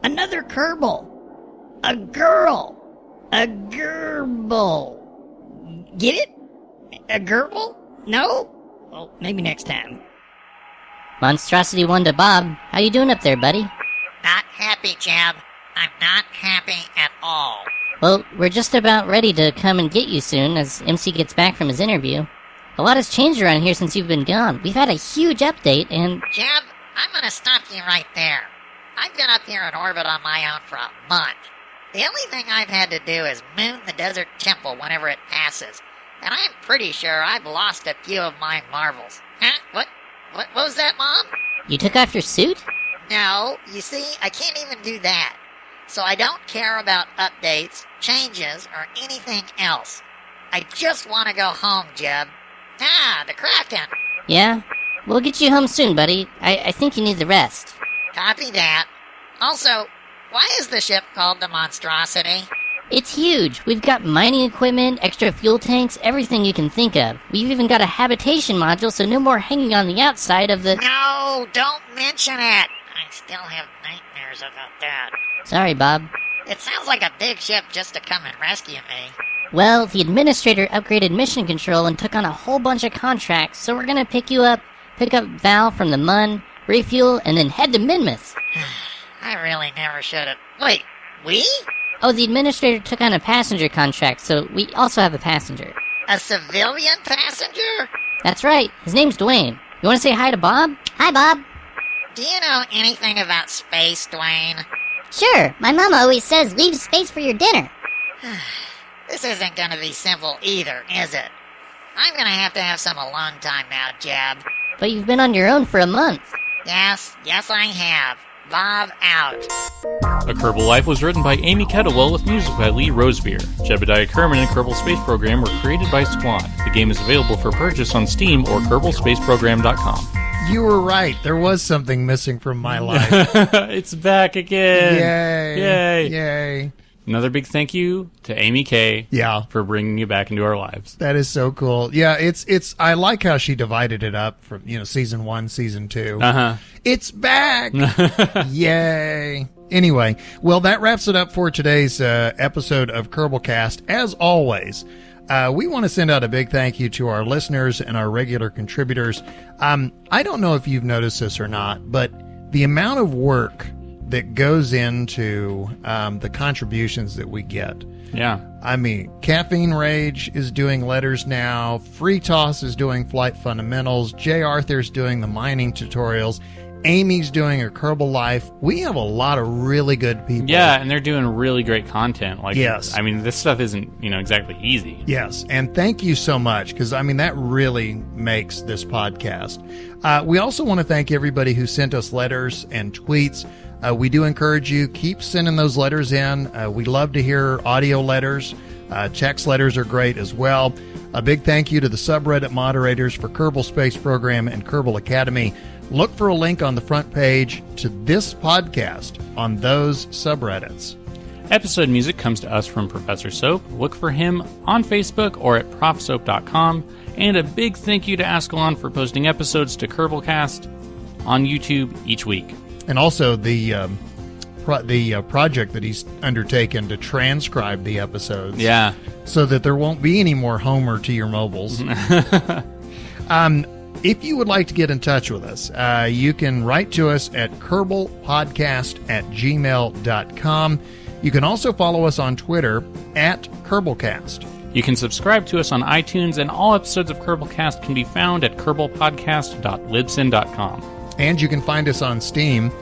Another Kerbal. A girl. A Kerbal. Get it? A Kerbal? No? Well, maybe next time. Monstrosity 1 to Bob. How you doing up there, buddy? Not happy, Jeb. I'm not happy at all. Well, we're just about ready to come and get you soon as MC gets back from his interview. A lot has changed around here since you've been gone. We've had a huge update and... Jeb, I'm gonna stop you right there. I've been up here in orbit on my own for a month. The only thing I've had to do is moon the desert temple whenever it passes. And I'm pretty sure I've lost a few of my marvels. Huh? What was that, Mom? You took off your suit? No, you see, I can't even do that. So I don't care about updates, changes, or anything else. I just want to go home, Jeb. Ah, the Kraken. Yeah? We'll get you home soon, buddy. I think you need the rest. Copy that. Also, why is the ship called the Monstrosity? It's huge. We've got mining equipment, extra fuel tanks, everything you can think of. We've even got a habitation module, so no more hanging on the outside of the... No, don't mention it. I still have nightmares about that. Sorry, Bob. It sounds like a big ship just to come and rescue me. Well, the administrator upgraded mission control and took on a whole bunch of contracts, so we're gonna pick up Val from the Mun, refuel, and then head to Minmuth. I really never should have... Wait, we? Oh, the administrator took on a passenger contract, so we also have a passenger. A civilian passenger? That's right. His name's Dwayne. You want to say hi to Bob? Hi, Bob. Do you know anything about space, Dwayne? Sure. My mama always says leave space for your dinner. This isn't going to be simple either, is it? I'm going to have some alone time now, Jeb. But you've been on your own for a month. Yes, I have. Bob out. A Kerbal Life was written by Amy Kettlewell with music by Lee Rosebeer. Jebediah Kerman and Kerbal Space Program were created by Squad. The game is available for purchase on Steam or KerbalSpaceProgram.com. You were right. There was something missing from my life. It's back again. Yay. Yay. Another big thank you to Amy K. Yeah. For bringing you back into our lives. That is so cool. Yeah, it's I like how she divided it up from, season 1, season 2. Uh-huh. It's back. Yay. Anyway, well, that wraps it up for today's episode of Kerbalcast. As always, we want to send out a big thank you to our listeners and our regular contributors. I don't know if you've noticed this or not, but the amount of work that goes into the contributions that we get. Yeah. I mean, Caffeine Rage is doing letters now. Freetoss is doing Flight Fundamentals. J. Arthur's doing the mining tutorials. Amy's doing her Kerbal Life. We have a lot of really good people. Yeah, and they're doing really great content. Like, yes. I mean, this stuff isn't, exactly easy. Yes, and thank you so much, because, that really makes this podcast. We also want to thank everybody who sent us letters and tweets. We do encourage you, keep sending those letters in. We love to hear audio letters. Text letters are great as well. A big thank you to the subreddit moderators for Kerbal Space Program and Kerbal Academy. Look for a link on the front page to this podcast on those subreddits. Episode music comes to us from Professor Soap. Look for him on Facebook or at profsoap.com. And a big thank you to Ascalon for posting episodes to Kerbalcast on YouTube each week. And also the project that he's undertaken to transcribe the episodes. Yeah. So that there won't be any more Homer to your mobiles. If you would like to get in touch with us, you can write to us at kerbalpodcast@gmail.com. You can also follow us on Twitter at Kerbalcast. You can subscribe to us on iTunes, and all episodes of Kerbalcast can be found at kerbalpodcast.libsyn.com. And you can find us on Steam.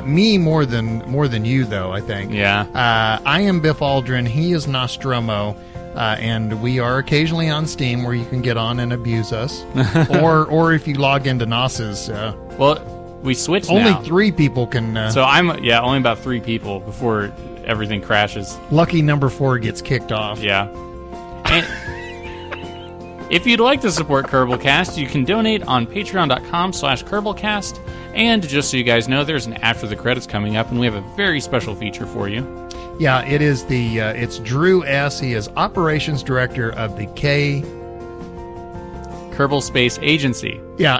Me more than you, though, I think. Yeah. I am Biff Aldrin. He is Nostromo. And we are occasionally on Steam where you can get on and abuse us. or if you log into NOS's... well, we switched only now. 3 people can... So only about 3 people before everything crashes. Lucky number 4 gets kicked off. Yeah. And if you'd like to support Kerbalcast, you can donate on patreon.com/Kerbalcast. And just so you guys know, there's an After the Credits coming up, and we have a very special feature for you. Yeah, it is it's Drew S. He is Operations Director of the Kerbal Space Agency. Yeah,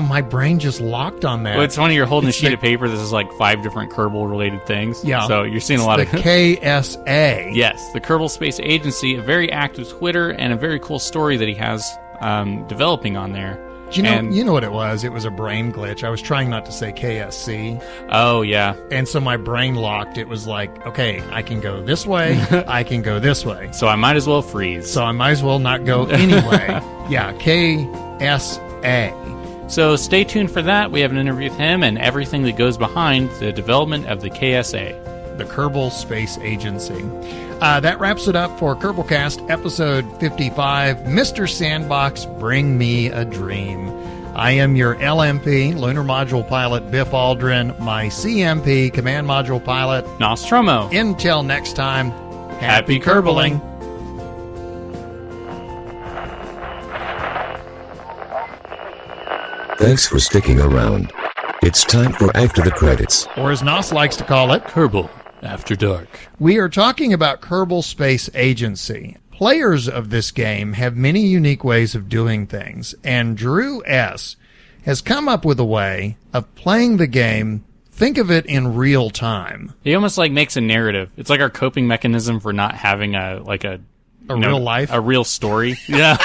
my brain just locked on that. Well, it's funny, you're holding a sheet of paper that is like 5 different Kerbal-related things. Yeah. So you're seeing a lot of... the KSA. Yes, the Kerbal Space Agency, a very active Twitter, and a very cool story that he has developing on there. You know what it was? It was a brain glitch. I was trying not to say KSC. Oh, yeah. And so my brain locked. It was like, okay, I can go this way. I can go this way. So I might as well freeze. So I might as well not go anyway. Yeah, KSA. So stay tuned for that. We have an interview with him and everything that goes behind the development of the KSA. The Kerbal Space Agency. That wraps it up for Kerbalcast episode 55, Mr. Sandbox, Bring Me a Dream. I am your LMP, Lunar Module Pilot Biff Aldrin, my CMP, Command Module Pilot Nostromo. Until next time, happy Kerbaling. Thanks for sticking around. It's time for After the Credits. Or as Nos likes to call it, Kerbal After Dark. We are talking about Kerbal Space Agency. Players of this game have many unique ways of doing things, and Drew S. has come up with a way of playing the game, think of it in real time. He almost makes a narrative. It's like our coping mechanism for not having a real life? A real story. Yeah.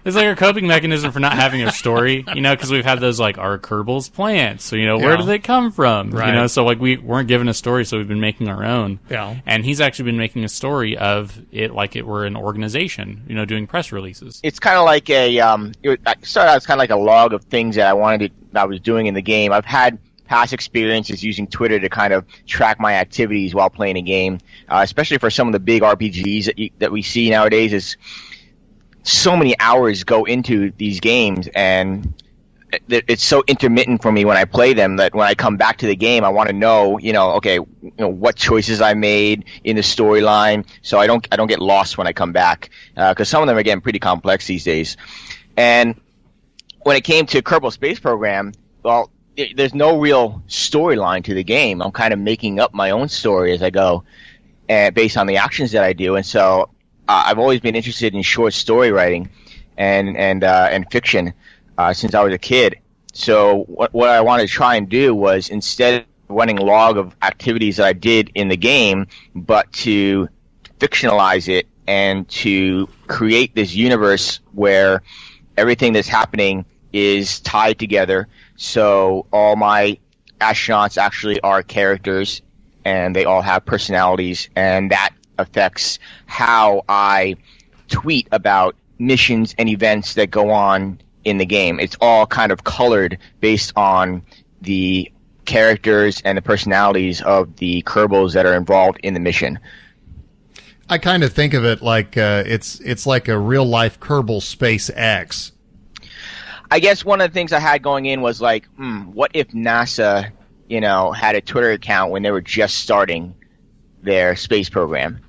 It's like our coping mechanism for not having a story, because we've had those, our Kerbals plants. So, where did they come from? Right. So, we weren't given a story, so we've been making our own. Yeah. And he's actually been making a story of it like it were an organization, doing press releases. It's kind of like I started out as kind of like a log of things that I was doing in the game. I've had past experiences using Twitter to kind of track my activities while playing a game, especially for some of the big RPGs that we see nowadays. Is so many hours go into these games, and it's so intermittent for me when I play them that when I come back to the game, I want to know, what choices I made in the storyline, so I don't get lost when I come back, because some of them are getting pretty complex these days. And when it came to Kerbal Space Program, well, there's no real storyline to the game. I'm kind of making up my own story as I go, based on the actions that I do. And so I've always been interested in short story writing and fiction since I was a kid. So what I wanted to try and do was, instead of running a log of activities that I did in the game, but to fictionalize it and to create this universe where everything that's happening is tied together. So all my astronauts actually are characters, and they all have personalities, and that affects how I tweet about missions and events that go on in the game. It's all kind of colored based on the characters and the personalities of the Kerbals that are involved in the mission. I kind of think of it like it's like a real life Kerbal Space X. I guess one of the things I had going in was what if NASA, had a Twitter account when they were just starting their space program?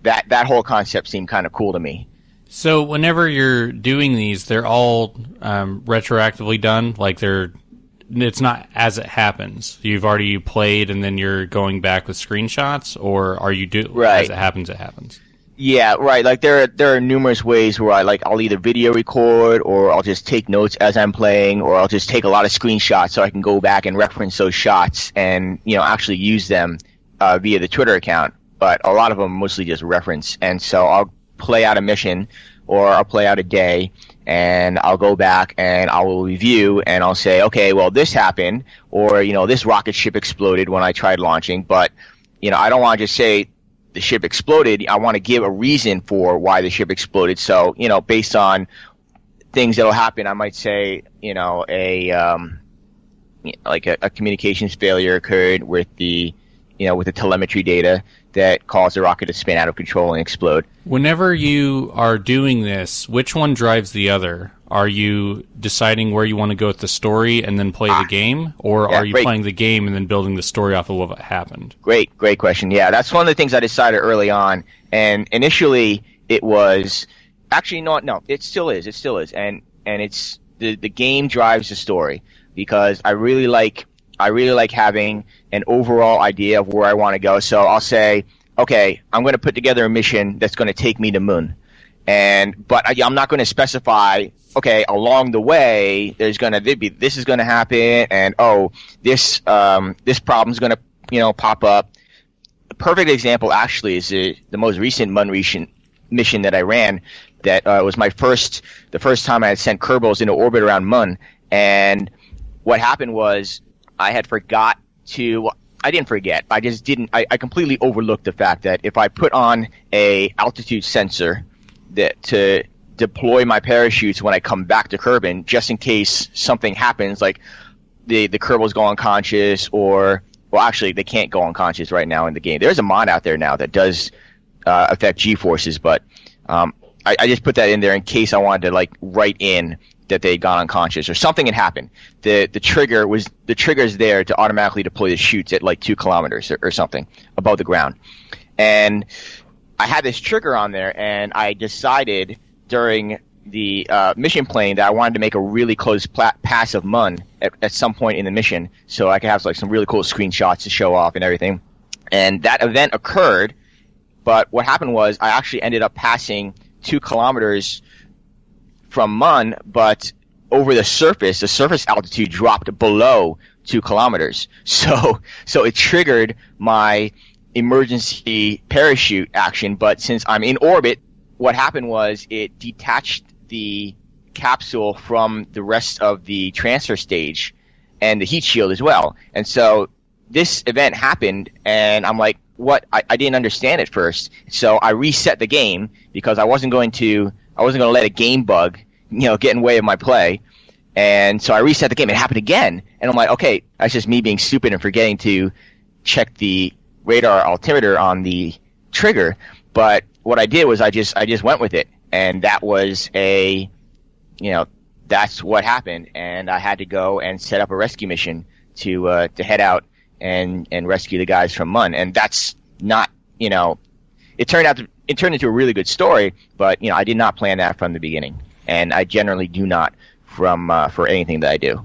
That whole concept seemed kind of cool to me. So whenever you're doing these, they're all retroactively done? it's not as it happens. You've already played and then you're going back with screenshots, or are you as it happens, it happens? Yeah, right. Like there are numerous ways where I'll either video record, or I'll just take notes as I'm playing, or I'll just take a lot of screenshots so I can go back and reference those shots and actually use them via the Twitter account. But a lot of them mostly just reference, and so I'll play out a mission or I'll play out a day, and I'll go back and I will review and I'll say, okay, well this happened, or this rocket ship exploded when I tried launching, but I don't want to just say the ship exploded. I want to give a reason for why the ship exploded. So, based on things that'll happen, I might say, a communications failure occurred with the telemetry data that caused the rocket to spin out of control and explode. Whenever you are doing this, which one drives the other? Are you deciding where you want to go with the story and then play the game? Or are you playing the game and then building the story off of what happened? Great question. Yeah, that's one of the things I decided early on. And initially it was... Actually, no, it still is. And it's... The game drives the story, because I really like having an overall idea of where I want to go. So I'll say, okay, I'm going to put together a mission that's going to take me to Moon. But I'm not going to specify, okay, along the way, this is going to happen, and this problem's going to pop up. A perfect example actually is the most recent Mun mission that I ran. That was the first time I had sent Kerbals into orbit around Mun, and what happened was I didn't forget. I completely overlooked the fact that if I put on a altitude sensor to deploy my parachutes when I come back to Kerbin, just in case something happens, like the Kerbals go unconscious, or actually they can't go unconscious right now in the game. There's a mod out there now that does affect G-forces, but I just put that in there in case I wanted to write in that they had gone unconscious or something had happened. The trigger is there to automatically deploy the chutes at 2 kilometers or something above the ground. And I had this trigger on there, and I decided during the mission playing that I wanted to make a really close pass of Mun at some point in the mission, so I could have some really cool screenshots to show off and everything. And that event occurred, but what happened was I actually ended up passing 2 kilometers from Mun, but over the surface altitude dropped below 2 kilometers. So it triggered my emergency parachute action, but since I'm in orbit, what happened was it detached the capsule from the rest of the transfer stage and the heat shield as well. And so this event happened, and I'm like, what? I didn't understand at first. So I reset the game, because I wasn't going to let a game bug, get in the way of my play. And so I reset the game. It happened again. And I'm like, okay, that's just me being stupid and forgetting to check the radar altimeter on the trigger. But what I did was I just went with it. And that was that's what happened. And I had to go and set up a rescue mission to head out and rescue the guys from Mun. And that's not, it turned into a really good story, but, I did not plan that from the beginning. And I generally do not for anything that I do.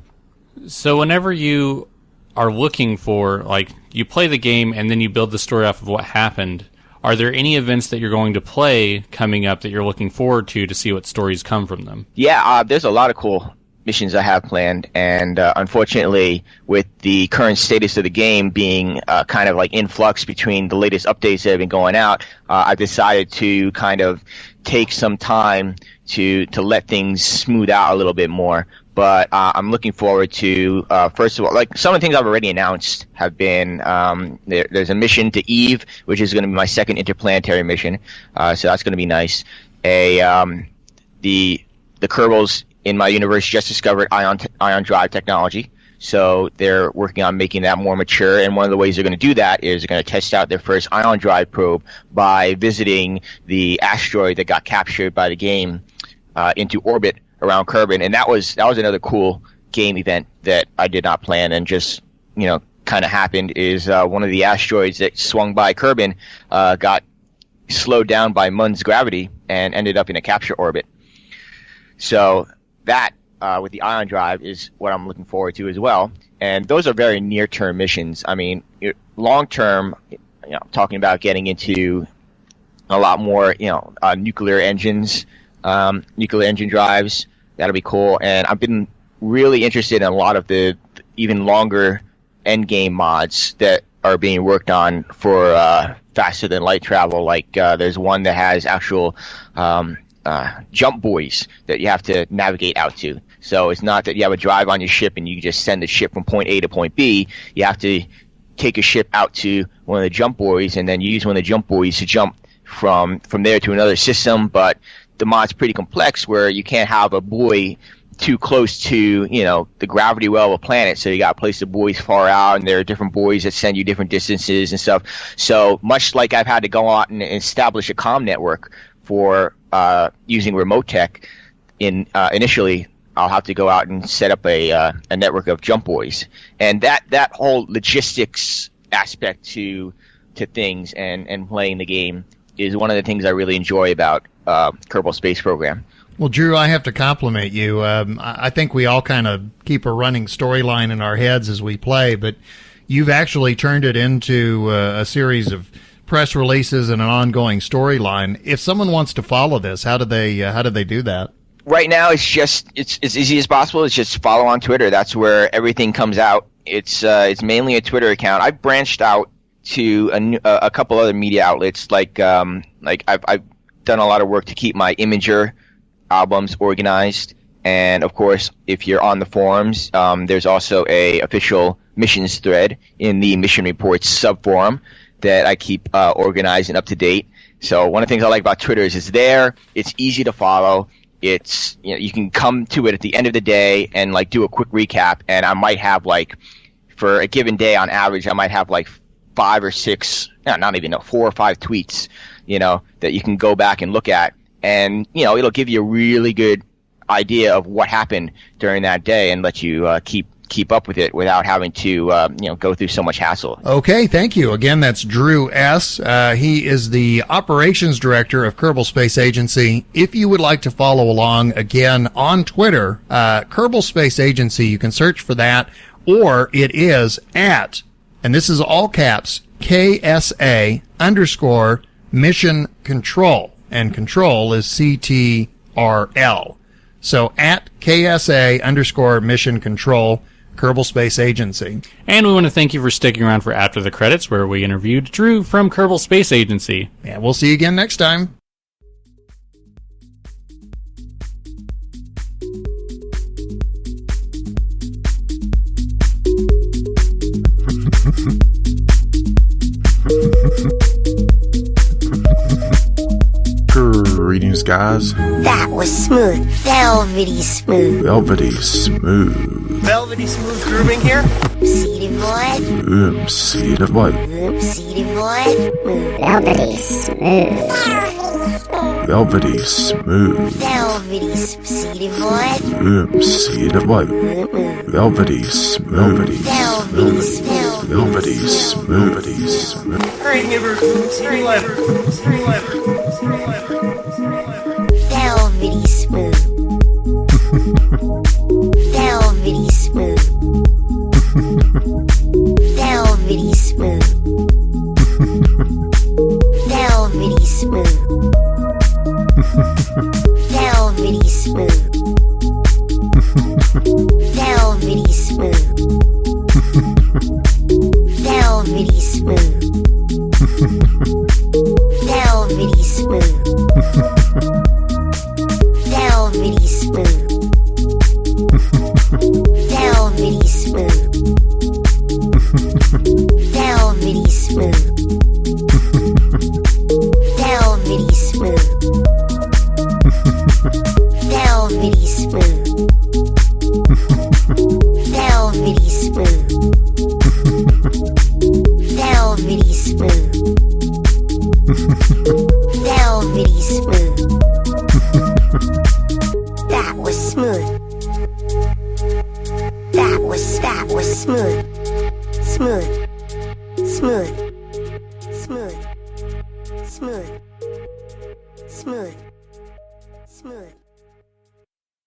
So whenever you are looking for, you play the game and then you build the story off of what happened, are there any events that you're going to play coming up that you're looking forward to see what stories come from them? Yeah, there's a lot of cool missions I have planned, and unfortunately, with the current status of the game being kind of in flux between the latest updates that have been going out, I've decided to kind of take some time to let things smooth out a little bit more. But I'm looking forward to, first of all, some of the things I've already announced have been, there's a mission to Eve, which is going to be my second interplanetary mission, so that's going to be nice. The Kerbals in my universe just discovered ion drive technology, so they're working on making that more mature, and one of the ways they're going to do that is they're going to test out their first ion drive probe by visiting the asteroid that got captured by the game into orbit around Kerbin, and that was another cool game event that I did not plan and just kind of happened. Is one of the asteroids that swung by Kerbin got slowed down by Mun's gravity and ended up in a capture orbit. So that with the ion drive is what I'm looking forward to as well. And those are very near-term missions. I mean, long-term, talking about getting into a lot more, nuclear engines, nuclear engine drives. That'll be cool. And I've been really interested in a lot of the even longer endgame mods that are being worked on for faster than light travel. Like there's one that has actual jump buoys that you have to navigate out to. So it's not that you have a drive on your ship and you just send the ship from point A to point B. You have to take a ship out to one of the jump buoys and then use one of the jump buoys to jump from there to another system. But the mod's pretty complex where you can't have a buoy too close to, the gravity well of a planet. So you got to place the buoys far out, and there are different buoys that send you different distances and stuff. So much like I've had to go out and establish a comm network for using remote tech, initially I'll have to go out and set up a network of jump buoys. And that whole logistics aspect to things and playing the game is one of the things I really enjoy about Kerbal Space Program. Well, Drew, I have to compliment you. I think we all kind of keep a running storyline in our heads as we play, but you've actually turned it into a series of press releases and an ongoing storyline. If someone wants to follow this, how do they do that? Right now, it's as easy as possible. It's just follow on Twitter. That's where everything comes out. It's mainly a Twitter account. I've branched out to a couple other media outlets. Like I've done a lot of work to keep my Imager albums organized, and of course, if you're on the forums, there's also a official missions thread in the Mission Reports subforum that I keep organized and up to date. So one of the things I like about Twitter is it's there, it's easy to follow. It's you can come to it at the end of the day and do a quick recap, and I might have for a given day on average I might have 5 or 6, not even 4 or 5 tweets, that you can go back and look at, and it'll give you a really good idea of what happened during that day and let you keep up with it without having to go through so much hassle. Okay, thank you. Again, that's Drew S. He is the operations director of Kerbal Space Agency. If you would like to follow along, again, on Twitter, Kerbal Space Agency, you can search for that, or it is at, and this is all caps, KSA _mission control, and control is CTRL. So at KSA _mission control, Kerbal Space Agency. And we want to thank you for sticking around for After the Credits, where we interviewed Drew from Kerbal Space Agency. Yeah, we'll see you again next time. Greetings, guys. That was smooth. Velvety smooth. Velvety Smooth. Velvety Smooth grooving here. Seedy boy. Seedy boy. Seedy boy. Velvety smooth. Velvety Smooth. Velvety seedy boy. Seedy boy. Velvety Smooth. Velvety smooth. Velvety Smooth. Alright, neighbor. Street lever. Velvety smooth. Velvety smooth. Velvety smooth. Velvety smooth. Velvety smooth. Velvety smooth. Velvety smooth. Velvety smooth. Velvety smooth. Velvety smooth. Velvety smooth. Velvety smooth. Velvety smooth. Velvety smooth. Velvety smooth. Velvety smooth. That was smooth. That was smooth. Smooth. Smooth. Smooth. Smooth. Smooth. Smooth.